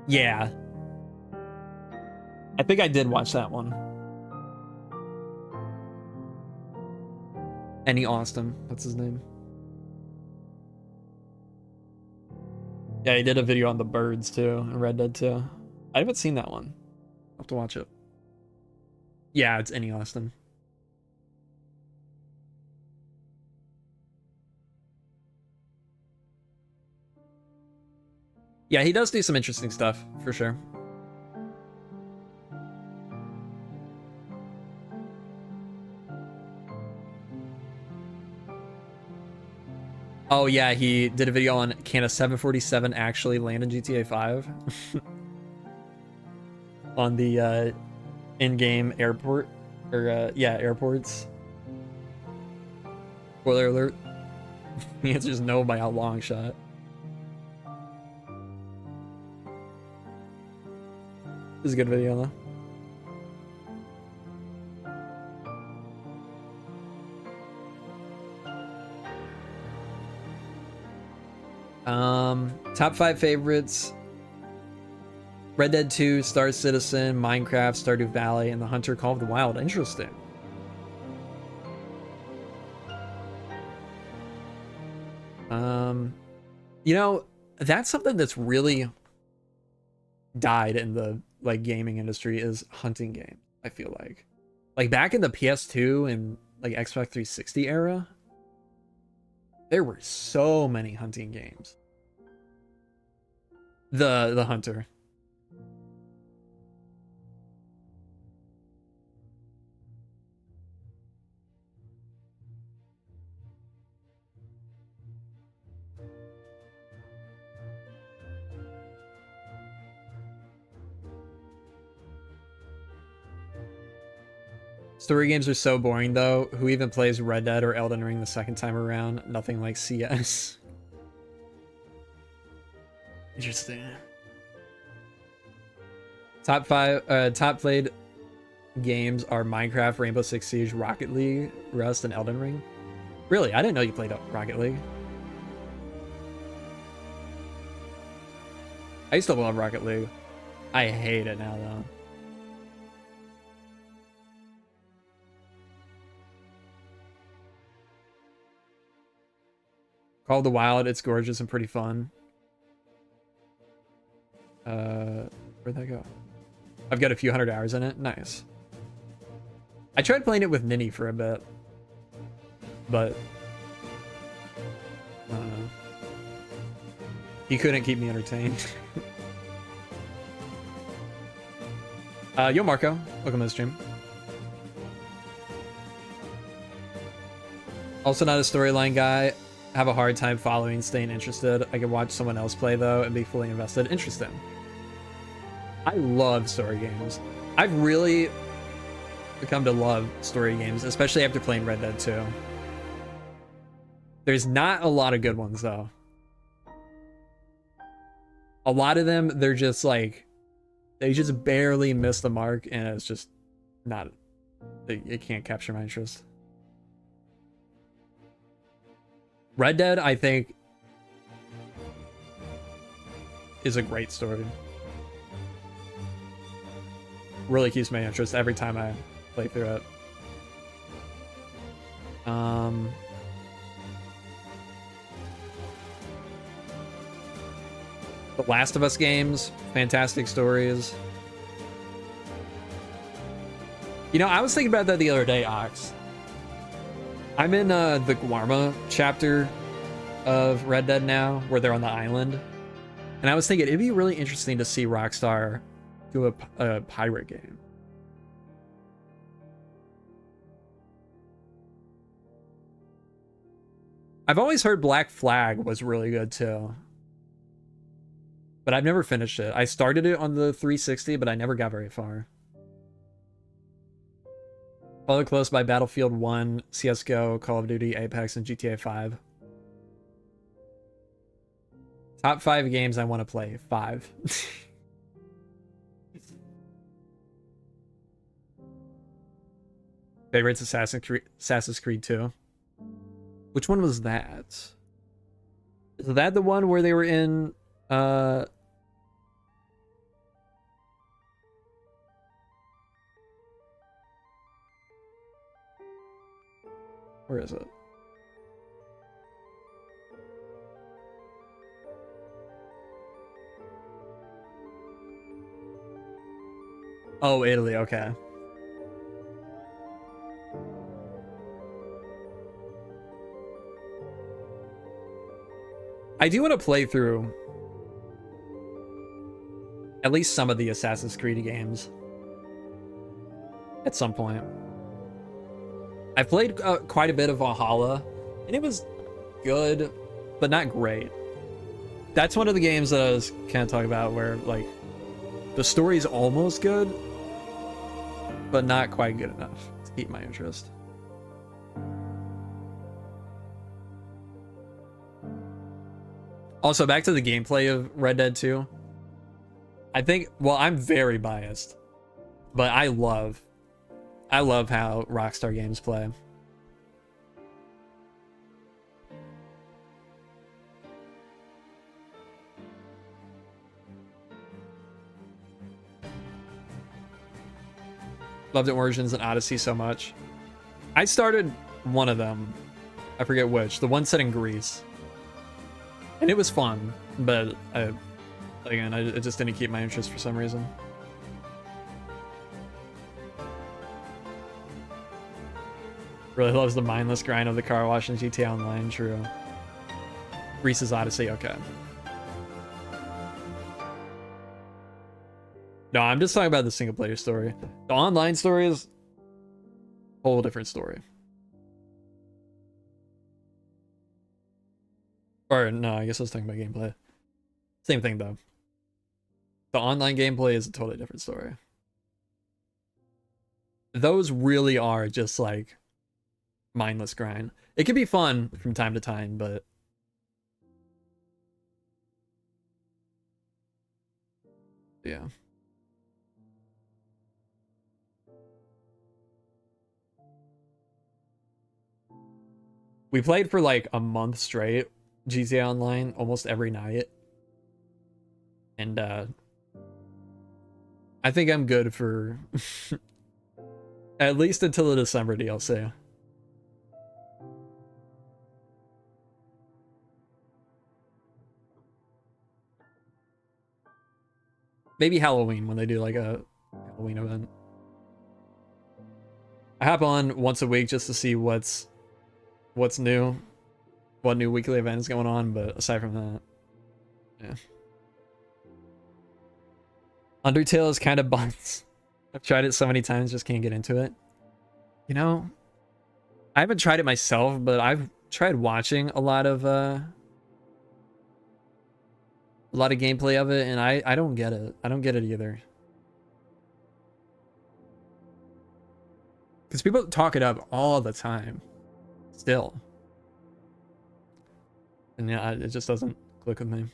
Yeah. I think I did watch that one. Annie Austin, that's his name. Yeah, he did a video on the birds too, in Red Dead 2. I haven't seen that one. I'll have to watch it. Yeah, it's Any Austin. Yeah, he does do some interesting stuff, for sure. Oh yeah, he did a video on can a 747 actually land in GTA 5? On the in-game airport, or yeah, airports. Spoiler alert. The answer is no by a long shot. This is a good video though. Top 5 favorites: Red Dead 2, Star Citizen, Minecraft, Stardew Valley, and The Hunter Call of the Wild. Interesting. You know, that's something that's really died in the like gaming industry, is hunting games. I feel like back in the PS2 and like Xbox 360 era, there were so many hunting games. The Hunter. Story games are so boring though. Who even plays Red Dead or Elden Ring the second time around? Nothing like CS. Interesting. Top played games are Minecraft, Rainbow Six Siege, Rocket League, Rust, and Elden Ring. Really? I didn't know you played Rocket League. I used to love Rocket League. I hate it now though. Call of the Wild, it's gorgeous and pretty fun. Where'd that go? I've got a few hundred hours in it. Nice. I tried playing it with Ninny for a bit, but I don't know. He couldn't keep me entertained. Yo, Marco. Welcome to the stream. Also not a storyline guy. Have a hard time following, staying interested. I can watch someone else play though and be fully invested. Interesting. I love story games. I've really become to love story games, especially after playing Red Dead 2. There's not a lot of good ones though. A lot of them, they're just like, they just barely miss the mark, and it's just not, it can't capture my interest. Red Dead, I think, is a great story. Really keeps my interest every time I play through it. The Last of Us games, fantastic stories. You know, I was thinking about that the other day, Ox. I'm in the Guarma chapter of Red Dead now, where they're on the island. And I was thinking it'd be really interesting to see Rockstar do a pirate game. I've always heard Black Flag was really good too, but I've never finished it. I started it on the 360, but I never got very far. Followed close by Battlefield 1, CSGO, Call of Duty, Apex, and GTA 5. Top 5 games I want to play. 5. Favorites: Assassin's Creed 2. Which one was that? Is that the one where they were in where is it? Oh, Italy, okay. I do want to play through at least some of the Assassin's Creed games at some point. I played quite a bit of Valhalla, and it was good, but not great. That's one of the games that I was kind of talking about where, like, the story's almost good, but not quite good enough to keep my interest. Also, back to the gameplay of Red Dead 2. I think, well, I'm very biased, but I love how Rockstar Games play. Loved Origins and Odyssey so much. I started one of them. I forget which. The one set in Greece. And it was fun, but again, it just didn't keep my interest for some reason. Really loves the mindless grind of the car wash in GTA Online, true. Greece's Odyssey, okay. No, I'm just talking about the single player story. The online story is a whole different story. Or no, I guess I was talking about gameplay. Same thing though. The online gameplay is a totally different story. Those really are just like mindless grind. It can be fun from time to time, but yeah. We played for like a month straight, GTA Online, almost every night. And I think I'm good for at least until the December DLC. Maybe Halloween when they do like a Halloween event. I hop on once a week just to see what's new, what new weekly event is going on, but aside from that, yeah. Undertale is kind of buns. I've tried it so many times, just can't get into it. You know, I haven't tried it myself, but I've tried watching a lot of gameplay of it, and I don't get it. I don't get it either. Because people talk it up all the time. Still. And yeah, it just doesn't click with me.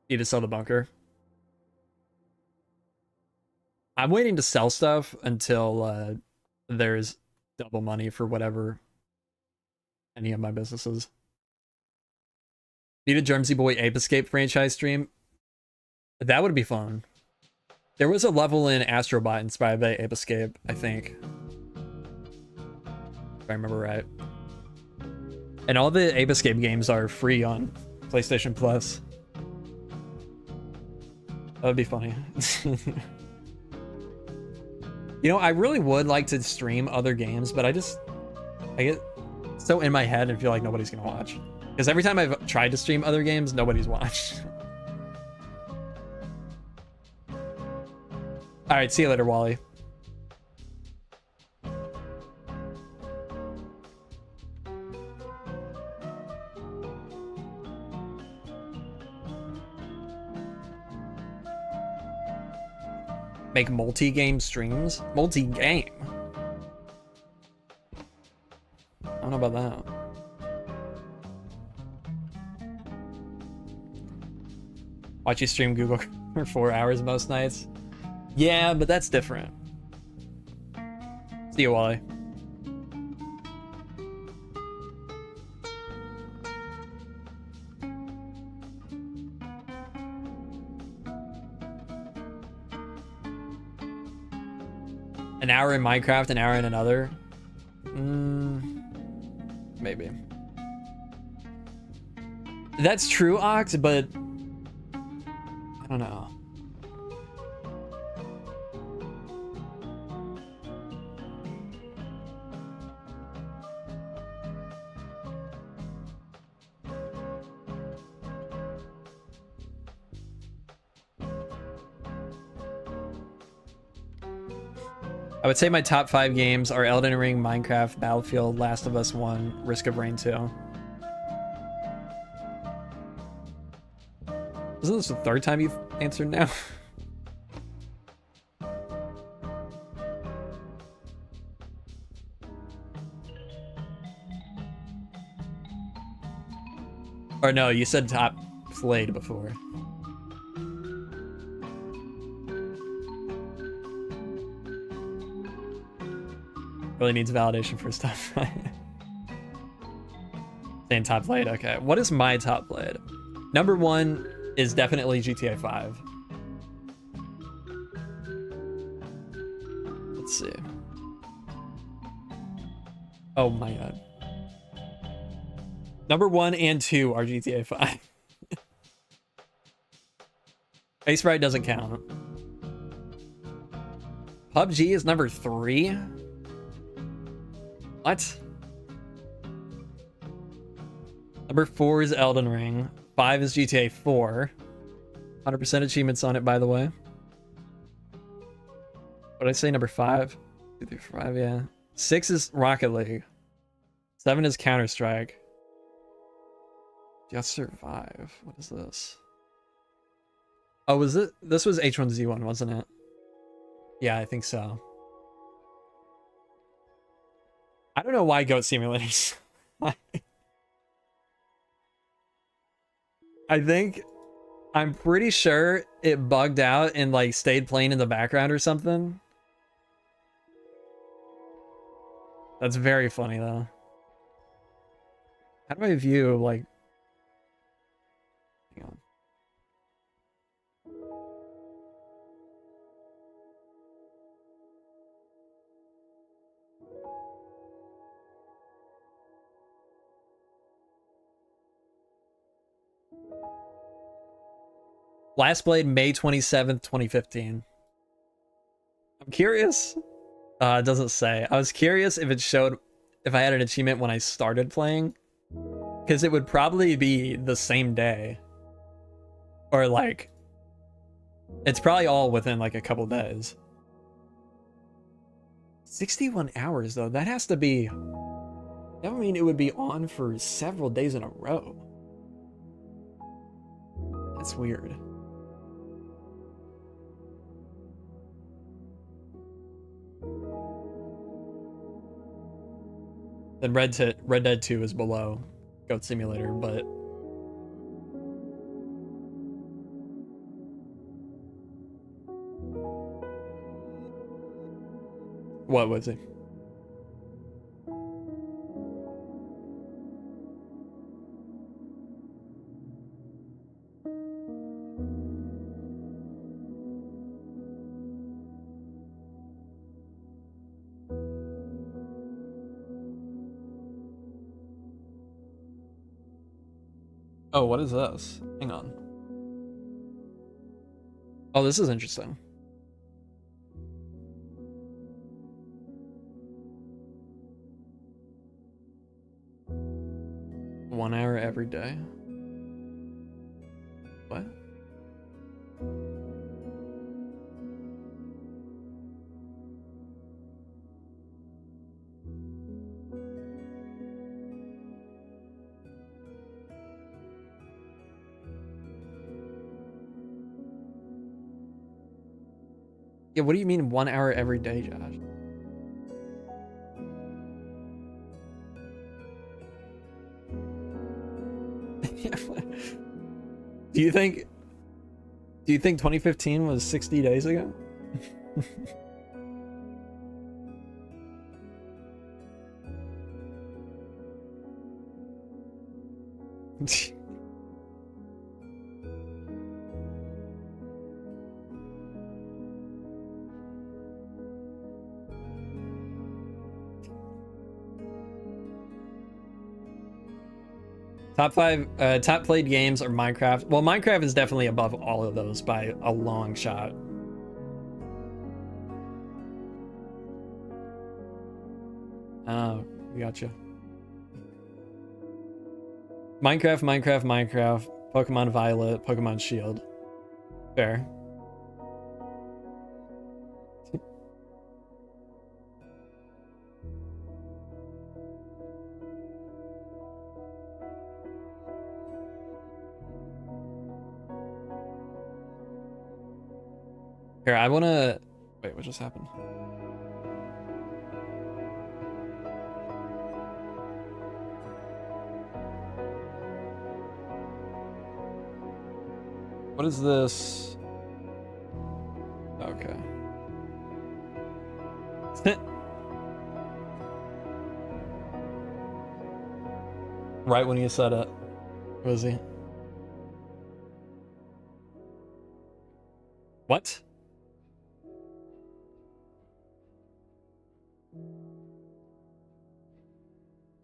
Need to sell the bunker. I'm waiting to sell stuff until there's double money for whatever any of my businesses. Need a JermsyBoy Ape Escape franchise stream. That would be fun. There was a level in Astrobot inspired by Ape Escape, I think. If I remember right. And all the Ape Escape games are free on PlayStation Plus. That would be funny. You know, I really would like to stream other games, but I get so in my head and feel like nobody's gonna watch. Because every time I've tried to stream other games, nobody's watched. Alright, see you later, Wally. Make multi-game streams? Multi-game? I don't know about that. Watch you stream Google for 4 hours most nights? Yeah, but that's different. See you, Wally. An hour in Minecraft, an hour in another? Maybe. That's true, Ox, but I don't know. I would say my top 5 games are Elden Ring, Minecraft, Battlefield, Last of Us 1, Risk of Rain 2. Isn't this the 3rd time you've answered now? Or no, you said top played before. Really needs validation for stuff. Saying top played, okay. What is my top played? Number 1 is definitely GTA 5. Let's see. Oh my god. Number 1 and 2 are GTA 5. Face Ride doesn't count. PUBG is number 3? What? Number 4 is Elden Ring. 5 is GTA 4. 100% achievements on it, by the way. What did I say? Number 5? 2 through 5, yeah. 6 is Rocket League. 7 is Counter-Strike. Just Survive. What is this? Oh, was it? This was H1Z1, wasn't it? Yeah, I think so. I don't know why Goat Simulators. I'm pretty sure it bugged out and like stayed playing in the background or something. That's very funny though. How do I view like... Hang on. Last played May 27th, 2015. I'm curious. It doesn't say. I was curious if it showed if I had an achievement when I started playing. Because it would probably be the same day. Or like... It's probably all within like a couple days. 61 hours though. That has to be... That would mean it would be on for several days in a row. That's weird. Then Red Dead 2 is below Goat Simulator, but... What was it? Oh, what is this? Hang on. Oh, this is interesting. One hour every day. What? Yeah, what do you mean 1 hour every day, Josh? Do you think 2015 was 60 days ago? Top played games are Minecraft. Well, Minecraft is definitely above all of those by a long shot. Oh, gotcha. Minecraft, Pokemon Violet, Pokemon Shield. Fair. Here, I wanna... Wait, what just happened? What is this? Okay. Right when you said it, was he? What?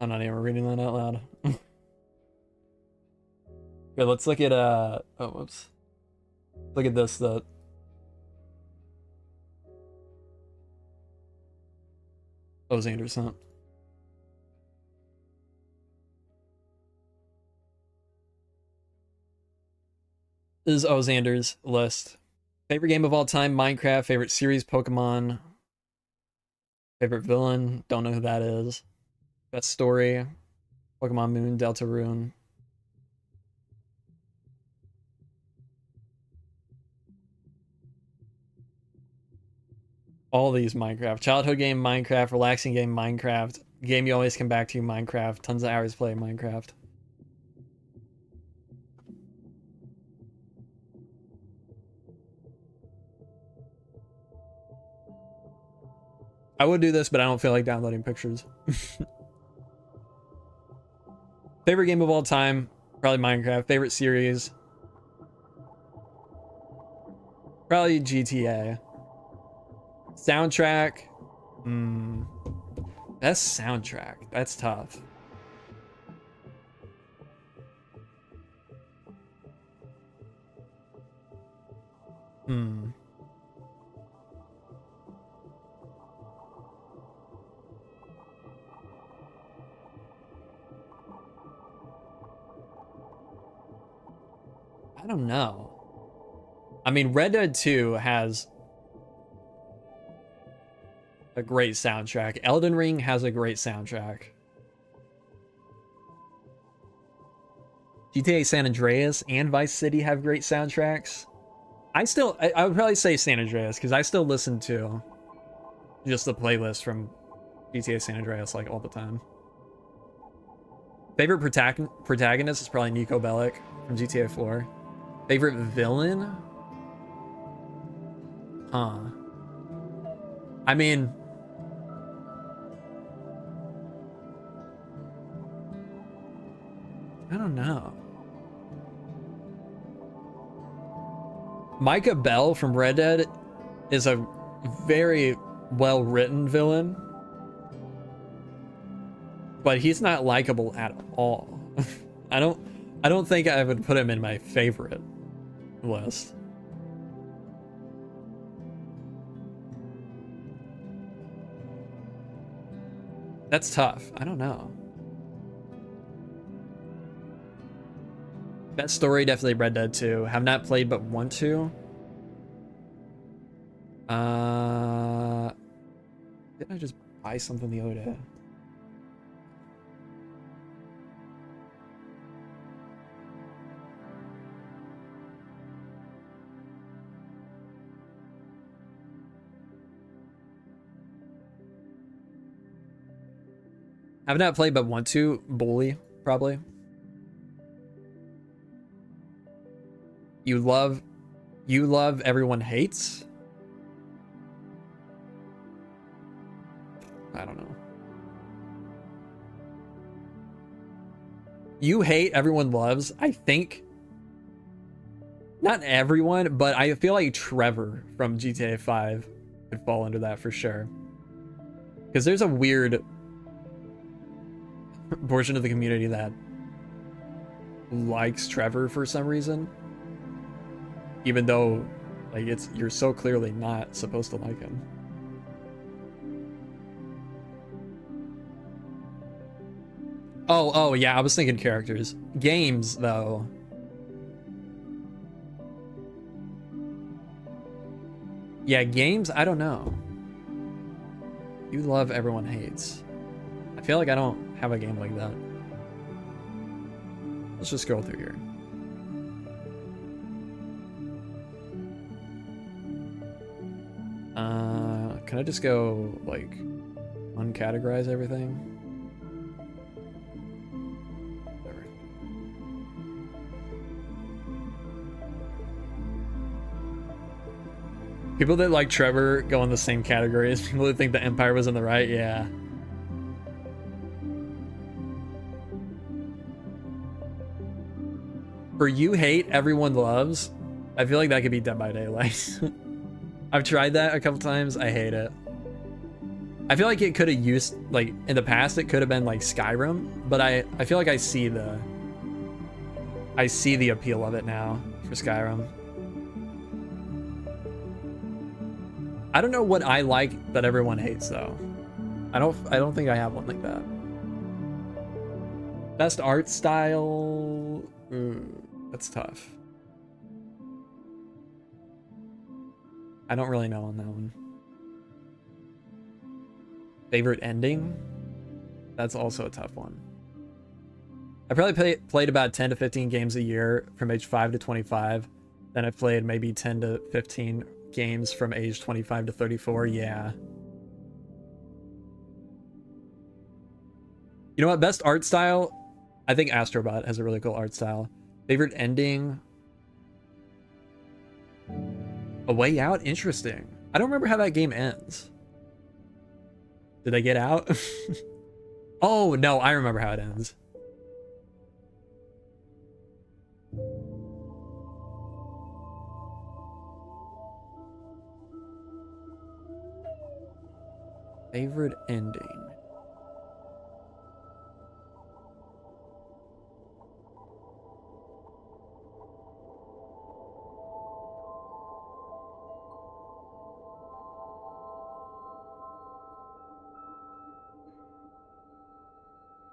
I'm not even reading that out loud. Okay, let's look at oh whoops. Look at this that Ozander sent. This is Ozander's list. Favorite game of all time, Minecraft. Favorite series, Pokemon. Favorite villain, don't know who that is. Best story, Pokemon Moon, Deltarune. All these Minecraft. Childhood game, Minecraft. Relaxing game, Minecraft. Game you always come back to, Minecraft. Tons of hours playing Minecraft. I would do this, but I don't feel like downloading pictures. Favorite game of all time, probably Minecraft. Favorite series, probably GTA. Soundtrack, best soundtrack. That's tough. I don't know. I mean, Red Dead 2 has a great soundtrack. Elden Ring has a great soundtrack. GTA San Andreas and Vice City have great soundtracks. I would probably say San Andreas because I still listen to just the playlist from GTA San Andreas like all the time. Favorite protagonist is probably Nico Bellic from GTA 4. Favorite villain? Huh. I mean, I don't know. Micah Bell from Red Dead is a very well-written villain, but he's not likable at all. I don't think I would put him in my favorite list. That's tough. I don't know. Best story, definitely Red Dead 2. Have not played but want to. Didn't I just buy something the other day? Have not played but want to. Bully, probably. You love everyone hates? I don't know. You hate, everyone loves. I think not everyone, but I feel like Trevor from GTA 5 could fall under that for sure. Because there's a weird portion of the community that likes Trevor for some reason, even though like you're so clearly not supposed to like him. Oh yeah, I was thinking characters. Games though. Yeah, games, I don't know. You love, everyone hates. I feel like I don't have a game like that. Let's just scroll through here. Can I just go, like, uncategorize everything? Whatever. People that like Trevor go in the same category as people that think the Empire was in the right, yeah. For you hate, everyone loves. I feel like that could be Dead by Daylight. I've tried that a couple times. I hate it. I feel like it could have used, like, in the past, it could have been like Skyrim, but I feel like I see the appeal of it now for Skyrim. I don't know what I like that everyone hates though. I don't think I have one like that. Best art style. That's tough. I don't really know on that one. Favorite ending? That's also a tough one. I probably played about 10 to 15 games a year from age 5 to 25. Then I've played maybe 10 to 15 games from age 25 to 34. Yeah. You know what? Best art style? I think Astrobot has a really cool art style. Favorite ending? A Way Out? Interesting. I don't remember how that game ends. Did they get out? Oh, no, I remember how it ends. Favorite ending?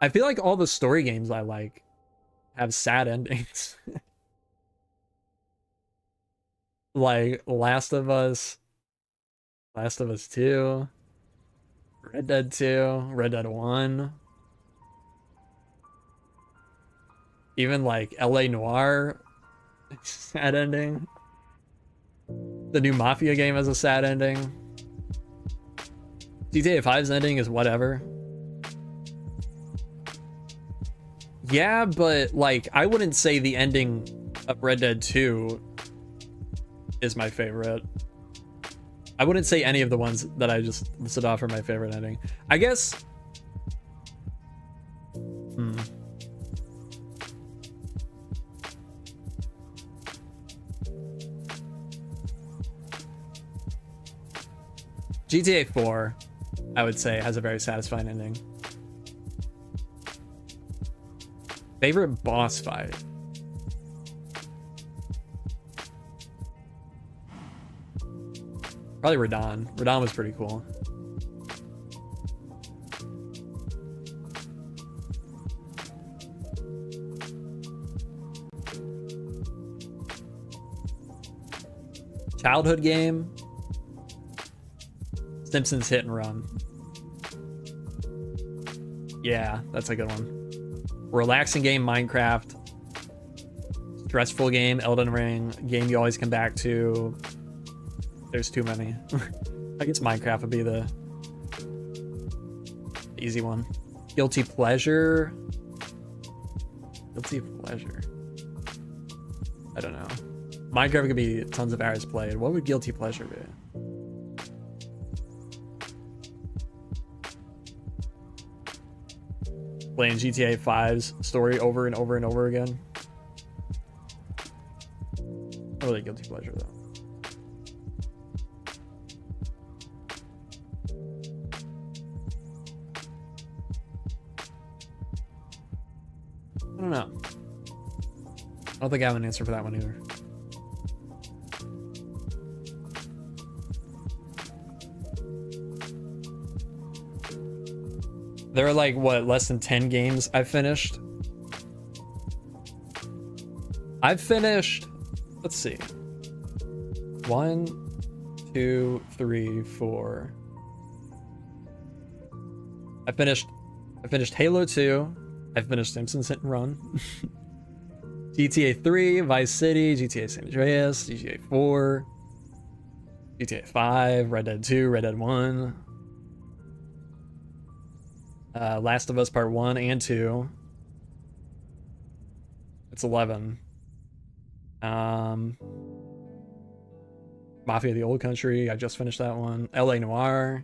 I feel like all the story games I like have sad endings. Like Last of Us 2, Red Dead 2, Red Dead 1. Even like LA Noire, sad ending. The new Mafia game has a sad ending. GTA 5's ending is whatever. Yeah, but like I wouldn't say the ending of Red Dead 2 is my favorite. I wouldn't say any of the ones that I just listed off are my favorite ending. I guess. GTA 4, I would say, has a very satisfying ending. Favorite boss fight? Probably Radon. Radon was pretty cool. Childhood game? Simpsons Hit and Run. Yeah, that's a good one. Relaxing game, Minecraft. Stressful game, Elden Ring. Game you always come back to. There's too many. I guess Minecraft would be the easy one. Guilty pleasure. Guilty pleasure. I don't know. Minecraft could be tons of hours played. What would guilty pleasure be? Playing GTA 5's story over and over and over again. Not really guilty pleasure though. I don't know. I don't think I have an answer for that one either. There are like, what, less than 10 games I've finished? I've finished, let's see. 1, 2, 3, 4. I finished Halo 2. I finished Simpsons Hit and Run. GTA 3, Vice City, GTA San Andreas, GTA 4, GTA 5, Red Dead 2, Red Dead 1. Last of Us Part 1 and 2. It's 11. Mafia of the Old Country, I just finished that one. LA Noire.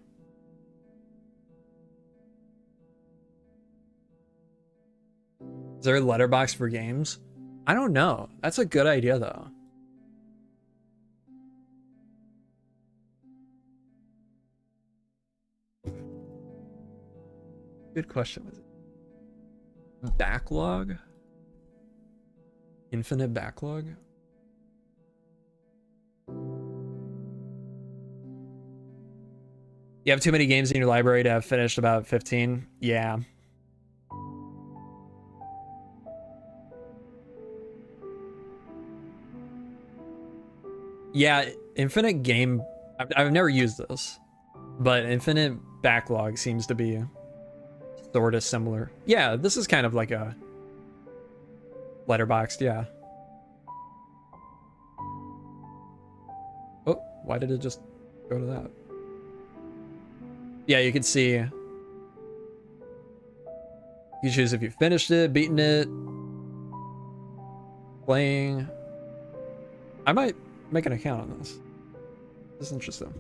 Is there a letterbox for games? I don't know. That's a good idea though. Good question. Was it backlog? Infinite backlog? You have too many games in your library to have finished about 15? Yeah. Yeah, infinite game... I've never used this, but infinite backlog seems to be sort of similar. Yeah, this is kind of like a letterboxed, yeah. Oh, why did it just go to that? Yeah, you can see. You choose if you finished it, beaten it, playing. I might make an account on this. This is interesting.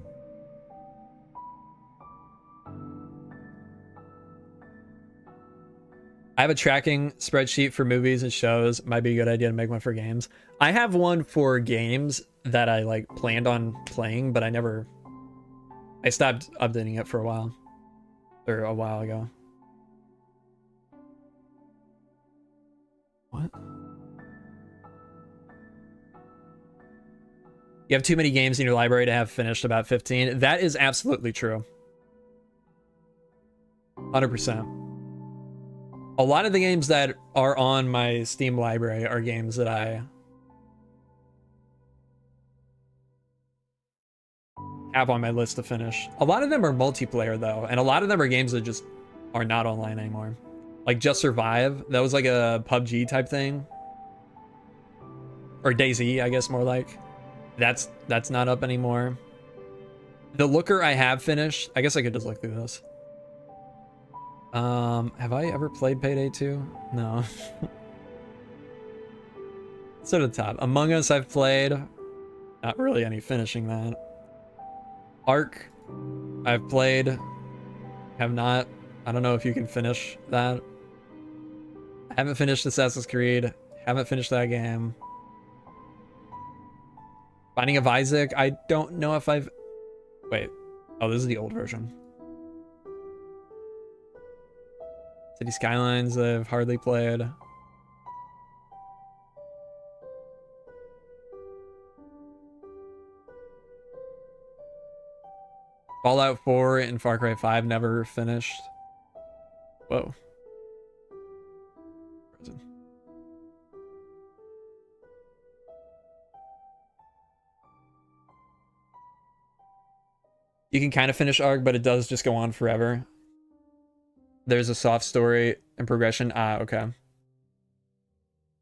I have a tracking spreadsheet for movies and shows. Might be a good idea to make one for games. I have one for games that I like planned on playing, but I stopped updating it for a while. Or a while ago. What? You have too many games in your library to have finished about 15. That is absolutely true. 100%. A lot of the games that are on my Steam library are games that I have on my list to finish. A lot of them are multiplayer though, and a lot of them are games that just are not online anymore. Like Just Survive, that was like a PUBG type thing. Or DayZ, I guess more like. That's not up anymore. The Looker I have finished. I guess I could just look through this. Have I ever played Payday 2? No. It's at the top. Among Us I've played. Not really any finishing that. Ark I've played. Have not. I don't know if you can finish that. I haven't finished Assassin's Creed. Haven't finished that game. Binding of Isaac, I don't know if I've... Wait. Oh, this is the old version. City Skylines I've hardly played. Fallout 4 and Far Cry 5 never finished. Whoa. You can kind of finish Ark, but it does just go on forever. There's a soft story and progression. Ah, okay.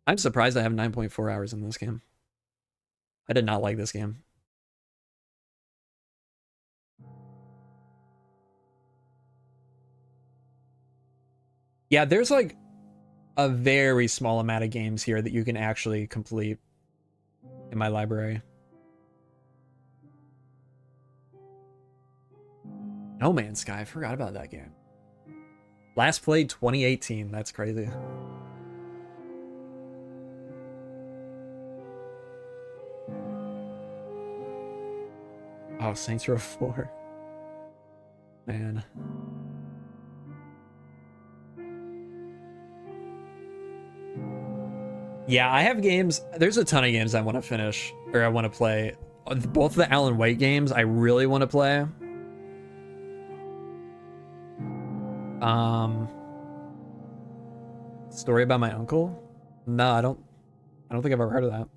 I'm surprised I have 9.4 hours in this game. I did not like this game. Yeah, there's like a very small amount of games here that you can actually complete in my library. No Man's Sky, I forgot about that game. Last played 2018, that's crazy. Oh, Saints Row 4. Man. Yeah, I have games. There's a ton of games I want to finish or I want to play. Both the Alan Wake games I really want to play. Story about my uncle? No, I don't think I've ever heard of that.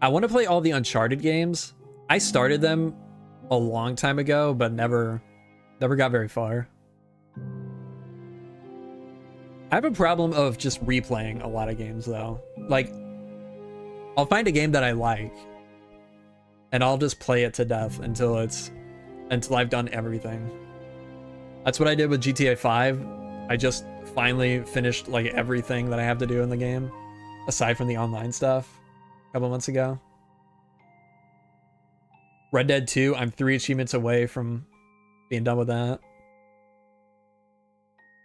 I want to play all the Uncharted games. I started them a long time ago, but never got very far. I have a problem of just replaying a lot of games though. Like, I'll find a game that I like, and I'll just play it to death until I've done everything. That's what I did with GTA 5. I just finally finished like everything that I have to do in the game, aside from the online stuff, a couple months ago. Red Dead 2, I'm 3 achievements away from being done with that.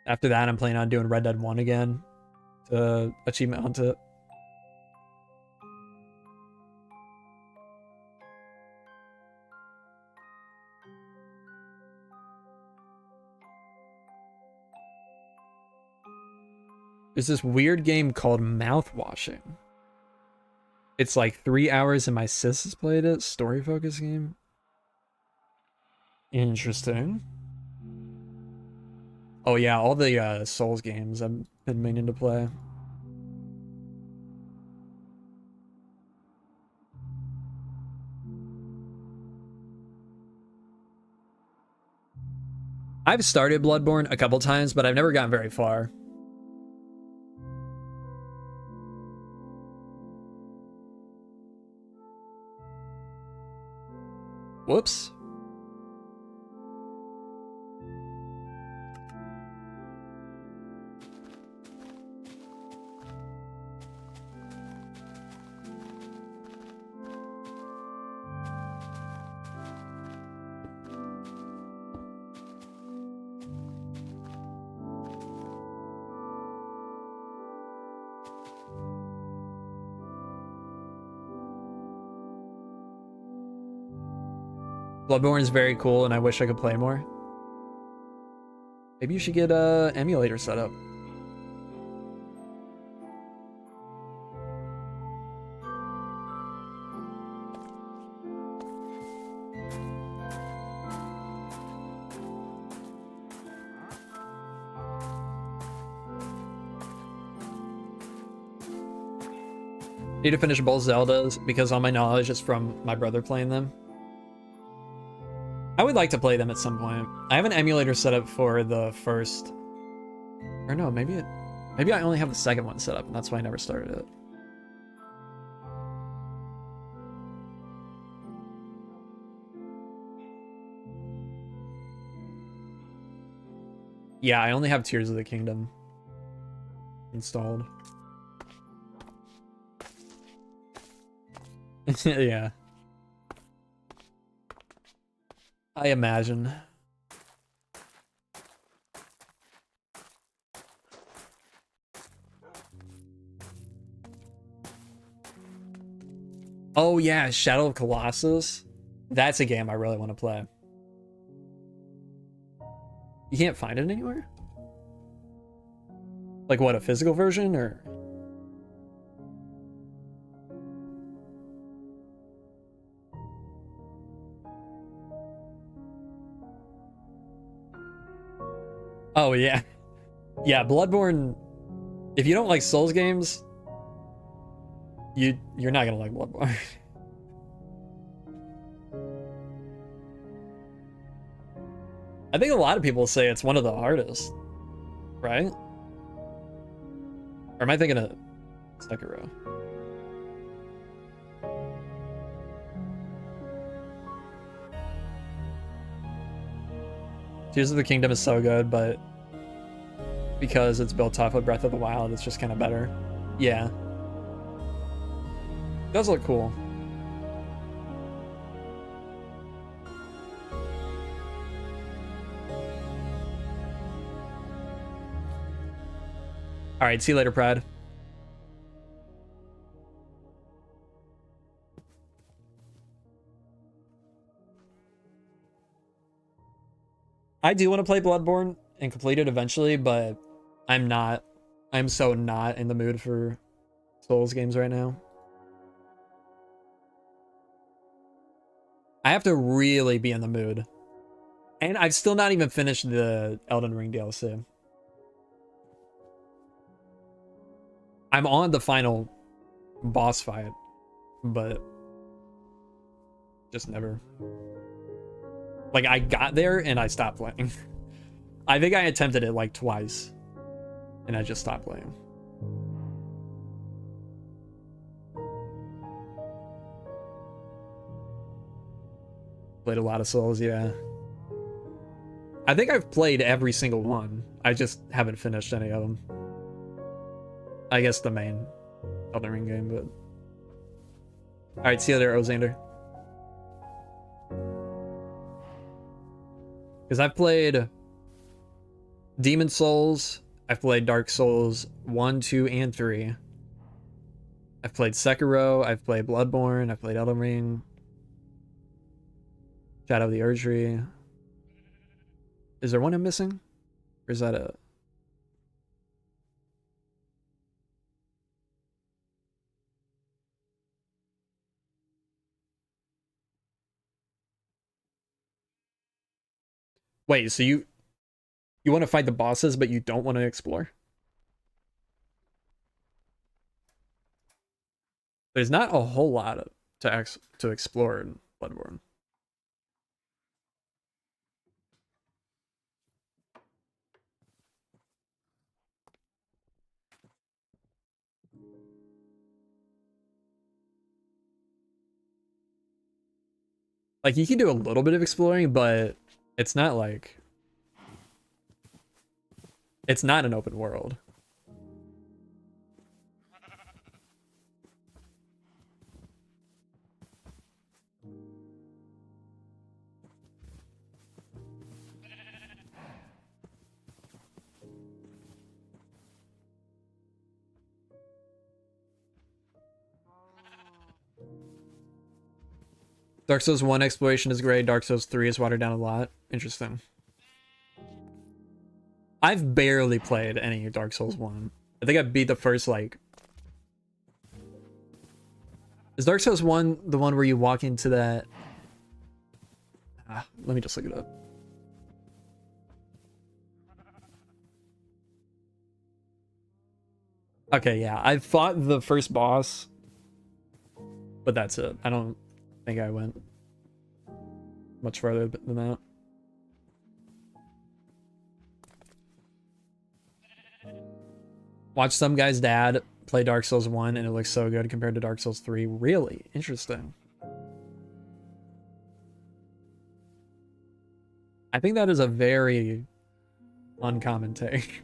After that, I'm planning on doing Red Dead 1 again to achievement hunt it. There's this weird game called Mouthwashing. It's like 3 hours and my sis has played it. Story focused game. Interesting. Oh yeah, all the Souls games I've been meaning to play. I've started Bloodborne a couple times, but I've never gotten very far. Whoops. Bloodborne is very cool, and I wish I could play more. Maybe you should get a emulator set up. Need to finish both Zeldas because all my knowledge is from my brother playing them. I would like to play them at some point. I have an emulator set up for the first, or no, maybe I only have the second one set up, and that's why I never started it. Yeah, I only have Tears of the Kingdom installed. Yeah. I imagine. Oh yeah, Shadow of Colossus. That's a game I really want to play. You can't find it anywhere? Like what, a physical version or? Oh yeah. Yeah, Bloodborne, if you don't like Souls games, you're not gonna like Bloodborne. I think a lot of people say it's one of the hardest, right? Or am I thinking of Sekiro? Tears of the Kingdom is so good, but because it's built off of Breath of the Wild, it's just kind of better. Yeah. It does look cool. All right, see you later, Pride. I do want to play Bloodborne and complete it eventually, but I'm not I'm so not in the mood for Souls games right now. I have to really be in the mood. And I've still not even finished the Elden Ring DLC. I'm on the final boss fight, but just never. Like, I got there and I stopped playing. I think I attempted it like twice and I just stopped playing. Played a lot of Souls, yeah. I think I've played every single one. I just haven't finished any of them. I guess the main Elden Ring game, but... Alright, see you later, Ozander. Because I've played Demon Souls, I've played Dark Souls 1, 2, and 3. I've played Sekiro, I've played Bloodborne, I've played Elden Ring, Shadow of the Erdtree. Is there one I'm missing? Or is that a... Wait, so you want to fight the bosses, but you don't want to explore? There's not a whole lot to explore in Bloodborne. Like, you can do a little bit of exploring, but it's not like... It's not an open world. Dark Souls 1 exploration is great. Dark Souls 3 is watered down a lot. Interesting. I've barely played any Dark Souls 1. I think I beat the first, like... Is Dark Souls 1 the one where you walk into that... let me just look it up. Okay, yeah. I fought the first boss, but that's it. I don't think I went much further than that. Watch some guy's dad play Dark Souls 1 and it looks so good compared to Dark Souls 3. Really? Interesting. I think that is a very uncommon take.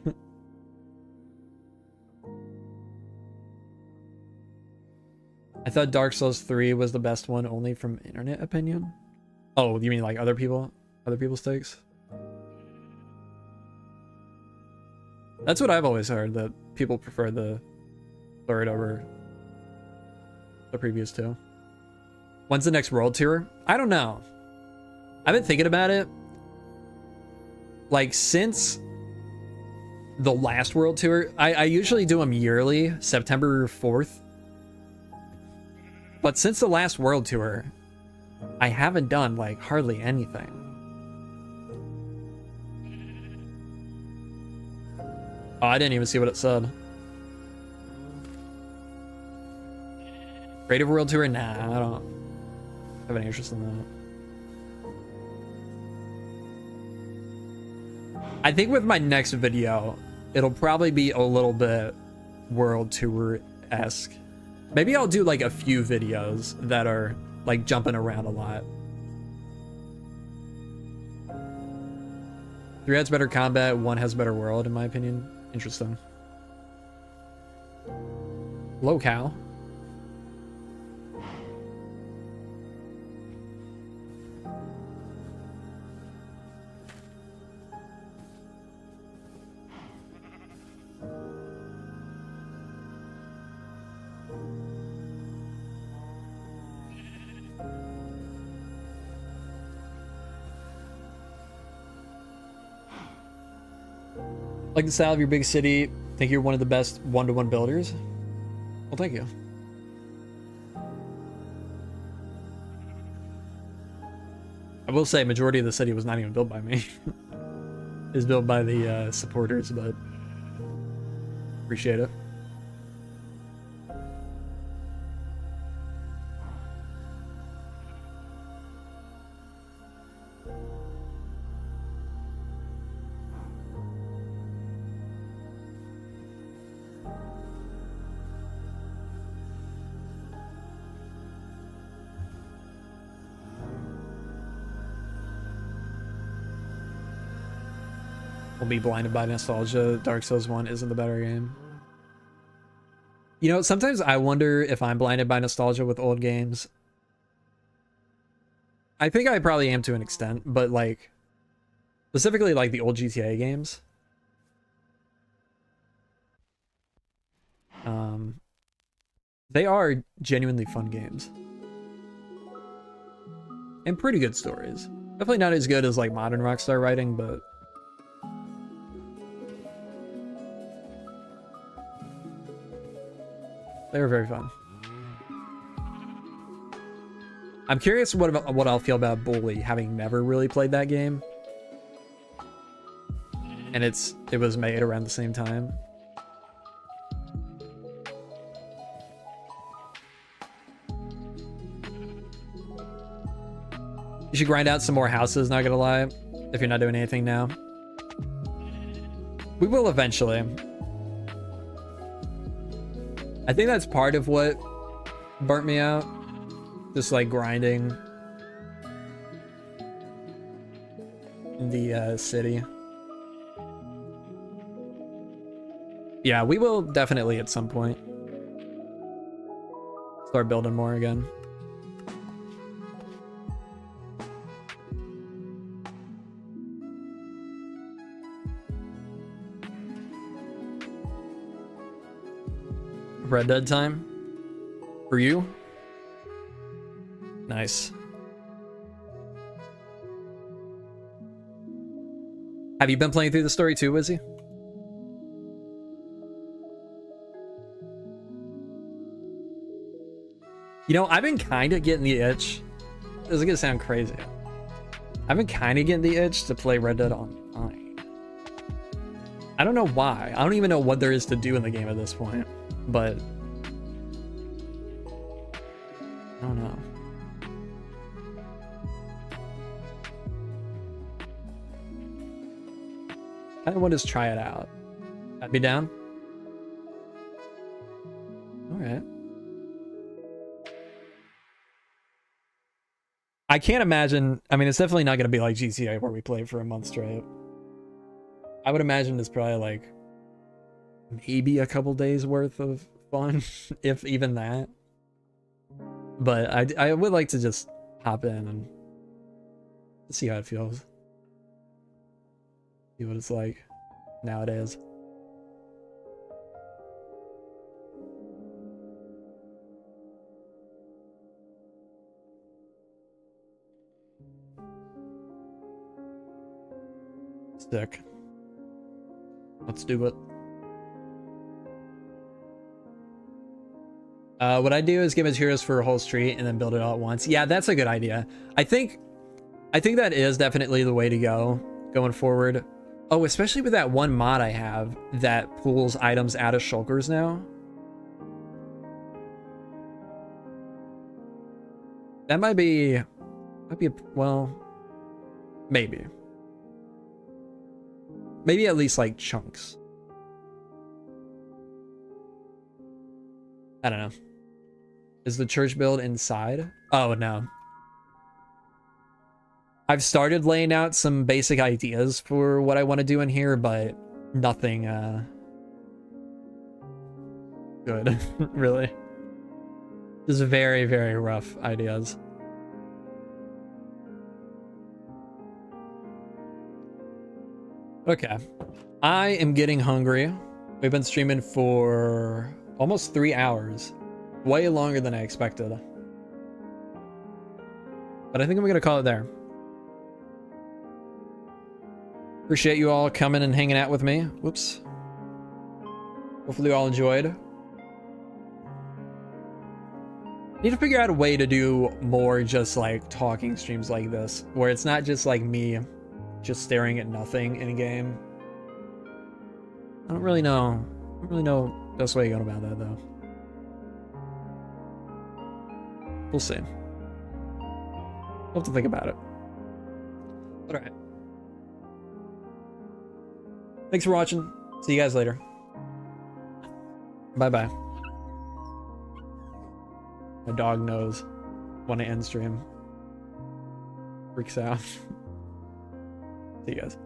I thought Dark Souls 3 was the best one only from internet opinion. Oh, you mean like other people's takes? That's what I've always heard, that people prefer the third over the previous two. When's the next world tour? I don't know. I've been thinking about it. Like, since the last world tour, I usually do them yearly, September 4th. But since the last world tour, I haven't done, like, hardly anything. Oh, I didn't even see what it said. Creative World Tour? Nah, I don't have any interest in that. I think with my next video, it'll probably be a little bit World Tour-esque. Maybe I'll do like a few videos that are like jumping around a lot. 3 has better combat, 1 has better world, in my opinion. Interesting. Locale. Like the style of your big city. Think you're one of the best one-to-one builders? Well, thank you. I will say majority of the city was not even built by me. It was built by the supporters, but appreciate it. We'll be blinded by nostalgia. Dark Souls 1 isn't the better game. You know, sometimes I wonder if I'm blinded by nostalgia with old games. I think I probably am to an extent, but like, specifically like the old GTA games. They are genuinely fun games. And pretty good stories. Definitely not as good as like modern Rockstar writing, but they were very fun. I'm curious what I'll feel about Bully, having never really played that game. And it was made around the same time. You should grind out some more houses, not gonna lie, if you're not doing anything now. We will eventually. I think that's part of what burnt me out. Just like grinding in the city. Yeah, we will definitely at some point start building more again. Red Dead time for you? Nice. Have you been playing through the story too, Wizzy? You know, I've been kind of getting the itch. This is gonna sound crazy. I've been kind of getting the itch to play Red Dead Online. I don't know why. I don't even know what there is to do in the game at this point. But I don't know. Kind of want to just try it out. I'd be down. All right. I can't imagine. I mean, it's definitely not going to be like GTA where we play for a month straight. I would imagine it's probably like maybe a couple days worth of fun, if even that. But I would like to just hop in and see how it feels. See what it's like nowadays. Sick. Let's do it. What I do is give materials for a whole street and then build it all at once. Yeah, that's a good idea. I think that is definitely the way to go going forward. Oh, especially with that one mod I have that pulls items out of shulkers now. That might be well, maybe at least like chunks. I don't know. Is the church build inside? Oh, no. I've started laying out some basic ideas for what I want to do in here, but nothing good, really. Just very, very rough ideas. Okay. I am getting hungry. We've been streaming for almost 3 hours. Way longer than I expected. But I think I'm gonna call it there. Appreciate you all coming and hanging out with me. Whoops. Hopefully you all enjoyed. Need to figure out a way to do more just like talking streams like this, where it's not just like me just staring at nothing in a game. I don't really know. I don't really know the best way to go about that though. We'll see. We'll have to think about it. But alright. Thanks for watching. See you guys later. Bye bye. My dog knows when I end stream. Freaks out. See you guys.